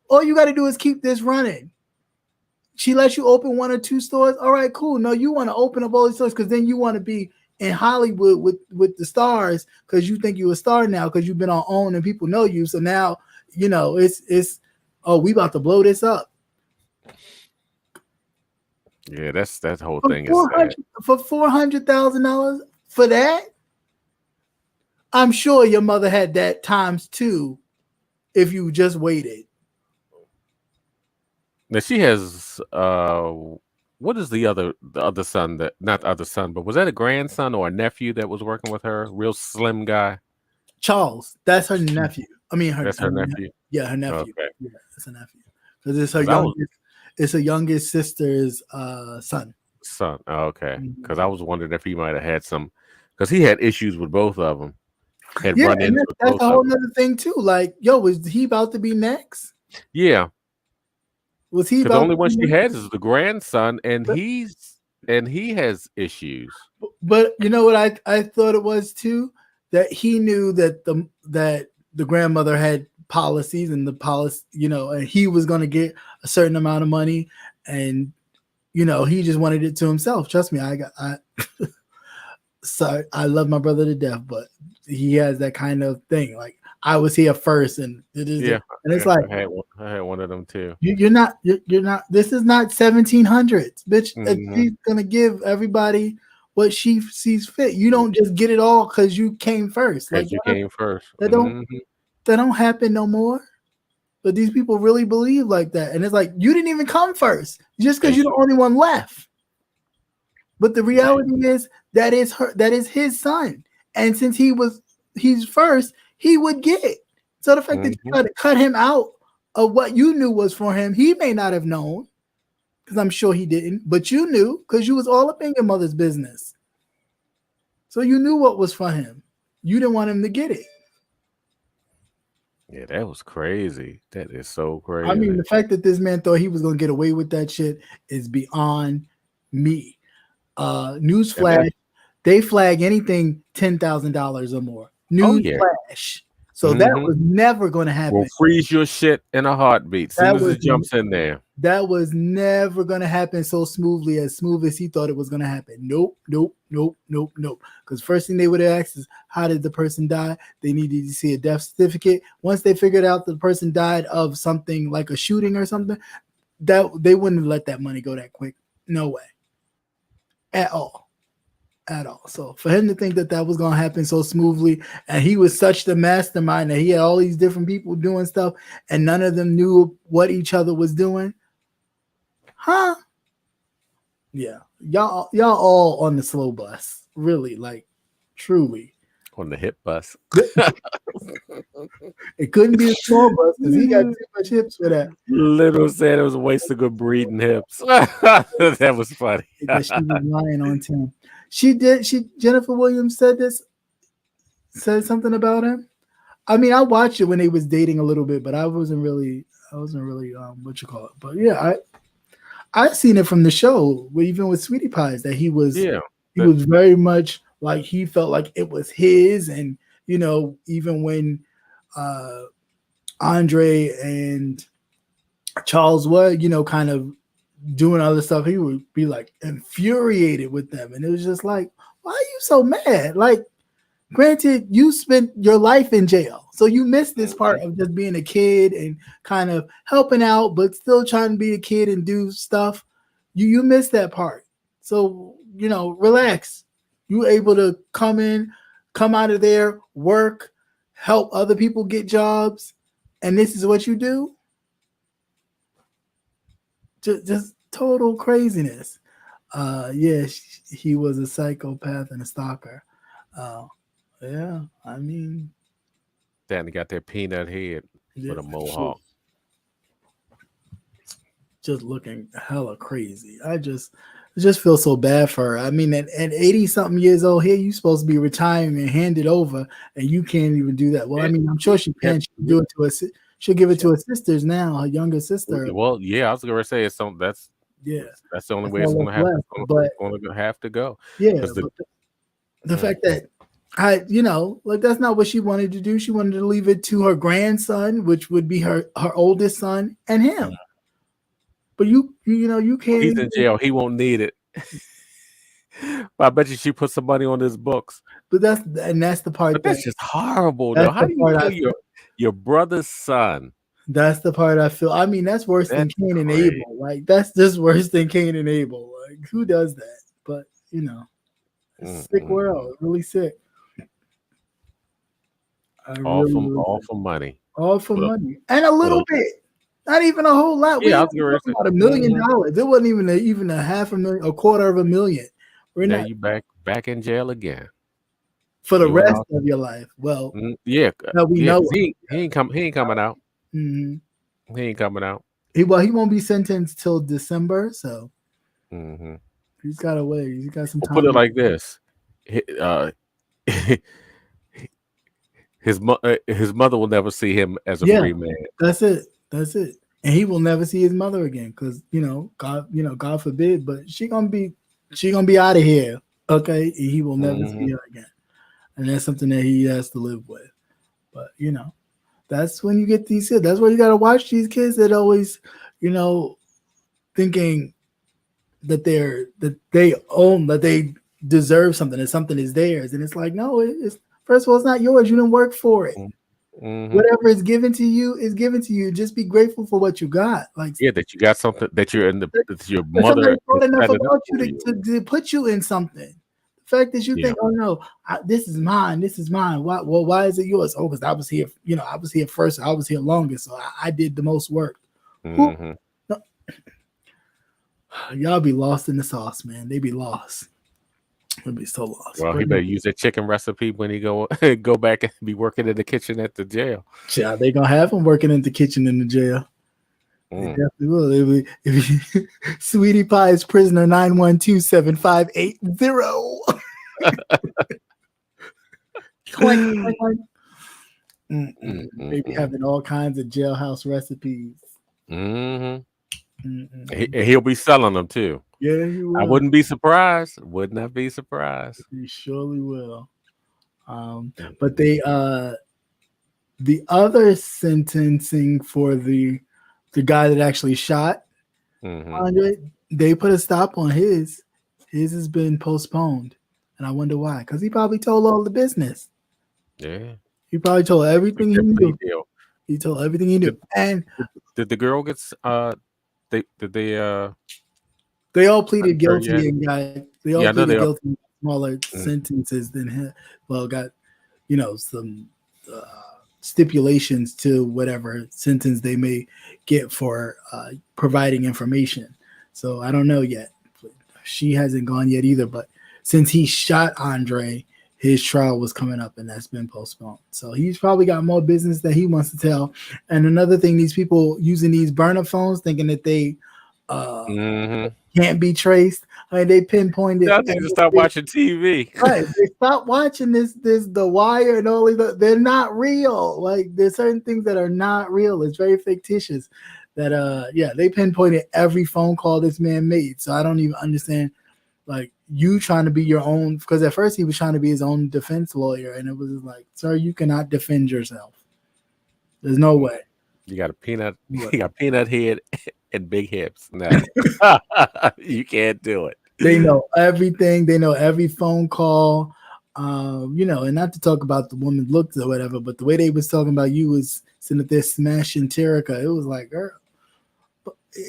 All you got to do is keep this running. She lets you open 1 or 2 stores. All right, cool. No, you want to open up all these stores because then you want to be in Hollywood with the stars, because you think you're a star now because you've been on OWN and people know you. So now it's we about to blow this up. Yeah, that whole thing is sad. For $400,000 for that. I'm sure your mother had that times 2 if you just waited. Now she has what is the other son, that not the other son, but was that a grandson or a nephew that was working with her? Real slim guy. Charles, that's her nephew. I mean, that's her nephew. Yeah, her nephew. Okay. Yeah, it's a nephew because it's her youngest. It's her youngest sister's son. Oh, okay. Because I was wondering if he might have had some, because he had issues with both of them. That's a whole other thing too. Like, was he about to be next? Yeah. Was he? The only one she has is the grandson, and he has issues. But you know what I thought it was too, that he knew that the grandmother had policies, and the policy, and he was going to get a certain amount of money, and he just wanted it to himself. Trust me, sorry, I love my brother to death, but he has that kind of thing. Like, I was here first, and it's like I had one of them too. You're not. This is not 1700s, bitch. Mm-hmm. She's gonna give everybody what she sees fit. You don't just get it all because you came first. Because you came first. That don't happen no more. But these people really believe like that, and it's like, you didn't even come first just because you're the only one left. But the reality is that is his son, and since he's first, he would get it. So the fact that you try to cut him out of what you knew was for him. He may not have known, because I'm sure he didn't, but you knew because you was all up in your mother's business. So you knew what was for him. You didn't want him to get it. Yeah, that was crazy. That is so crazy. I mean, the fact that this man thought he was going to get away with that shit is beyond me. Newsflash, they flag anything $10,000 or more. Newsflash. So that was never going to happen. We'll freeze your shit in a heartbeat as soon as it jumps in there. That was never going to happen so smoothly, as smooth as he thought it was going to happen. Nope. Because first thing they would have asked is, how did the person die? They needed to see a death certificate. Once they figured out that the person died of something like a shooting or something, that they wouldn't have let that money go that quick. No way. At all. So for him to think that that was going to happen so smoothly, and he was such the mastermind that he had all these different people doing stuff and none of them knew what each other was doing. Huh? Yeah. Y'all all on the slow bus. Really, like truly. On the hip bus. It couldn't be a small bus because he got too much hips for that. Little said it was a waste of good breeding hips. That was funny. Because she was lying on Tim. Jennifer Williams said something about him. I mean, I watched it when they was dating a little bit, but I wasn't really what you call it. But yeah, I seen it from the show, even with Sweetie Pies, that he was very much like he felt like it was his, and even when Andre and Charles were kind of doing other stuff, he would be like infuriated with them, and it was just like, why are you so mad? Like, granted, you spent your life in jail, so you missed this part of just being a kid and kind of helping out, but still trying to be a kid and do stuff. You missed that part, so relax. You were able to come out of there, work, help other people get jobs, and this is what you do. Just total craziness. He was a psychopath and a stalker. Yeah, I mean, Danny got that peanut head with a mohawk. Just looking hella crazy. I just feel so bad for her. I mean, at 80-something years old, here you supposed to be retiring and hand it over, and you can't even do that. Well, I mean, I'm sure she can. She'll do it to us. She'll give it to her sisters now, her younger sister. Well, yeah, I was gonna say that's the only way it's gonna have. It's gonna have to go. Yeah, the fact that that's not what she wanted to do. She wanted to leave it to her grandson, which would be her oldest son, and him. But you can't. He's in jail. He won't need it. I bet you she put some money on his books. But that's the part. But that's just horrible, though. How do you kill your brother's son? That's the part I feel. I mean, that's worse than Cain and Abel. Like, that's just worse than Cain and Abel. Like, who does that? But it's sick world. Really sick. All for money. All for money, and a little bit. Not even a whole lot. Yeah, I was about $1 million. It wasn't even a $500,000, $250,000. Now you back in jail again for the rest of your life. Well, know he ain't coming out. Mm-hmm. He ain't coming out. He won't be sentenced till December, so he's got to wait. He's got some time. Put it like this: his mother will never see him as a free man. That's it. And he will never see his mother again, because God forbid, but she gonna be out of here. Okay, he will never see her again, and that's something that he has to live with. But that's when you get these kids. That's why you gotta watch these kids that always, thinking that they own, that they deserve something, that something is theirs, and it's like, no, it's first of all, it's not yours. You didn't work for it. Whatever is given to you is given to you. Just be grateful for what you got. Like, that you got something, that you're in that your mother thought enough about you to put you in something. The fact that you think, oh no, this is mine. Why is it yours? Oh, because I was here. I was here first. I was here longest, so I did the most work. No. Y'all be lost in the sauce, man. They be lost. I'd be so lost. Well, he better use that chicken recipe when he go back and be working in the kitchen at the jail. Yeah, they gonna have him working in the kitchen in the jail. They definitely will. Sweetie Pie is prisoner 9127580. Maybe having all kinds of jailhouse recipes. He'll be selling them too. Yeah, he will. I wouldn't be surprised. Would not be surprised. He surely will. But they the other sentencing for the guy that actually shot Andre, they put a stop on his. His has been postponed, and I wonder why. Because he probably told all the business. Yeah, he probably told everything he knew. Deal. He told everything he knew. And did the girl get? They all pleaded guilty and they all pleaded guilty to smaller sentences than him. Well, got some stipulations to whatever sentence they may get for providing information. So I don't know yet. She hasn't gone yet either. But since he shot Andre, his trial was coming up and that's been postponed. So he's probably got more business that he wants to tell. And another thing, these people using these burner phones thinking that they can't be traced. I mean, they pinpointed. They need to stop watching TV. Right. They stop watching this The Wire and all these. They're not real. Like there's certain things that are not real. It's very fictitious. That they pinpointed every phone call this man made. So I don't even understand like you trying to be your own, because at first he was trying to be his own defense lawyer, and it was like, sir, you cannot defend yourself. There's no way. You got peanut head and big hips. No. You can't do it. They know everything. They know every phone call. And not to talk about the woman's looks or whatever, but the way they was talking about you was sitting there smashing Terica. It was like, girl,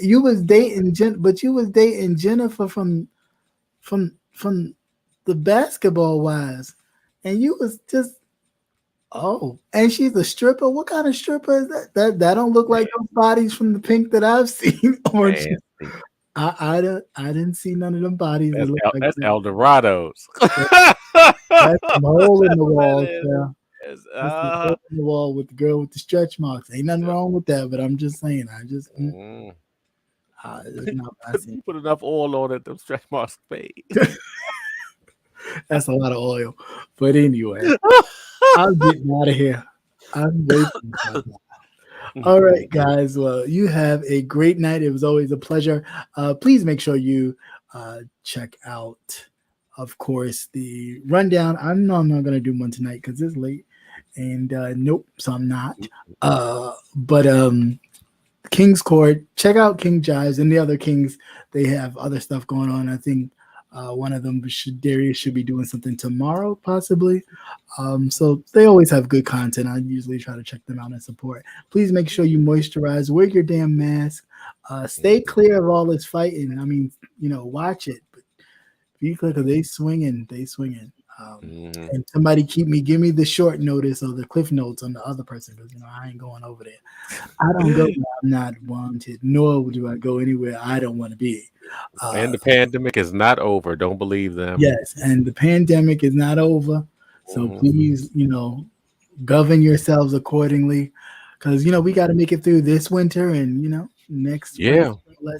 you was dating Jennifer from the Basketball Wives, and you was just and she's a stripper. What kind of stripper is that? That don't look like those bodies from the Pink that I've seen. I didn't see none of them bodies. That's Eldorado's. That's the hole in the wall. That's the hole in the wall with the girl with the stretch marks. Ain't nothing wrong with that, but I'm just saying. You put enough oil on it, them stretch marks fade. That's a lot of oil. But anyway, I'm getting out of here. I'm waiting. All right, guys. Well, you have a great night. It was always a pleasure. Please make sure you check out, of course, the rundown. I'm not going to do one tonight because it's late. And nope, so I'm not. But King's Court, check out King Jives and the other Kings. They have other stuff going on. I think one of them, Darius, should be doing something tomorrow, possibly. So they always have good content. I usually try to check them out and support. Please make sure you moisturize, wear your damn mask, stay clear of all this fighting. I mean, watch it, but be clear because they swinging. And somebody give me the short notice or the cliff notes on the other person, because I ain't going over there. I don't go where I'm not wanted, nor do I go anywhere I don't want to be. And the pandemic is not over. Don't believe them. Yes, and the pandemic is not over. So please, govern yourselves accordingly, because we got to make it through this winter and next. Yeah,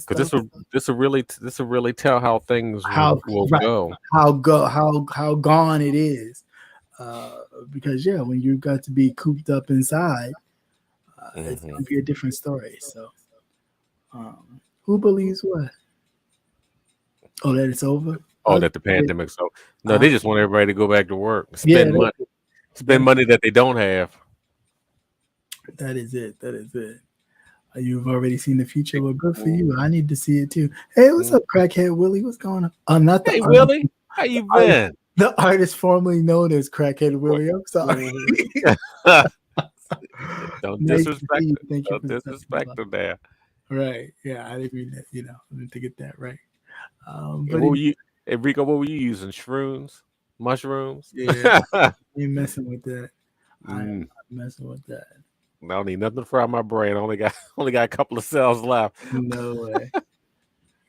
because this will really tell how things will go. How gone it is. Because when you've got to be cooped up inside, it's going to be a different story. So, who believes what? Oh, that it's over. Oh, that the pandemic's over. No, they just want everybody to go back to work, spend money that they don't have. That is it. You've already seen the future. Well, good for you. I need to see it too. Hey, what's up, Crackhead Willie? What's going on? Not the hey, Willie. How you been? The artist formerly known as Crackhead Willie. I'm sorry. Don't disrespect him. Don't disrespect him there. Right. Yeah, I didn't mean that. I meant to get that right. Enrico, what were you using? Shrooms? Mushrooms? Yeah. I ain't messing with that. I'm not messing with that. I don't need nothing to fry my brain. I only got a couple of cells left. No way.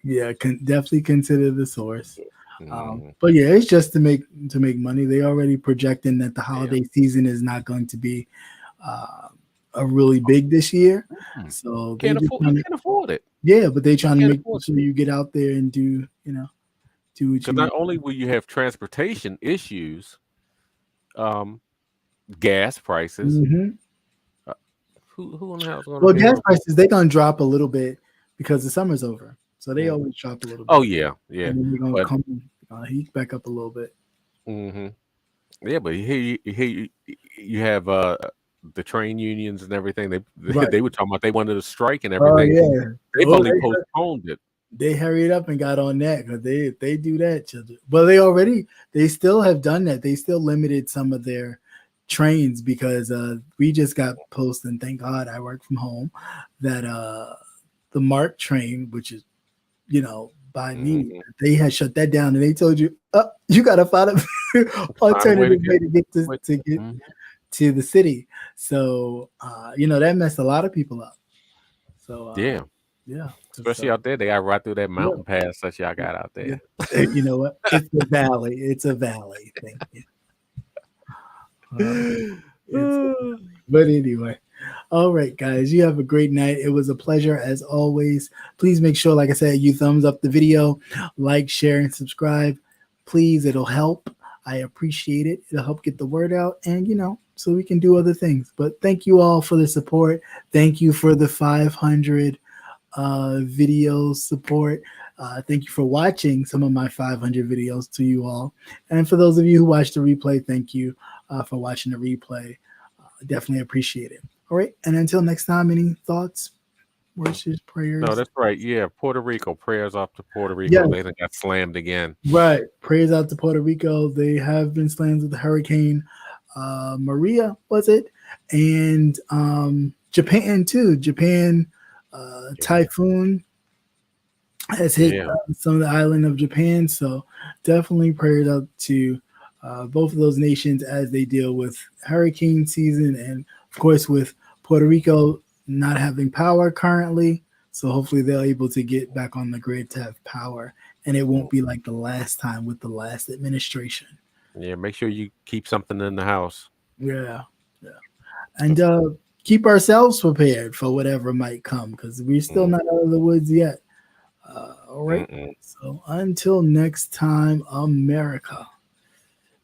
Yeah, definitely consider the source. But yeah, it's just to make money. They already projecting that the holiday season is not going to be a really big this year. So you can't afford it. Yeah, but they trying to make sure you get out there and do what you. Because not only will you have transportation issues, gas prices. Who in the house? Well, gas prices they're gonna drop a little bit because the summer's over, so they always drop a little bit. Oh yeah. And then they're gonna come heat back up a little bit. Yeah, but here you have the train unions and everything. They were talking about they wanted to strike and everything. They've only postponed it. They hurried up and got on that because they do that. But they still have done that. They still limited some of their trains because we just got posted, and thank God I work from home, that the MARC train, which is by me, they had shut that down, and they told you you gotta find an alternative way to get to the city. So that messed a lot of people up. So yeah, especially out there, they got right through that mountain pass that y'all got out there. You know what? It's a valley. It's a valley. Thank you. But anyway, all right, guys, you have a great night. It was a pleasure as always. Please make sure, like I said, you thumbs up the video, like, share, and subscribe. Please, it'll help. I appreciate it. It'll help get the word out, and so we can do other things. But thank you all for the support. Thank you for the 500 video support. Thank you for watching some of my 500 videos to you all. And for those of you who watched the replay, thank you for watching the replay. Definitely appreciate it. All right. And until next time, any thoughts, wishes, prayers? No, that's right. Yeah. Puerto Rico. Prayers off to Puerto Rico. They got slammed again. Right. Prayers out to Puerto Rico. They have been slammed with the Hurricane Maria, was it? And Japan too. Japan typhoon has hit some of the island of Japan. So definitely prayers out to both of those nations as they deal with hurricane season, and of course with Puerto Rico not having power currently. So hopefully they're able to get back on the grid to have power, and it won't be like the last time with the last administration. Yeah, make sure you keep something in the house. Yeah. And keep ourselves prepared for whatever might come, because we're still not out of the woods yet. All right. So until next time, America,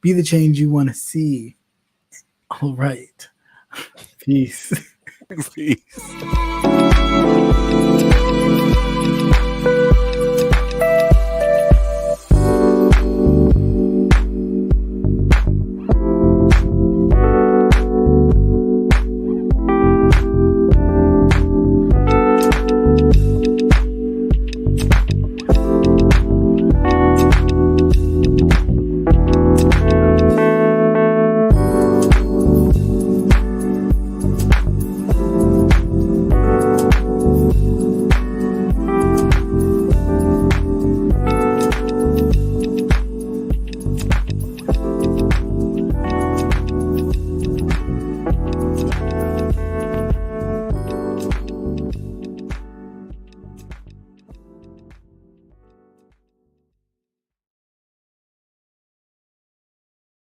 be the change you want to see. All right. Peace. Peace.